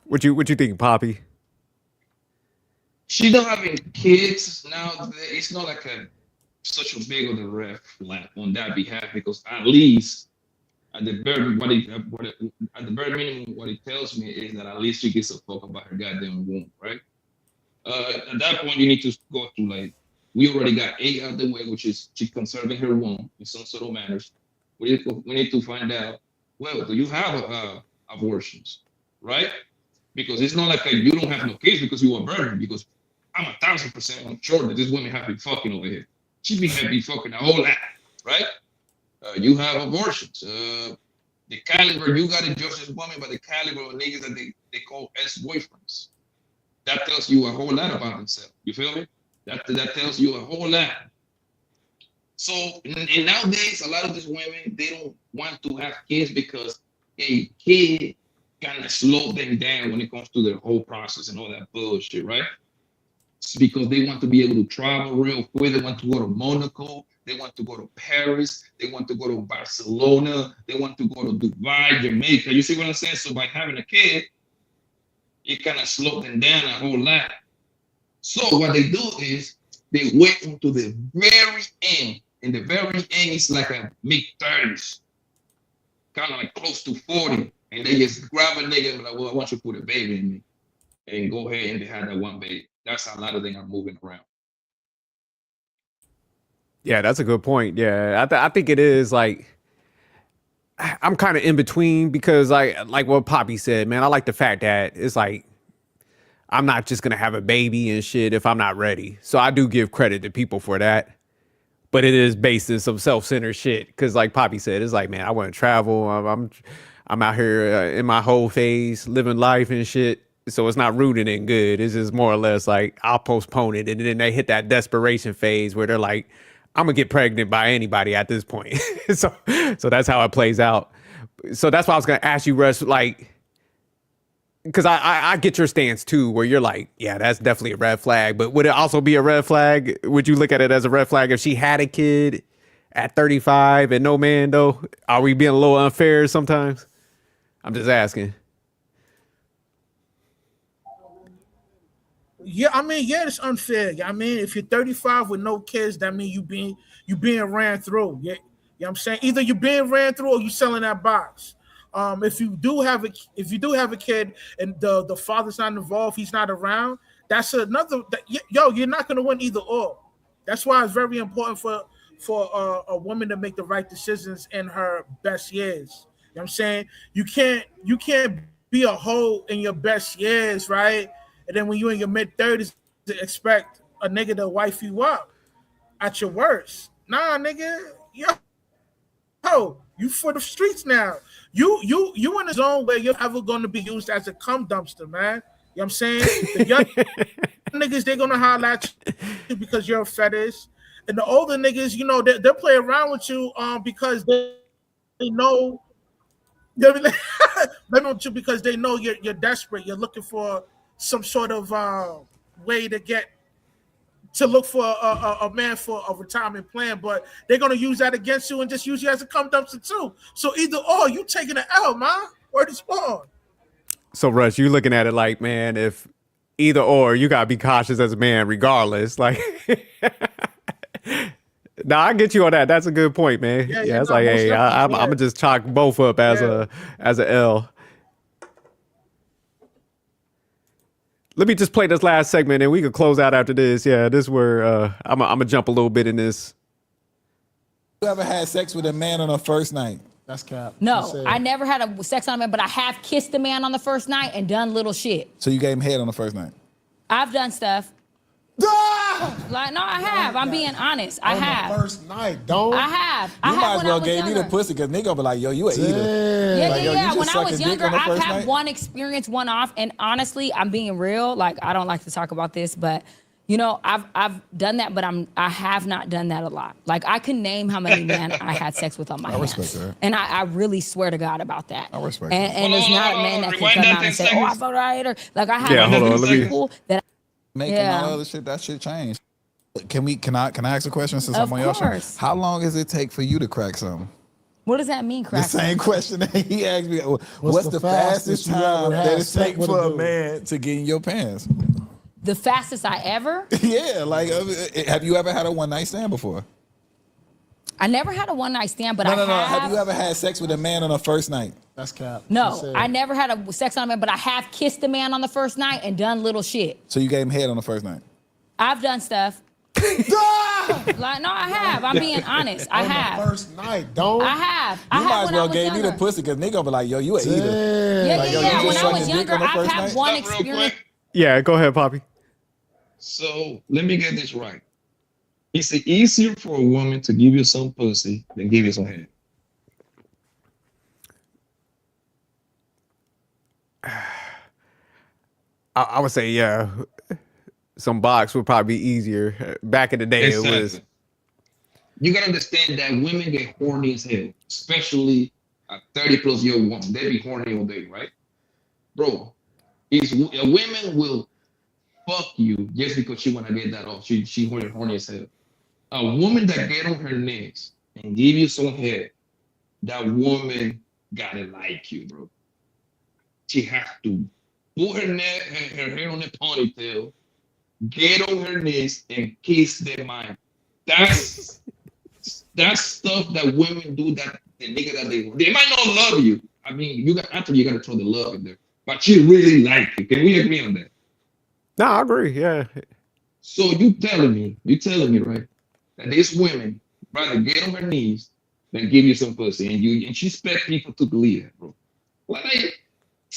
What you think, Poppy? She don't having kids now. It's not like such a big of a red flag on that behalf, because at least at the bare minimum, what it tells me is that at least she gives a fuck about her goddamn womb, right? At that point, you need to go through, like, we already got 8 out the way, which is she conserving her womb in some sort of manners. We need to find out, well, do you have abortions, right? Because it's not like you don't have no kids because you are virgin, because I'm 1,000% sure that this woman have been fucking over here. She been fucking a whole lot, right? You have abortions. The caliber, you got to judge this woman by the caliber of niggas that they call ex-boyfriends. That tells you a whole lot about themselves. You feel me? That tells you a whole lot. So, and nowadays, a lot of these women, they don't want to have kids because a kid kind of slow them down when it comes to their whole process and all that bullshit, right? It's because they want to be able to travel real quick. They want to go to Monaco. They want to go to Paris. They want to go to Barcelona. They want to go to Dubai, Jamaica. You see what I'm saying? So by having a kid, it kind of slows them down a whole lot. So what they do is they wait until the very end. And the very end is like a mid-30s, kind of like close to 40. And they just grab a nigga and be like, well, I want you to put a baby in me. And go ahead and they have that one baby. That's how a lot of them are moving around. Yeah, that's a good point. Yeah, I think it is like I'm kind of in between because like what Poppy said, man. I like the fact that it's like I'm not just gonna have a baby and shit if I'm not ready. So I do give credit to people for that. But it is based in some self-centered shit because, like Poppy said, it's like, man, I want to travel. I'm out here in my whole phase, living life and shit. So it's not rooted in good. It's just more or less like I'll postpone it, and then they hit that desperation phase where they're like, I'm gonna get pregnant by anybody at this point. so that's how it plays out. So that's why I was gonna ask you, Russ, like, because I get your stance too, where you're like, yeah, that's definitely a red flag. But would it also be a red flag? Would you look at it as a red flag if she had a kid at 35 and no man though? Are we being a little unfair sometimes? I'm just asking. Yeah, I mean, yeah, it's unfair. I mean, if you're 35 with no kids, that means you being ran through. Yeah, you know what I'm saying? Either you're being ran through or you selling that box. If you do have a kid and the father's not involved, he's not around, that's another you're not gonna win either or. That's why it's very important for a woman to make the right decisions in her best years. You know what I'm saying? You can't be a hoe in your best years, right? And then when you're in your mid-30s, to expect a nigga to wife you up at your worst. Nah, nigga, you for the streets now. You in a zone where you're ever going to be used as a cum dumpster, man. You know what I'm saying? The young niggas, they're going to holler at you because you're a fetish. And the older niggas, you know, they'll play around with you because they know they want you because they know you're desperate. You're looking for some sort of way to look for a man for a retirement plan, but they're gonna use that against you and just use you as a cum dumpster too. So either or, you taking an L, man. Word is born. So Russ, you looking at it like, man, if either or, you gotta be cautious as a man, regardless. Like, no, I get you on that. That's a good point, man. Yeah, it's like, hey, I'm gonna just chalk both up as a L. Let me just play this last segment and we can close out after this. Yeah, this is where I'm gonna jump a little bit in this. You ever had sex with a man on a first night? That's cap. No, I never had a sex on a man, but I have kissed a man on the first night and done little shit. So you gave him head on the first night? I've done stuff. Like, no, I have. I'm being honest. I have. First night, don't. I have. You might as well gave me the pussy because nigga be like, yo, you a eater. Yeah, Like, yo, yeah. you When just I was sucking dick younger, on the I've first had night? one experience, one off, and honestly, I'm being real. Like, I don't like to talk about this, but you know, I've done that, but I have not done that a lot. Like, I can name how many men I had sex with on my hands. respect that. And I really swear to God about that. I respect and, that. and there's not a man that can come out and say, oh, I fucked a hater. Like, I have Yeah, hold on, let me- people that Making Yeah. all the other shit, that shit changed. Can I ask a question since Of I'm on your show? course. How long does it take for you to crack something? what does that mean, The crack? same question that he asked me. What's the fastest you time ever had that it sex takes with a for a dude? man to get in your pants? The fastest I ever? Yeah, like, have you ever had a one night stand before? I never had a one night stand, but No. I have. Have you ever had sex with a man on a first night? That's cap. No, I never had a sex on a man, but I have kissed a man on the first night and done little shit. So you gave him head on the first night? I've done stuff. Like, no, I have. I'm being honest. I have. First night, don't. I have. You I have might as when well I was gave me the younger. pussy because nigga be like, yo, you a eater. Yeah, Like, yo, yeah, you yeah. When just I was sucking dick younger, on the I've first had night? one Stop real experience. quick. Yeah, go ahead, Poppy. So let me get this right. It's easier for a woman to give you some pussy than give you some head. I would say, yeah, some box would probably be easier. Back in the day, it was. You gotta understand that women get horny as hell, especially a 30+ year woman. They be horny all day, right? Bro, women will fuck you just because she wanna get that off. She horny as hell. A woman that get on her knees and give you some head, that woman gotta like you, bro. She has to put her hair on a ponytail, get on her knees and kiss their mind. That's stuff that women do that the nigga that they might not love you. I mean, you got to throw the love in there, but she really like you. Can we agree on that? No, I agree. Yeah. So you telling me, right, that these women rather get on her knees than give you some pussy, and she expect people to believe that, bro. Like,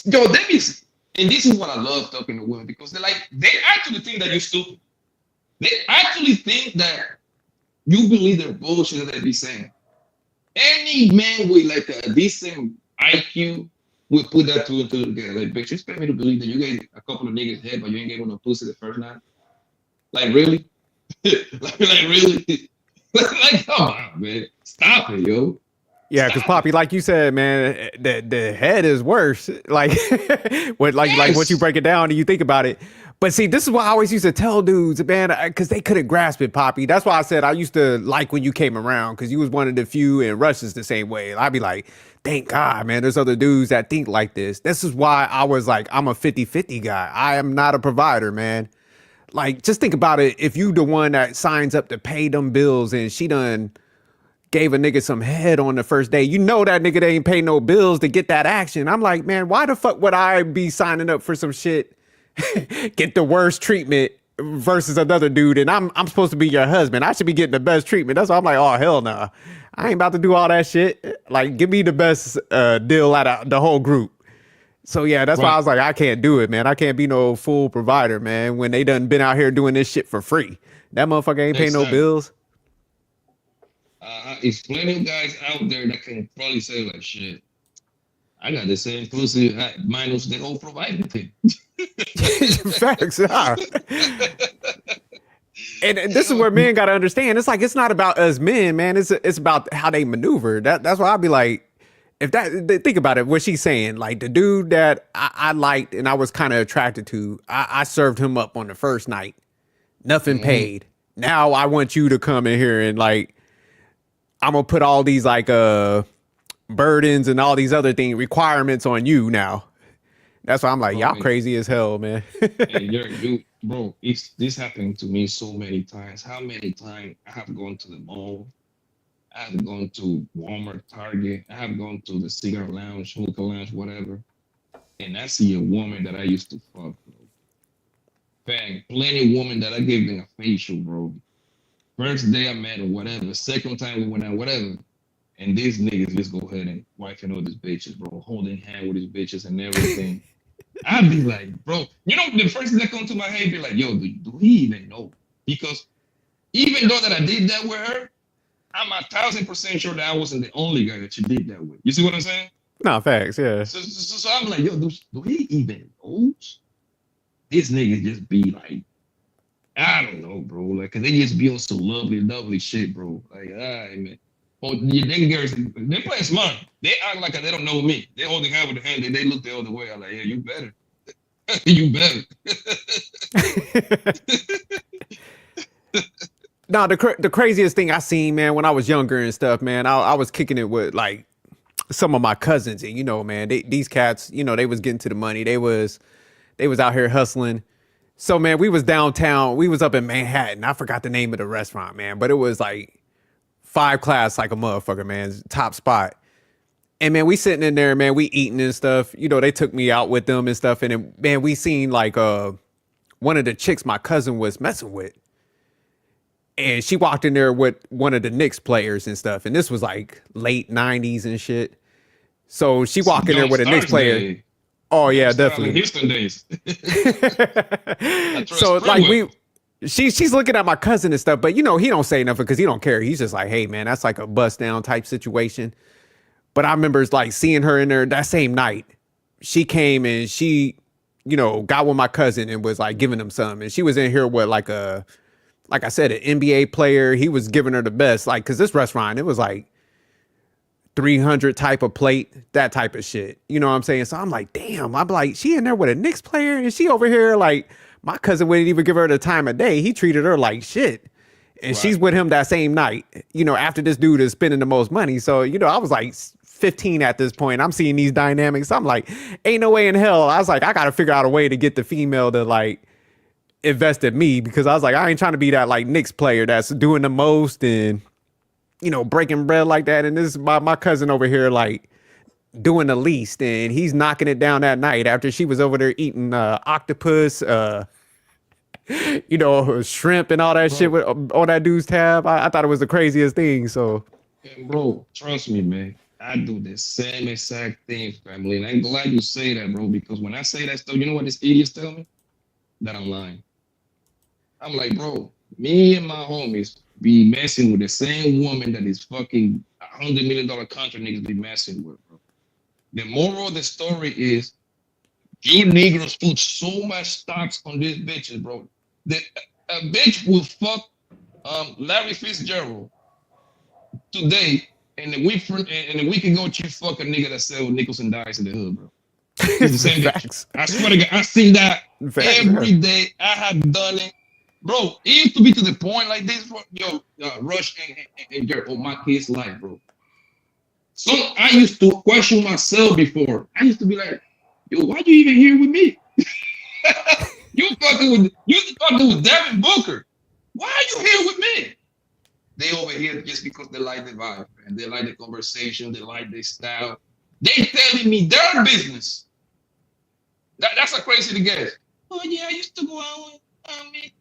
yo, that is, and this is what I love talking to women because they actually think that you're stupid. They actually think that you believe their bullshit that they be saying. Any man with like a decent IQ would put that two and two together. Like, bitch, you expect me to believe that you gave a couple of niggas head, but you ain't gave no pussy the first night? Like, really? like really? Like, come on, man. Stop it, yo. Yeah, because Poppy, like you said, man, the head is worse. Like, like once you break it down and you think about it. But see, this is what I always used to tell dudes, man, because they couldn't grasp it, Poppy. That's why I said I used to like when you came around, because you was one of the few, and Rush is the same way. I'd be like, thank God, man, there's other dudes that think like this. This is why I was like, I'm a 50-50 guy. I am not a provider, man. Like, just think about it. If you the one that signs up to pay them bills and she done gave a nigga some head on the first day, you know that nigga ain't pay no bills to get that action. I'm like, man, why the fuck would I be signing up for some shit, get the worst treatment versus another dude, and I'm supposed to be your husband. I should be getting the best treatment. That's why I'm like, oh, hell no. Nah. I ain't about to do all that shit. Like, give me the best deal out of the whole group. So, yeah, that's why I was like, I can't do it, man. I can't be no full provider, man, when they done been out here doing this shit for free. That motherfucker ain't paying no bills. It's plenty of guys out there that can probably say, like, shit, I got the same pussy minus the whole providing thing. Facts, yeah. And this is where men got to understand. It's like, it's not about us men, man. It's about how they maneuver. That's why I'd be like, think about it, what she's saying, like the dude that I liked and I was kind of attracted to, I served him up on the first night, nothing paid. Now I want you to come in here and like, I'm gonna put all these like burdens and all these other requirements on you now. That's why I'm like, y'all crazy as hell, man. And bro, this happened to me so many times. How many times I have gone to the mall, I have gone to Walmart, Target, I have gone to the cigar lounge, hookah lounge, whatever, and I see a woman that I used to fuck, bro. Bang, plenty of women that I gave them a facial, bro. First day I met her, whatever. Second time we went out, whatever. And these niggas just go ahead and wifing all these bitches, bro. Holding hand with these bitches and everything. I'd be like, bro, you know, the first thing that comes to my head be like, yo, do he even know? Because even though that I did that with her, I'm 1,000% sure that I wasn't the only guy that she did that with. You see what I'm saying? No, facts, yeah. So I'm like, yo, do he even know? These niggas just be like, I don't know, bro. Like, cause they just be on some lovely shit, bro. Like, all right, man. Oh, them girls, they play smart. They act like they don't know me. They hold the hand with the hand. They look the other way. I'm like, yeah, you better. You better. No, the craziest thing I seen, man, when I was younger and stuff, man, I was kicking it with like some of my cousins, and you know, man, these cats, you know, they was getting to the money. They was out here hustling. So, man, we was downtown. We was up in Manhattan. I forgot the name of the restaurant, man, but it was like 5 class like a motherfucker, man. Top spot. And, man, we sitting in there, man, we eating and stuff. You know, they took me out with them and stuff. And, then, man, we seen like one of the chicks my cousin was messing with. And she walked in there with one of the Knicks players and stuff. And this was like late 90s and shit. So she walked in there with a Knicks player. Day. Oh yeah, definitely. Houston days. So like she's looking at my cousin and stuff, but you know, he don't say nothing because he don't care. He's just like, hey man, that's like a bust down type situation. But I remember like seeing her in there that same night. She came and she, you know, got with my cousin and was like giving him some. And she was in here with like I said, an NBA player. He was giving her the best, like, cause this restaurant, it was like 300 type of plate, that type of shit. You know what I'm saying? So I'm like, damn, I'm like, she in there with a Knicks player and she over here, like, my cousin wouldn't even give her the time of day. He treated her like shit. And she's with him that same night, you know, after this dude is spending the most money. So, you know, I was like 15 at this point. I'm seeing these dynamics. I'm like, ain't no way in hell. I was like, I got to figure out a way to get the female to like invest in me, because I was like, I ain't trying to be that like Knicks player that's doing the most and, you know, breaking bread like that. And this is my cousin over here, like doing the least, and he's knocking it down that night after she was over there eating octopus, you know, shrimp and all that shit with, on that dude's tab. I thought it was the craziest thing. So And bro, trust me, man. I do the same exact thing, family. And I'm glad you say that, bro, because when I say that stuff, you know what this idiots tell me? That I'm lying. I'm like, bro, me and my homies be messing with the same woman that is fucking $100 million contract niggas be messing with, bro. The moral of the story is you niggas put so much stocks on these bitches, bro. A bitch will fuck Larry Fitzgerald today, and a week ago, you fuck a nigga that sell nickels and dimes in the hood, bro. It's the same facts. bitch. I swear to God, I see that every day. I have done it. Bro, it used to be to the point like this, bro. Yo, Rush and Jerk on my kid's life, bro. So I used to question myself before. I used to be like, yo, why you even here with me? you fucking with Devin Booker. Why are you here with me? They over here just because they like the vibe, and they like the conversation, they like their style. They telling me their business. That's a crazy to guess. Oh yeah, I used to go out with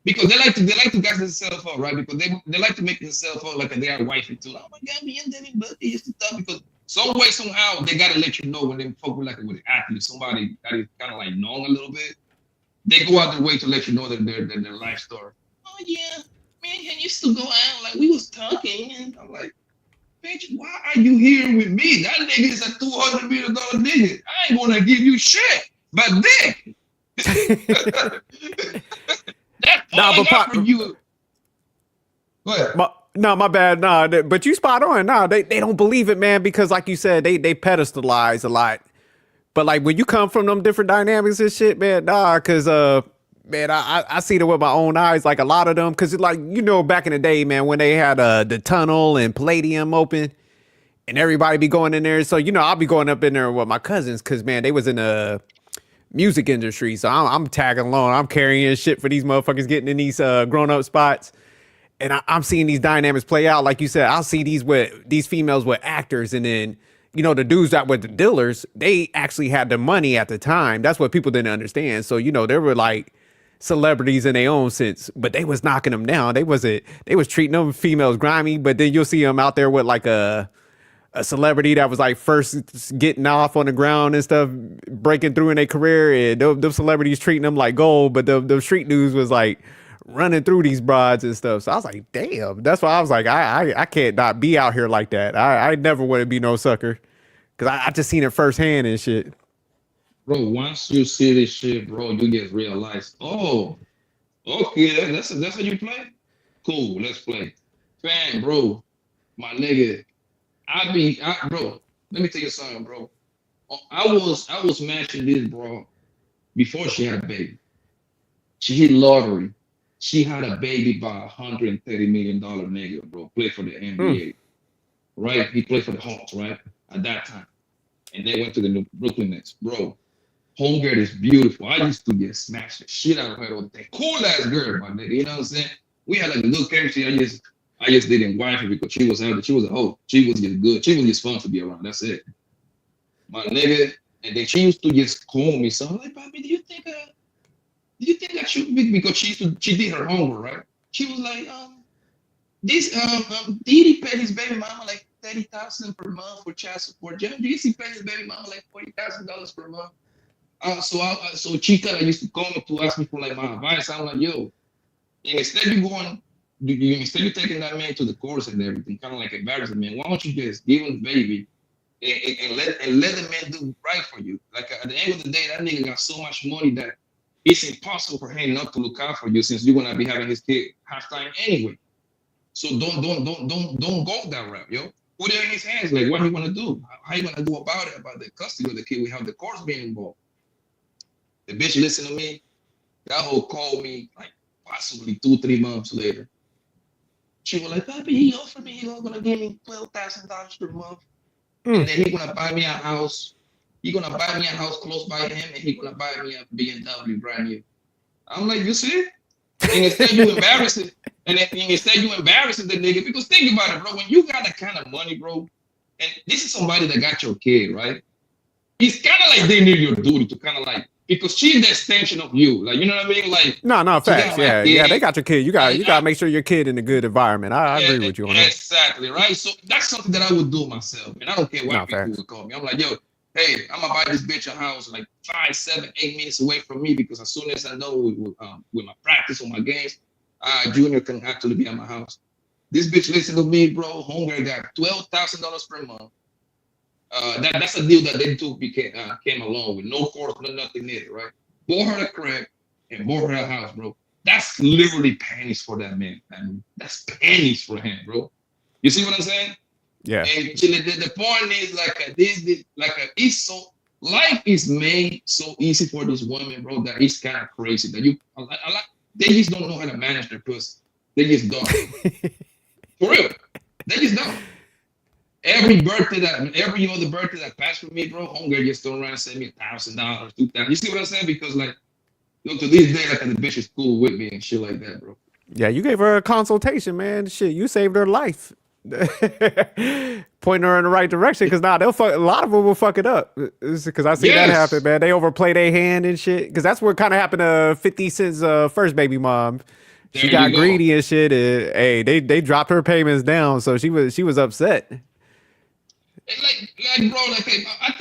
because they like to gas themselves up, right? Because they like to make themselves up like they are wifey too. Oh my God, me and Devin Booker used to talk because some way somehow they gotta let you know when they fuck with with an athlete, somebody that is kind of like known a little bit. They go out their way to let you know that their life story. Oh yeah, man, I used to go out like we was talking, and I'm like, bitch, why are you here with me? That nigga is a $200 million nigga. I ain't gonna give you shit, but dick. That's all I got for you. Go ahead. My bad. Nah, but you spot on. Nah, they don't believe it, man, because like you said, they pedestalize a lot. But like when you come from them different dynamics and shit, man, nah, because man, I seen it with my own eyes, like a lot of them, because like, you know, back in the day, man, when they had the Tunnel and Palladium open and everybody be going in there. So, you know, I'll be going up in there with my cousins because, man, they was in the music industry. So I'm tagging along. I'm carrying shit for these motherfuckers getting in these grown-up spots. And I'm seeing these dynamics play out. Like you said, I'll see these females with actors, and then, you know, the dudes that were the dealers, they actually had the money at the time. That's what people didn't understand. So, you know, they were like celebrities in their own sense, but they was knocking them down. They was treating them females grimy, but then you'll see them out there with like a celebrity that was like first getting off on the ground and stuff, breaking through in their career, and those celebrities treating them like gold, but the street dudes was like running through these broads and stuff. So I was like, damn. That's why I was like, I can't not be out here like that. I never want to be no sucker, because I just seen it firsthand and shit. Bro, once you see this shit, bro, you just realize, oh, okay, that's how you play? Cool, let's play. Fam, bro, my nigga, bro, let me tell you something, bro. I was matching this, bro, before she had a baby. She hit lottery. She had a baby by $130 million nigga, bro. Played for the NBA, right? He played for the Hawks, right? At that time. And they went to the New Brooklyn Nets, bro. Homegirl is beautiful. I used to get smashed the shit out of her all the time. Cool ass girl, my nigga. You know what I'm saying? We had like a good chemistry. I just didn't wife her because she was a hoe. She was just good. She was just fun to be around. That's it. My nigga. And then she used to just call me. So I'm like, Bobby, do you think I should be, because she did her homework, right? She was like, Didi paid his baby mama like $30,000 per month for child support. Didi paid his baby mama like $40,000 per month. So Chica used to call me to ask me for like my advice. I'm like, yo, and instead you taking that man to the course and everything, kind of like embarrassing man. Why don't you just give him the baby and let the man do right for you? Like at the end of the day, that nigga got so much money that it's impossible for him not to look out for you, since you're gonna be having his kid halftime anyway. So don't go that route, yo. Put it in his hands. Like, what he wanna do? How you gonna do about it? About the custody of the kid? We have the courts being involved. The bitch listened to me. That hoe called me like possibly 2-3 months later. She was like, Papi, he offered me he's gonna give me $12,000 per month, and then he's gonna buy me a house. He's gonna buy me a house close by him, and he's gonna buy me a BMW brand new. I'm like, you see? And instead you embarrass it, and instead you embarrassing the nigga, because think about it, bro. When you got that kind of money, bro, and this is somebody that got your kid, right? It's kind of like they need your duty to kind of like because she's the extension of you. Like, you know what I mean? Like, No, facts. Yeah, they got your kid. You got to I make sure your kid in a good environment. I agree with you on that. exactly, right? So that's something that I would do myself. And I don't care what people would call me. I'm like, yo, hey, I'm gonna buy this bitch a house like 5, 7, 8 minutes away from me, because as soon as I know with my practice or my games, Junior can actually be at my house. This bitch listen to me, bro. Homegirl got $12,000 per month. That's a deal that they two came along with, no course, no nothing needed, right? Bought her a crib and bought her a house, bro. That's literally pennies for that man. I mean, that's pennies for him, bro. You see what I'm saying? Yeah. And the point is it's so life is made so easy for this woman, bro, that it's kind of crazy that they just don't know how to manage their pussy. They just don't. For real, they just don't. Every other birthday that passed for me, bro, homegirl just don't around and send me $1,000, $2,000. You see what I'm saying? Because like, to this day, like the bitch is cool with me and shit like that, bro. Yeah, you gave her a consultation, man. Shit, you saved her life. Pointing her in the right direction, because a lot of them will fuck it up. Because I see that happen, man. They overplay their hand and shit. Because that's what kind of happened to 50 Cent's first baby mom. She got greedy and shit. And, hey, they dropped her payments down, so she was upset. Like, bro, like, I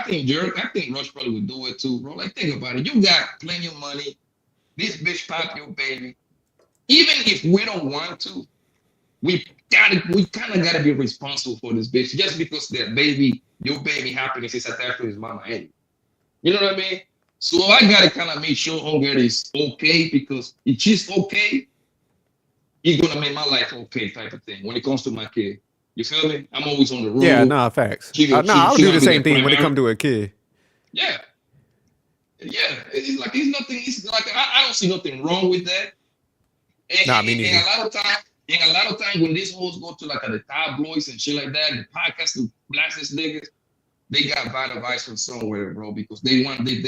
think Rush probably would do it too, bro. Like, think about it. You got plenty of money. This bitch popped your baby. Even if we don't want to, we kind of gotta be responsible for this bitch, just because your baby happiness is attached to his mama anyway. You know what I mean? So I gotta kind of make sure homegirl is okay, because if she's okay, he's gonna make my life okay, type of thing when it comes to my kid. You feel me? I'm always on the road. Yeah, facts. I would do the same thing when it comes to a kid. Yeah. It's like I don't see nothing wrong with that. And, me neither. And a lot of times when these hoes go to like the tabloids and shit like that, the podcast to blast these niggas, they got bad advice from somewhere, bro, because they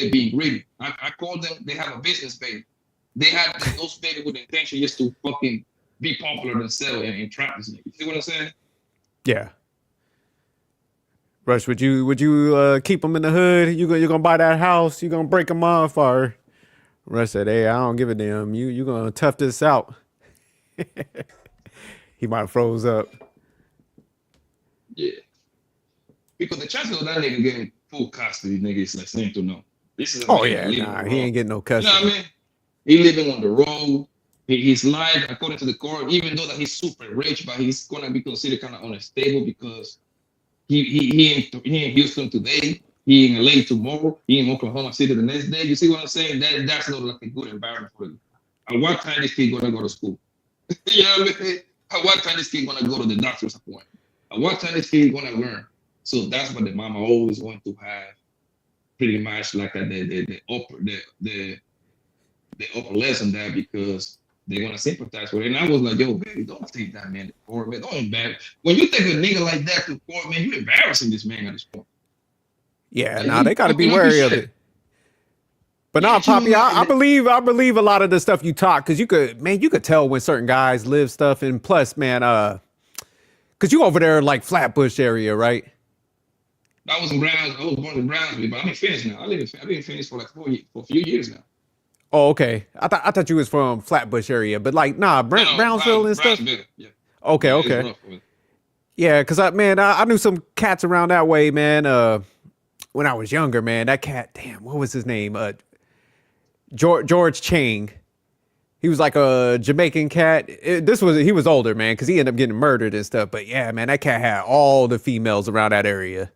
being greedy. I call them, they have a business baby. They had those baby with the intention just to fucking be popular and sell and trap this nigga. See what I'm saying? Yeah. Rush, would you keep them in the hood? You gonna buy that house? You gonna break them off? Or Rush said, "Hey, I don't give a damn. You gonna tough this out?" He might have froze up. Yeah. Because the chances of that nigga getting full custody, nigga, is like slim to no. This is he ain't getting no custody. You know what I mean? He living on the road. His life, according to the court, even though that he's super rich, but he's gonna be considered kind of unstable, because he in Houston today, he in LA tomorrow, he in Oklahoma City the next day. You see what I'm saying? That's not like a good environment for him. At what time this kid gonna go to school? You know what I mean? At what time this kid gonna go to the doctor's appointment? At what time this kid gonna learn? So that's what the mama always want to have, pretty much like the upper lesson there, because they're gonna sympathize with it. And I was like, yo, baby, don't take that man to court, man. Don't embarrass. When you take a nigga like that to court, man, you're embarrassing this man at this point. Yeah, like, they gotta be wary of it. But no, Poppy, I believe a lot of the stuff you talk, because you could tell when certain guys live stuff. And plus, man, because you over there in like Flatbush area, right? I was born in Brownsville, but I'm in Phoenix now. I've been in Phoenix for a few years now. Oh, okay. I thought you was from Flatbush area, but like, Brownsville and stuff. Yeah. Okay. Yeah, because I knew some cats around that way, man. When I was younger, man, that cat, damn, what was his name? George Chang. He was like a Jamaican cat. He was older, man, because he ended up getting murdered and stuff. But yeah, man, that cat had all the females around that area.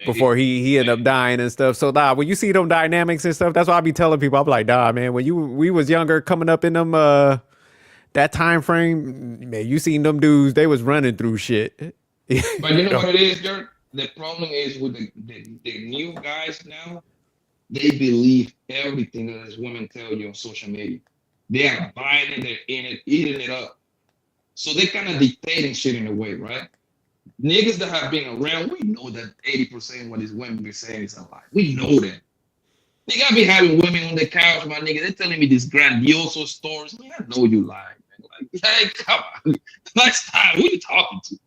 Before he ended up dying and stuff. So when you see them dynamics and stuff, that's why I be telling people, I'm like, man, when we was younger, coming up in them that time frame, man, you seen them dudes, they was running through shit. But you know what it is, Dirk? The problem is with the new guys now, they believe everything that these women tell you on social media. They are buying it, they're in it, eating it up. So they kind of dictating shit in a way, right? Niggas that have been around, we know that 80% of what these women be saying is a lie. We know that. Nigga, I be having women on the couch, my nigga. They're telling me these grandioso stories. Man, I know you lying, man. Like, come on. Like, stop. Who you talking to?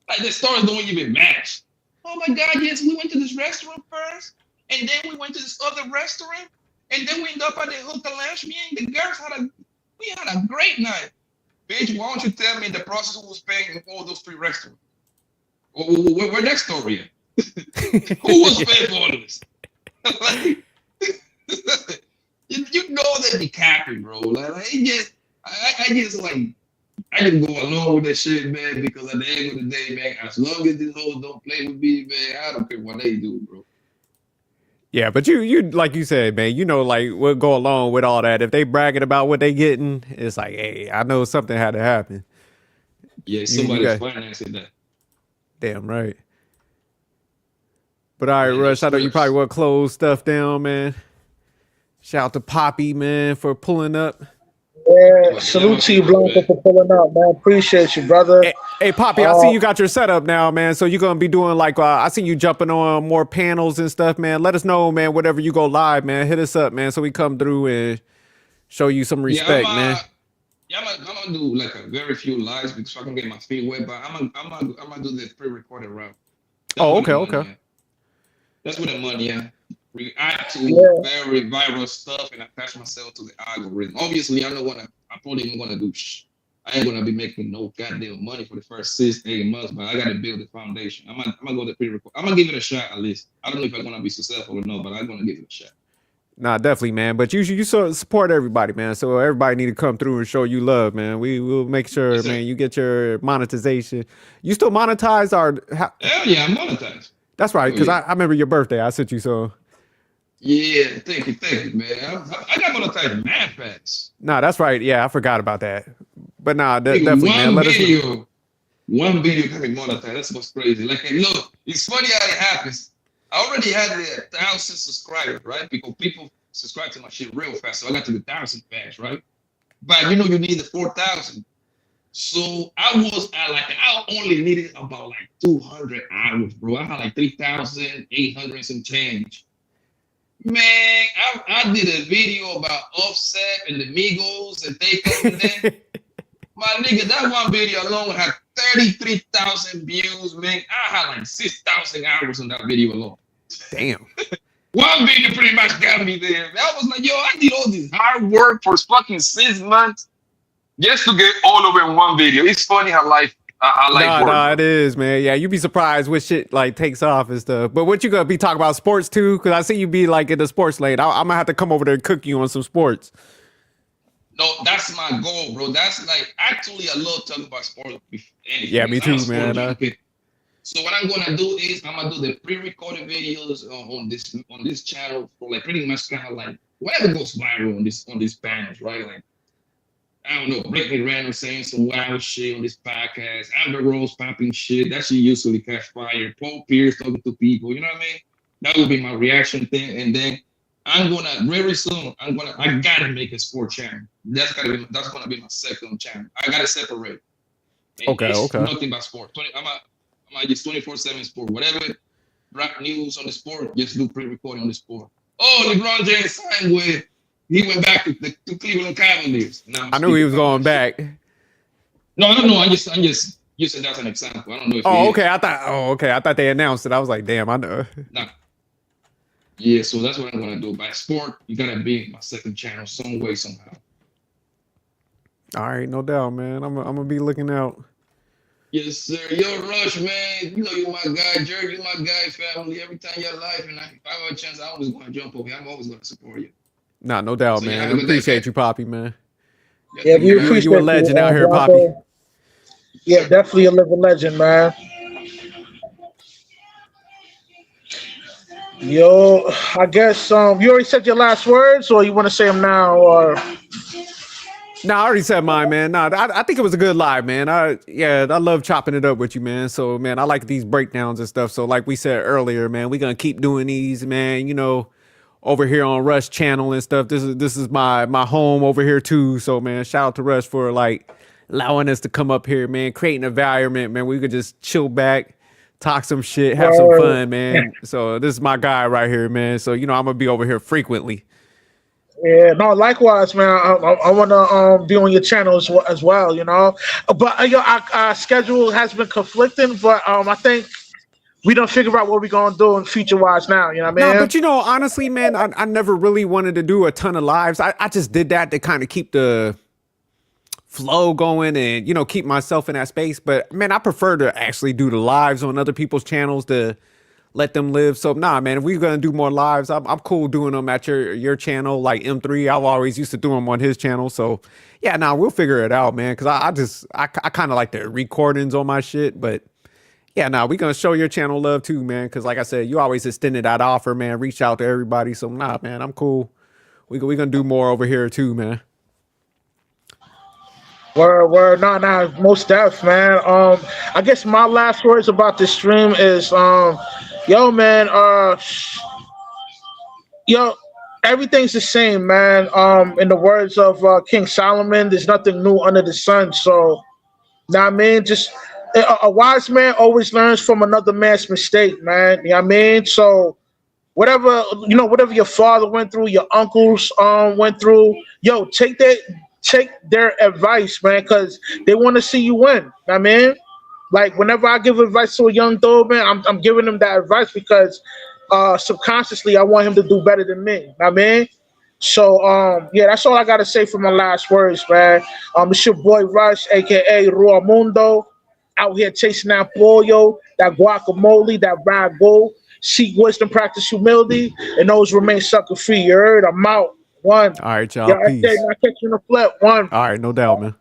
Like, the stories don't even match. Oh my God, yes, we went to this restaurant first. And then we went to this other restaurant, and then we ended up at the hookah lounge. Me and the girls we had a great night. Bitch, why don't you tell me the process who was paying in all those 3 restaurants? Where that story at? Who was paying for all of this? Like, you know they be capping, bro. Like I just go along with that shit, man, because at the end of the day, man, as long as these hoes don't play with me, man, I don't care what they do, bro. Yeah, but you like you said, man, you know, like what go along with all that. If they bragging about what they getting, it's like, hey, I know something had to happen. Yeah, somebody's financing that. Damn right. But all right, Rush, I know you probably want to close stuff down, man. Shout out to Poppy, man, for pulling up. Yeah, salute to you, Blanca, for pulling up, man. Appreciate you, brother. Hey Poppy, I see you got your setup now, man. So you're gonna be doing like I see you jumping on more panels and stuff, man. Let us know, man. Whatever you go live, man, hit us up, man, so we come through and show you some respect, man. Yeah, I'm gonna do like a very few lives because I can get my feet wet. But I'm gonna do the pre-recorded route. Okay. That's where the money at. React to very viral stuff and attach myself to the algorithm. Obviously, I'm probably even gonna do. I ain't gonna be making no goddamn money for the first 6-8 months, but I gotta build the foundation. I'm gonna go to pre-record. I'm gonna give it a shot at least. I don't know if I'm gonna be successful or no, but I'm gonna give it a shot. Nah, definitely, man. But you support everybody, man. So everybody need to come through and show you love, man. We will make sure, man, you get your monetization. You still monetize our? Hell yeah, I'm monetized. That's right, because I remember your birthday. I sent you so. Yeah, thank you, man. I got monetized mad fast. Nah, that's right. Yeah, I forgot about that. But nah, definitely, man. One video got me monetized. That's what's crazy. Like, look, it's funny how it happens. I already had 1,000 subscribers, right? Because people subscribe to my shit real fast. So I got to the 1,000 fast, right? But you know, you need the 4,000. So I only needed about like 200 hours, bro. I had like 3,800 and some change. Man, I did a video about Offset and the Migos and they coming in. My nigga, that one video alone had 33,000 views, man. I had like 6,000 hours on that video alone. Damn. One video pretty much got me there. I was like, yo, I did all this hard work for fucking 6 months just to get all of it in one video. It's funny how life works. Nah, it is, man. Yeah, you'd be surprised what shit like takes off and stuff. But what you gonna be talking about sports too? Because I see you be like in the sports lane. I'm gonna have to come over there and cook you on some sports. No, that's my goal, bro. That's like actually I love talking about sports. Yeah, me too, man. So what I'm gonna do is I'm gonna do the pre-recorded videos on this channel for like pretty much kind of like whatever goes viral on these panels, right? Like I don't know, Brittany Randall saying some wild shit on this podcast, Amber Rose popping shit. That shit usually catch fire. Paul Peirce talking to people, you know what I mean? That would be my reaction thing, and then I'm gonna very soon. I gotta make a sport channel. That's gonna be my second channel. I gotta separate. And okay. Nothing but sport. I'm just 24/7 sport. Whatever rap news on the sport, just do pre-recording on the sport. Oh, LeBron James signed with. He went back to Cleveland Cavaliers. I knew he was going back. No. I'm just using that as an example. I don't know if. Okay. I thought they announced it. I was like, damn, I know. Nah. Yeah, so that's what I'm gonna do. By sport, you gotta be my second channel some way, somehow. All right, no doubt, man. I'm gonna be looking out. Yes, sir. Yo, Rush, man. You know you my guy, Jerry. You my guy, family. Every time your life, and if I have a chance, I always gonna jump over. I'm always gonna support you. Nah, no doubt, so, man. I appreciate you, Poppy, man. Yeah, we appreciate you. A legend out here, Poppy. Yeah, definitely a living legend, man. Yo, I guess you already said your last words, or you want to say them now, or? No, I already said mine, man. No, I think it was a good live, man. I love chopping it up with you, man. So, man, I like these breakdowns and stuff. So, like we said earlier, man, we're gonna keep doing these, man. You know, over here on Rush channel and stuff. This is my home over here too. So, man, shout out to Rush for like allowing us to come up here, man, creating an environment, man. We could just chill back, talk some shit, have some fun, man. So this is my guy right here, man. So, you know, I'm gonna be over here frequently. Yeah, no, likewise, man. I want to be on your channel as well, you know. But our schedule has been conflicting, but I think we don't figure out what we're gonna do in future wise now. You know what I No, mean? but you know, honestly, man, I never really wanted to do a ton of lives. I just did that to kind of keep the flow going and, you know, keep myself in that space. But man, I prefer to actually do the lives on other people's channels to let them live. So nah, man, if we're gonna do more lives, I'm cool doing them at your channel, like M3. I've always used to do them on his channel. So yeah, nah, we'll figure it out, man. Cause I kind of like the recordings on my shit, but yeah, nah, we gonna show your channel love too, man. Cause like I said, you always extended that offer, man. Reach out to everybody. So nah, man, I'm cool. We gonna do more over here too, man. Word, nah, most def, man. I guess my last words about this stream is, yo, man, yo, everything's the same, man. In the words of King Solomon, there's nothing new under the sun. So, know what I mean? Just a wise man always learns from another man's mistake, man. You know what I mean? So, whatever whatever your father went through, your uncles went through, yo, take their advice, man, because they want to see you win. I mean, like whenever I give advice to a young dude, man, I'm giving him that advice because subconsciously I want him to do better than me. I mean, so yeah, that's all I gotta say for my last words, man. It's your boy Rush, aka Rua Mundo, out here chasing that pollo, that guacamole, that ragu. Seek wisdom, practice humility, and those remain sucker free. You heard? I'm out. One. All right, y'all. Yeah, I Peace. say, I catch you in the flip. One. All right, no doubt, man.